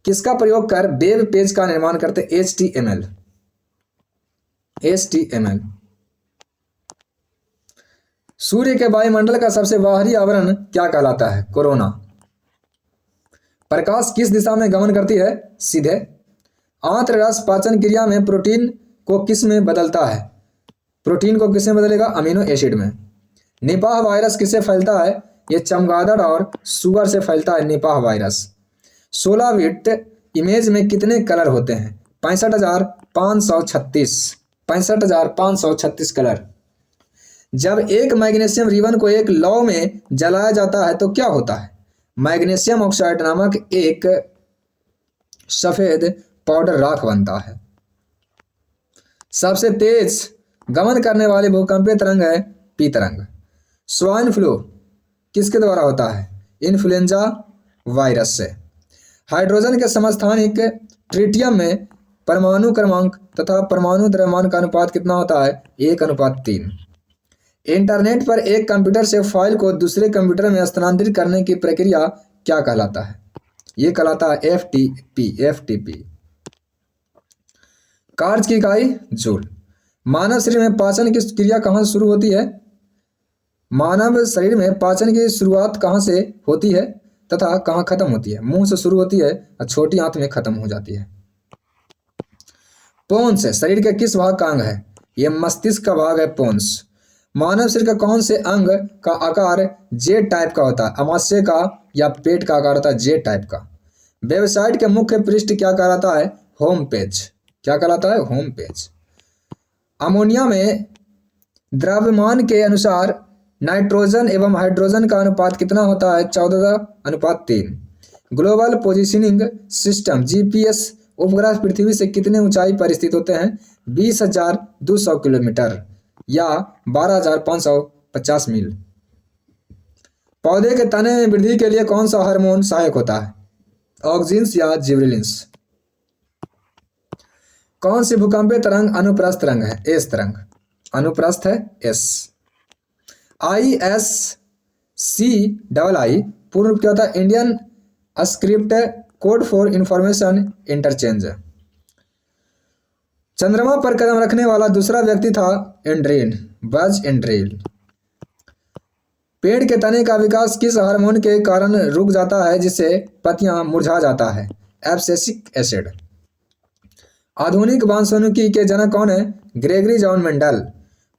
किसका प्रयोग कर वेब पेज का निर्माण करते? HTML। HTML। सूर्य के वायुमंडल का सबसे बाहरी आवरण क्या कहलाता है? कोरोना। प्रकाश किस दिशा में गमन करती है? सीधे। आंत्र रस पाचन क्रिया में प्रोटीन को किस में बदलता है? प्रोटीन को किसमें बदलेगा? अमीनो एसिड में। निपाह वायरस किससे फैलता है? ये चमगादड़ और सुअर से फैलता है निपाह वायरस। 16 बिट इमेज में कितने कलर होते हैं? 65,536। 65,536 कलर। जब एक मैग्नीशियम रिबन को एक लौ में जलाया जाता है तो क्या होता है? मैग्नीशियम ऑक्साइड नामक एक सफेद पाउडर राख बनता है। सबसे तेज गमन करने वाली भूकंपीय तरंग है पी तरंग। स्वाइन फ्लू किसके द्वारा होता है? इन्फ्लुएंजा वायरस से। हाइड्रोजन के समस्थानिक ट्रिटियम में परमाणु क्रमांक तथा परमाणु द्रव्यमान का अनुपात कितना होता है? 1:3। इंटरनेट पर एक कंप्यूटर से फाइल को दूसरे कंप्यूटर में स्थानांतरित करने की प्रक्रिया क्या कहलाता है? ये कहलाता है FTP। कार्य की इकाई जूल। मानव शरीर में पाचन की क्रिया कहाँ से शुरू होती है? मानव शरीर में पाचन की शुरुआत कहाँ से होती है तथा कहाँ खत्म होती है? मुंह से शुरू होती है और छोटी आंत में खत्म हो जाती है। पोन्स शरीर के किस भाग का अंग है? यह मस्तिष्क का भाग है पोन्स। मानव शरीर का कौन से अंग का आकार जे टाइप का होता है? अमाशय का या पेट का आकार होता है जे टाइप का। वेबसाइट के मुख्य पृष्ठ क्या कहलाता है? Home page. क्या कहलाता है? Home page. अमोनिया में द्रव्यमान के अनुसार नाइट्रोजन एवं हाइड्रोजन का अनुपात कितना होता है? 14:3। ग्लोबल पोजिशनिंग सिस्टम GPS उपग्रह पृथ्वी से कितने ऊंचाई पर स्थित होते हैं? 20,200 किलोमीटर या 12,550 मील। पौधे के तने में वृद्धि के लिए कौन सा हार्मोन सहायक होता है? ऑक्सिन्स या जिबरेलिन्स। कौन सी भूकंपीय तरंग अनुप्रस्थ तरंग है? एस तरंग। अनुप्रस्थ है S। ISCII पूर्ण रूप क्या होता है? Indian script code for information interchange. चंद्रमा पर कदम रखने वाला दूसरा व्यक्ति था एंड्रीन, बज एंड्रीन। पेड़ के तने का विकास किस हार्मोन के कारण रुक जाता है जिससे पत्तियां मुरझा जाता है? Abscisic acid. आधुनिक वानस्पतिकी के जनक कौन है? Gregory John Mendel.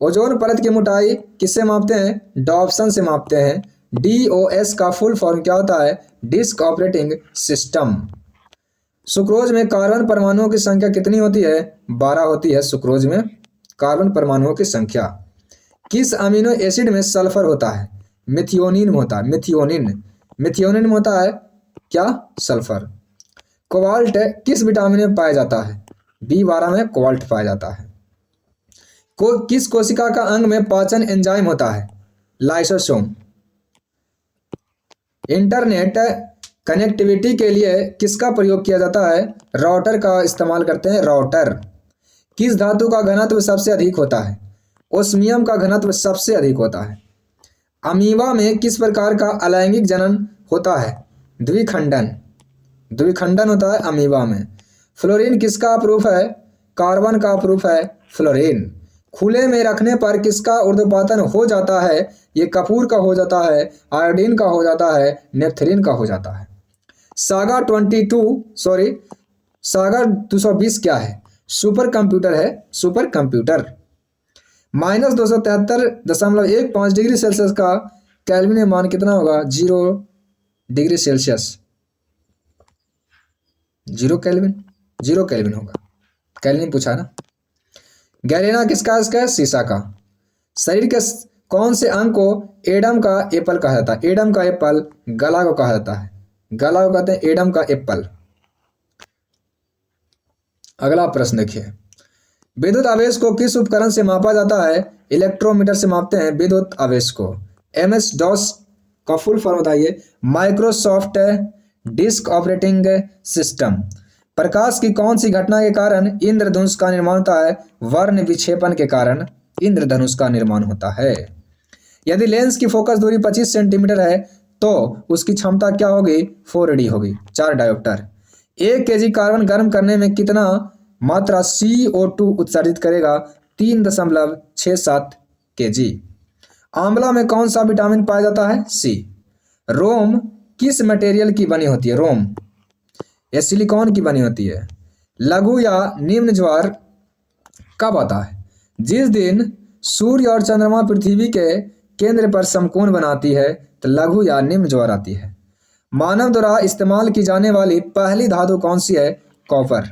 ओजोन परत की मोटाई किससे मापते हैं? डॉप्सन से मापते हैं। DOS का फुल फॉर्म क्या होता है? Disc operating system. सुक्रोज में कार्बन परमाणुओं की संख्या कितनी होती है? 12 होती है। सुक्रोज में कार्बन परमाणुओं की संख्या। किस अमीनो एसिड में सल्फर होता है? मिथियोनिन में होता है। मिथियोनिन में होता है क्या? सल्फर। कोबाल्ट किस विटामिन में पाया जाता है? B12 में कोबाल्ट पाया जाता है। किस कोशिका का अंग में पाचन एंजाइम होता है? लाइसोसोम। इंटरनेट कनेक्टिविटी के लिए किसका प्रयोग किया जाता है? राउटर का इस्तेमाल करते हैं। राउटर। किस धातु का घनत्व सबसे अधिक होता है? ओस्मियम का घनत्व सबसे अधिक होता है। अमीबा में किस प्रकार का अलैंगिक जनन होता है? द्विखंडन होता है अमीबा में। फ्लोरीन किसका प्रूफ है? कार्बन का प्रूफ है फ्लोरीन। खुले में रखने पर किसका ऊर्ध्वपातन हो जाता है? ये कपूर का हो जाता है, आयोडीन का हो जाता है, नेफ्थलीन का हो जाता है। सागा 220 क्या है? सुपर कंप्यूटर है। Super computer. -273.15 डिग्री सेल्सियस का केल्विन मान कितना होगा? 0 डिग्री सेल्सियस। 0 केल्विन होगा। केल्विन पूछा ना। गैलेना किसका? इसका सीसा का। शरीर के कौन से अंग को एडम का एप्पल कहा जाता है? एडम का एप्पल गला को कहा जाता है। गला को कहते हैं एडम का एप्पल। अगला प्रश्न देखिए, विद्युत आवेश को किस उपकरण से मापा जाता है? इलेक्ट्रोमीटर से मापते हैं विद्युत आवेश को। एमएस डॉस का फुल फॉर्म बताइए। Microsoft disk operating system. प्रकाश की कौन सी घटना के कारण इंद्रधनुष का निर्माण होता है? वर्ण विक्षेपण के कारण इंद्रधनुष का निर्माण होता है। यदि लेंस की फोकस दूरी 25 सेंटीमीटर है तो उसकी क्षमता क्या होगी? 4D होगी, 4 डायोप्टर। 1 केजी कार्बन गर्म करने में कितना मात्रा CO2 उत्सर्जित करेगा? 3.67 केजी। आंवला में कौन सा विटामिन पाया जाता है? सी। रोम किस मटेरियल की बनी होती है? रोम या सिलिकॉन की बनी होती है। लघु या निम्न ज्वार कब आता है? जिस दिन सूर्य और चंद्रमा पृथ्वी के केंद्र पर समकोण बनाती है तो लघु या निम्न ज्वार आती है। मानव द्वारा इस्तेमाल की जाने वाली पहली धातु कौन सी है? Copper.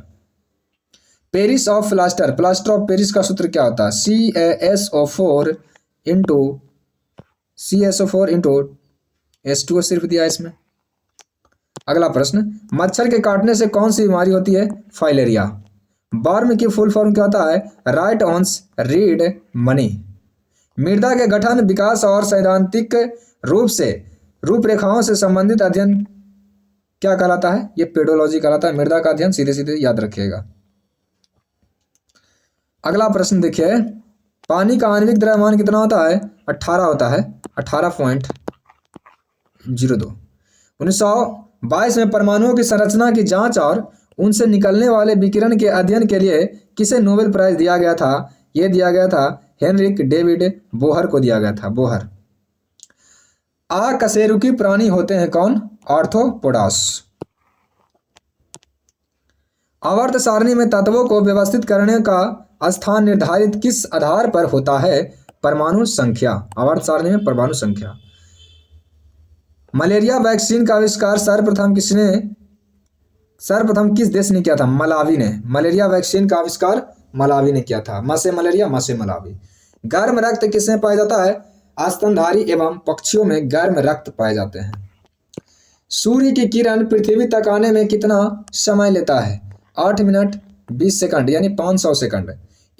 Paris of plaster, plaster of Paris का सूत्र क्या होता है? CaSO4 into CaSO4 into H2O सिर्फ दिया है इसमें। अगला प्रश्न, मच्छर के काटने से कौन सी बीमारी होती है? फाइलेरिया। बर्म की फुल फॉर्म क्या होता है? Write once read many. मृदा के गठन, विकास और सैद्धांतिक रूप से रूपरेखाओं से संबंधित अध्ययन क्या कहलाता है? ये पेडोलॉजी कहलाता है। मृदा का अध्ययन सीधे सीधे याद रखिएगा। अगला प्रश्न देखिए, पानी का आणविक द्रव्यमान कितना होता है? 18 होता है, 18.02। 1922 में परमाणुओं की संरचना की जांच और उनसे निकलने वाले विकिरण के अध्ययन के लिए किसे नोबेल प्राइज दिया गया था? यह दिया गया था हेनरिक डेविड बोहर को दिया गया था। बोहर। अकशेरुकी प्राणी होते हैं कौन? आर्थ्रोपोड्स। आवर्त सारणी में तत्वों को व्यवस्थित करने का स्थान निर्धारित किस आधार पर होता है? परमाणु संख्या। आवर्त सारणी में परमाणु संख्या। मलेरिया वैक्सीन का आविष्कार सर्वप्रथम किस देश ने किया था? मलावी ने। मलेरिया वैक्सीन का आविष्कार मलावी ने किया था। म से मलेरिया, म से मलावी। गर्म रक्त किसमें पाया जाता है? स्तनधारी एवं पक्षियों में गर्म रक्त पाए जाते हैं। सूर्य की किरण पृथ्वी तक आने में कितना समय लेता है? 8 मिनट 20 सेकंड यानी 500 सेकंड।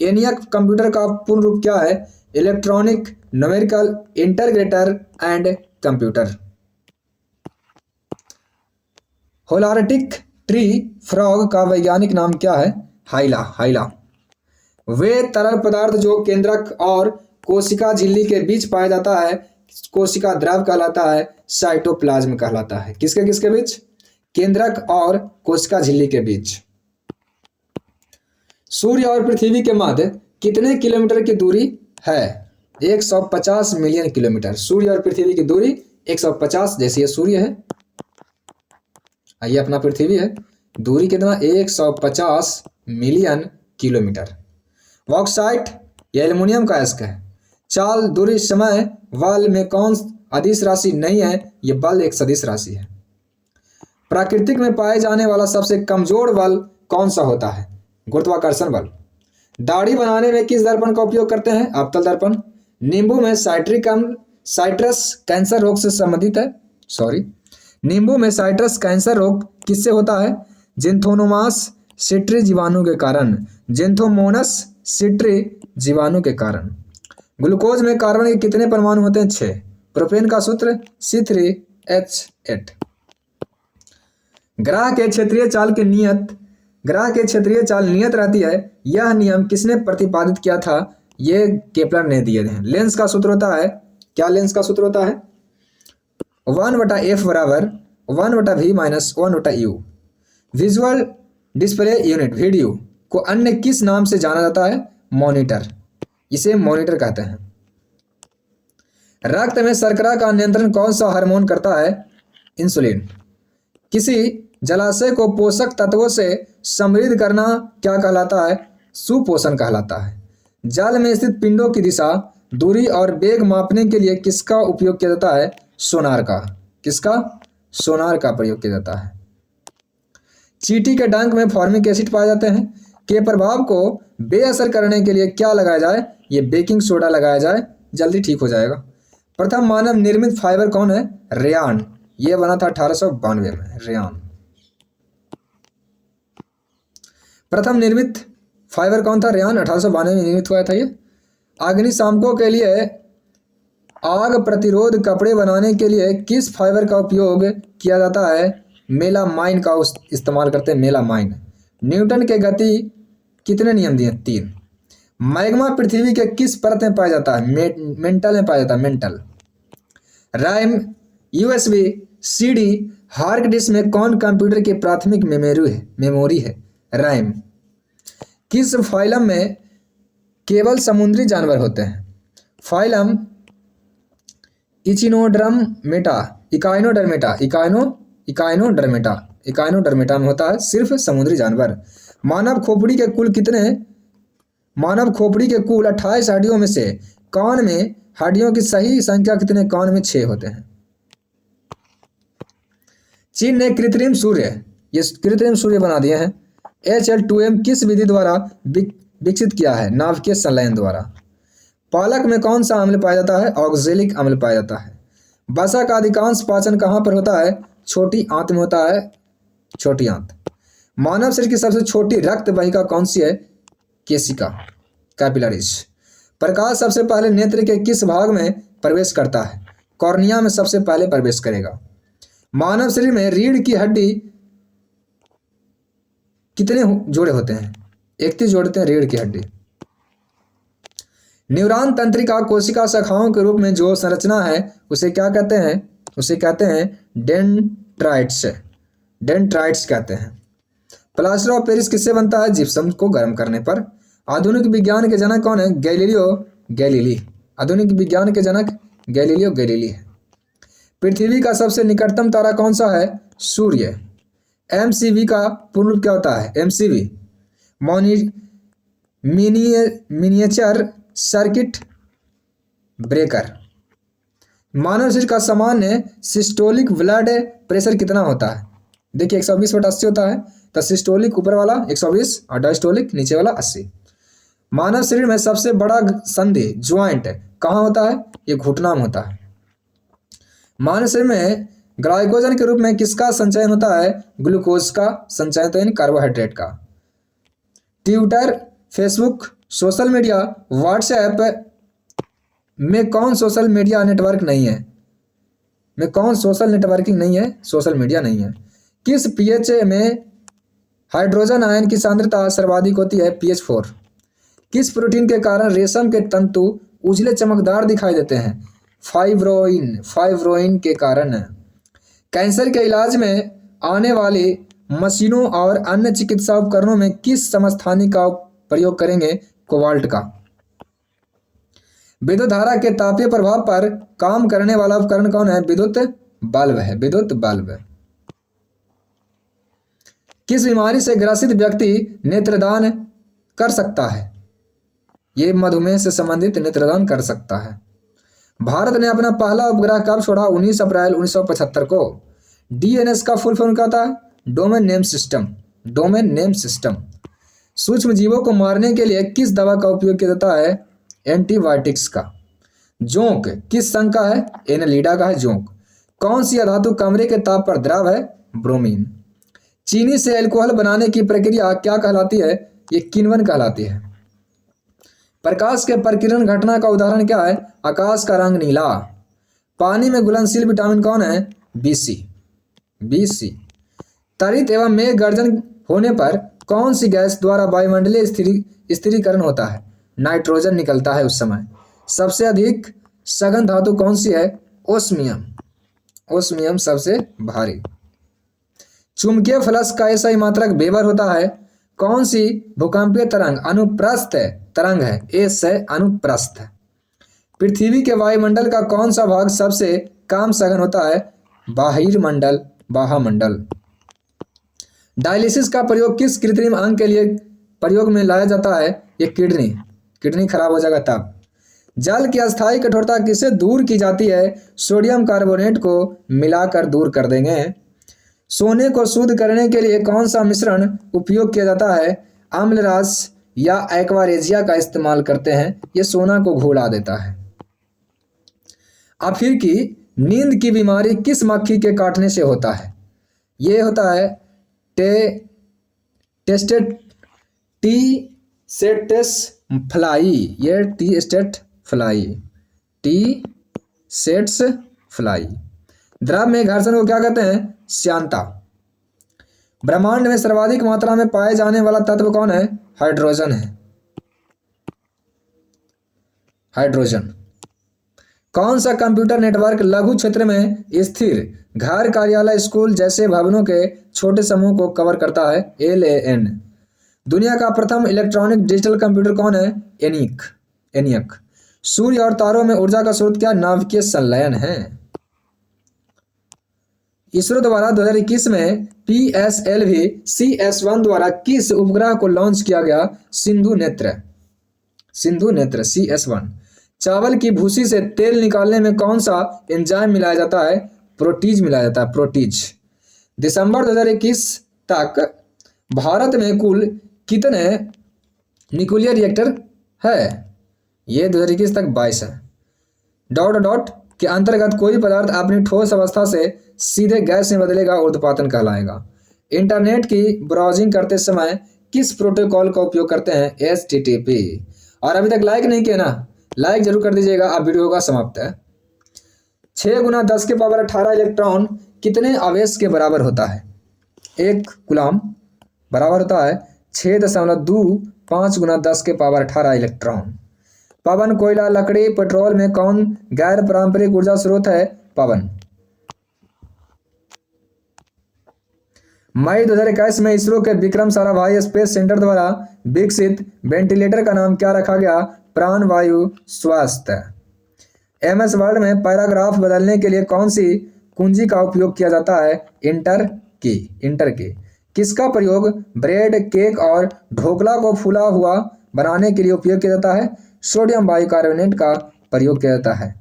ENIAC कंप्यूटर का पूर्ण रूप क्या है? Electronic numerical integrator and computer. Holarctic tree frog का वैज्ञानिक नाम क्या है? हाइला। वे तरल पदार्थ जो केंद्रक और कोशिका झिल्ली के बीच पाया जाता है कोशिका द्रव कहलाता है, साइटोप्लाज्म कहलाता है। किसके बीच? केंद्रक और कोशिका झिल्ली के बीच। सूर्य और पृथ्वी के मध्य कितने किलोमीटर की दूरी है? 150 मिलियन किलोमीटर। सूर्य और पृथ्वी की दूरी 150, जैसे ये सूर्य है, ये अपना पृथ्वी है, दूरी कितना? 150 मिलियन किलोमीटर। बॉक्साइट या एल्युमिनियम का अयस्क है। चाल, दूरी, समय, बल में कौन अदिश राशि नहीं है? ये बल एक सदिश राशि है। प्राकृतिक में पाए जाने वाला सबसे कमजोर बल कौन सा होता है? गुरुत्वाकर्षण बल। दाढ़ी बनाने में किस दर्पण का उपयोग करते हैं? अवतल दर्पण। नींबू में साइट्रिक अम्ल साइट्रस कैंसर रोग से संबंधित है। नींबू में साइट्रस कैंसर रोग किससे होता है? जिन्थोमोनास सिट्री जीवाणु के कारण। जिन्थोमोनास सिट्री जीवाणु के कारण। ग्लूकोज में कार्बन के कितने परमाणु होते हैं? 6। प्रोपेन का सूत्र C3H8। ग्रह के क्षेत्रीय चाल नियत रहती है, यह नियम किसने प्रतिपादित किया था? ये केपलर ने दिए हैं। लेंस का सूत्र होता है क्या? लेंस का सूत्र होता है 1/f बराबर 1/v minus 1/u। Visual display unit video को अन्य किस नाम से जाना जाता है? मॉनिटर। इसे मॉनिटर कहते हैं। रक्त में शर्करा का नियंत्रण कौन सा हार्मोन करता है? इंसुलिन। किसी जलाशय को पोषक तत्वों से समृद्ध करना क्या कहलाता है? सुपोषण कहलाता है। जल में स्थित पिंडों की दिशा, दूरी और वेग मापने के लिए किसका उपयोग किया जाता है? सोनार का। किसका? सोनार का प्रयोग किया जाता है। चींटी के डंक में फॉर्मिक एसिड पाए जाते हैं के प्रभाव को बेअसर करने के लिए क्या लगाया जाए? ये बेकिंग सोडा लगाया जाए, जल्दी ठीक हो जाएगा। प्रथम मानव निर्मित फाइबर कौन है? रेयान। ये बना था 1892 में। रेयान। प्रथम निर्मित फाइबर कौन था? रेयान 1892 में निर्मित हुआ था ये। अग्निशामकों के लिए आग प्रतिरोध कपड़े बनाने के लिए किस फाइबर का उपयोग किया जाता है? मेलामाइन का इस्तेमाल करते हैं, मेलामाइन। न्यूटन के गति कितने नियम दिए? 3। मैग्मा पृथ्वी के किस परत में पाया जाता है? मेंटल में पाया जाता है, mental. RAM, USB, CD, hard disk में कौन कंप्यूटर की प्राथमिक मेमोरी है? रैम। किस फाइलम में केवल समुद्री जानवर होते हैं? फाइलम इचिनोडर्मेटा, इकाइनोडर्मेटा में होता है सिर्फ समुद्री जानवर। मानव खोपड़ी के कुल 28 हड्डियों में से कौन में हड्डियों की सही संख्या कितने? कौन में 6 होते हैं। चीन ने कृत्रिम सूर्य बना दिए हैं। HL2M किस विधि द्वारा विकसित किया है? नाभिकीय संलयन द्वारा। पालक में कौन सा अम्ल पाया जाता है? ऑक्जेलिक अम्ल पाया जाता है। वसा का अधिकांश पाचन कहाँ पर होता है? छोटी आंत में होता है, छोटी आंत। मानव शरीर की सबसे छोटी रक्त वाहिका कौन सी है? केशिका, कैपिलरीज। प्रकाश सबसे पहले नेत्र के किस भाग में प्रवेश करता है? कॉर्निया में सबसे पहले प्रवेश करेगा। मानव शरीर में रीढ़ की हड्डी कितने जोड़े होते हैं? 31 जोड़े होते हैं रीढ़ की हड्डी। न्यूरॉन तंत्रिका कोशिका शाखाओं के रूप में जो संरचना है उसे क्या कहते हैं? उसे कहते हैं डेंड्राइट्स कहते हैं। प्लास्टर ऑफ पेरिस किससे बनता है? जिप्सम को गर्म करने पर। आधुनिक विज्ञान के जनक कौन है? गैलीली। आधुनिक विज्ञान के जनक गैलीली है। पृथ्वी का सबसे निकटतम तारा कौन सा है? सूर्य। MCV का पूर्ण रूप क्या होता है? MCV miniature circuit breaker. मानव शरीर का सामान्य सिस्टोलिक ब्लड प्रेशर कितना होता है? देखिए 120/80 होता है, तो सिस्टोलिक ऊपर वाला 120 और डायस्टोलिक नीचे वाला 80। मानव शरीर में सबसे बड़ा संधि ज्वाइंट कहाँ होता है? ये घुटना में होता है। मानव शरीर में ग्लाइकोजन के रूप में किसका संचयन होता है? ग्लूकोज का संचयन, यानी कार्बोहाइड्रेट का। Twitter, Facebook, social media, WhatsApp में कौन सोशल मीडिया नेटवर्क नहीं है? सोशल मीडिया नहीं है। किस pH में हाइड्रोजन आयन की सांद्रता सर्वाधिक होती है? pH 4। किस प्रोटीन के कारण रेशम के तंतु उजले चमकदार दिखाई देते हैं? फाइब्रोइन के कारण। कैंसर के इलाज में आने वाली मशीनों और अन्य चिकित्सा उपकरणों में किस समस्थानिक का प्रयोग करेंगे? कोबाल्ट का। विद्युत धारा के तापीय प्रभाव पर काम करने वाला उपकरण कौन है? विद्युत बल्ब। किस बीमारी से ग्रसित व्यक्ति नेत्रदान कर सकता है? ये मधुमेह से संबंधित नेत्रदान कर सकता है। भारत ने अपना पहला उपग्रह कब छोड़ा? 19 अप्रैल 1975 को। DNS का फुल फॉर्म क्या होता है? Domain name system. सूक्ष्म जीवों को मारने के लिए किस दवा का उपयोग किया जाता है? एंटीबायोटिक्स का। जोंक किस संघ का है? एनेलिडा का है जोंक। कौन सी अधातु कमरे के ताप पर द्रव है? ब्रोमीन। चीनी से अल्कोहल बनाने की प्रक्रिया क्या कहलाती है? ये किण्वन कहलाती है। प्रकाश के प्रकीर्णन घटना का उदाहरण क्या है? आकाश का रंग नीला। पानी में घुलनशील विटामिन कौन है? BC। तरित एवं मेघ गर्जन होने पर कौन सी गैस द्वारा वायुमंडलीय स्थिरीकरण होता है? नाइट्रोजन निकलता है उस समय। सबसे अधिक सघन धातु कौन सी है? ओस्मियम सबसे भारी। चुंबकीय फ्लक्स का ऐसा ही मात्रक वेबर होता है। कौन सी भूकंपीय तरंग अनुप्रस्थ तरंग है? एस है अनुप्रस्थ। पृथ्वी के वायुमंडल का कौन सा भाग सबसे कम सघन होता है? बाह्यमंडल। डायलिसिस का प्रयोग किस कृत्रिम अंग के लिए प्रयोग में लाया जाता है? ये किडनी खराब हो जाएगा तब। जल की अस्थायी कठोरता किससे दूर की जाती है? सोडियम कार्बोनेट को मिलाकर दूर कर देंगे। सोने को शुद्ध करने के लिए कौन सा मिश्रण उपयोग किया जाता है? अम्ल रस या एक्वारेजिया का इस्तेमाल करते हैं। ये सोना को घोला देता है। अब फिर की नींद की बीमारी किस मक्खी के काटने से होता है? ये होता है टी सेट्स फ्लाई, ये T state fly, T sets fly. द्रव में घर्षण को क्या कहते हैं? श्यानता। ब्रह्मांड में सर्वाधिक मात्रा में पाए जाने वाला तत्व कौन है? हाइड्रोजन है, हाइड्रोजन। कौन सा कंप्यूटर नेटवर्क लघु क्षेत्र में स्थिर घर, कार्यालय, स्कूल जैसे भवनों के छोटे समूह को कवर करता है? LAN। दुनिया का प्रथम इलेक्ट्रॉनिक डिजिटल कंप्यूटर कौन है? ENIAC। सूर्य और तारों में ऊर्जा का स्रोत क्या? नाभिकीय संलयन है। इसरो द्वारा 2021 में PSLV CS1 द्वारा किस उपग्रह को लॉन्च किया गया? सिंधु नेत्र CS1। चावल की भूसी से तेल निकालने में कौन सा एंजाइम मिलाया जाता है? प्रोटीज मिलाया जाता है, प्रोटीज। दिसंबर 2021 तक भारत में कुल कितने न्यूक्लियर रिएक्टर है? ये 2021 तक 22 है। डॉट के अंतर्गत कोई पदार्थ अपनी ठोस अवस्था से सीधे गैस में बदलेगा, ऊर्ध्वपातन कहलाएगा। इंटरनेट की ब्राउजिंग करते समय किस प्रोटोकॉल का उपयोग करते हैं? HTTP। और अभी तक लाइक नहीं किया ना, लाइक जरूर कर दीजिएगा। अब वीडियो का समाप्त है। 6 × 10 के पावर 18 इलेक्ट्रॉन कितने आवेश के बराबर होता है? 1 कूलम बराबर होता है 6.25 × 10 के पावर 18 इलेक्ट्रॉन। पवन, कोयला, लकड़ी, पेट्रोल में कौन गैर पारंपरिक ऊर्जा स्रोत है? पवन। मई 2021 में इसरो के विक्रम साराभाई स्पेस सेंटर द्वारा विकसित वेंटिलेटर का नाम क्या रखा गया? प्राणवायु स्वास्थ्य। MS वर्ड में पैराग्राफ बदलने के लिए कौन सी कुंजी का उपयोग किया जाता है? इंटर की। किसका प्रयोग ब्रेड, केक और ढोकला को फूला हुआ बनाने के लिए उपयोग किया जाता है? सोडियम बाइकार्बोनेट का प्रयोग किया जाता है।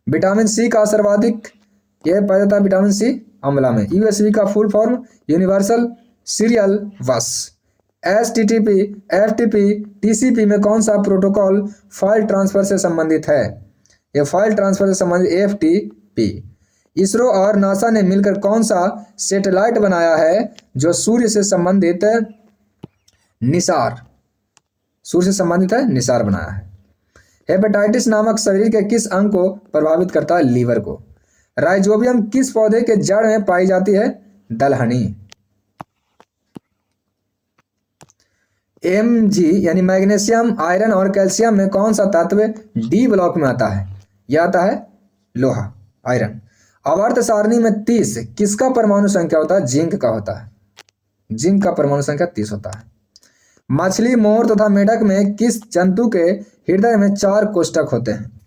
विटामिन सी का सर्वाधिक यह पाया जाता है विटामिन सी अम्ला में। USB का फुल फॉर्म यूनिवर्सल सीरियल बस। HTTP, FTP, TCP में कौन सा प्रोटोकॉल फाइल ट्रांसफर से संबंधित है? यह फाइल ट्रांसफर से संबंधित FTP। इसरो और नासा ने मिलकर कौन सा सैटेलाइट बनाया है जो सूर्य से संबंधित निसार बनाया है? हेपेटाइटिस नामक शरीर के किस अंग को प्रभावित करता है? लीवर को। राइजोबियम किस पौधे के जड़ में पाई जाती है? दलहनी। Mg यानी मैग्नीशियम, आयरन और कैल्शियम में कौन सा तत्व D ब्लॉक में आता है? यह आता है लोहा, आयरन। आवर्त सारणी में 30 किसका परमाणु संख्या होता है? जिंक का होता है। जिंक का परमाणु संख्या 30 होता है। मछली, मोर तथा मेढक में किस जंतु के हृदय में 4 कोष्ठक होते हैं?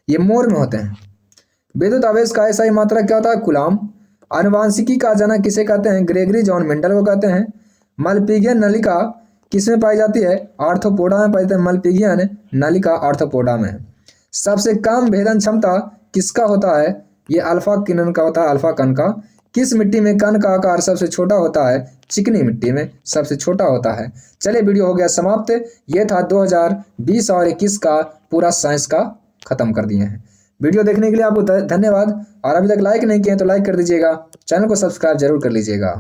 ये मोर में होते हैं। विद्युत आवेश का SI मात्रा क्या होता है? कूलम। आनुवांशिकी का जनक किसे कहते हैं? ग्रेगरी जॉन मेंडल को कहते हैं। मलपिगियन नलिका किसमें पाई जाती है? आर्थ्रोपोडा में पाई जाती है। मलपिगियन नलिका आर्थ्रोपोडा में। सबसे कम भेदन क्षमता किसका होता है? ये अल्फा किरण का होता है, अल्फा कण का। किस मिट्टी में कण का आकार सबसे छोटा होता है? चिकनी मिट्टी में सबसे छोटा होता है। चलिए वीडियो हो गया समाप्त। ये था 2020 और 21 का पूरा साइंस का खत्म कर दिए हैं। वीडियो देखने के लिए आपको धन्यवाद। और अभी तक लाइक नहीं किए तो लाइक कर दीजिएगा, चैनल को सब्सक्राइब जरूर कर लीजिएगा।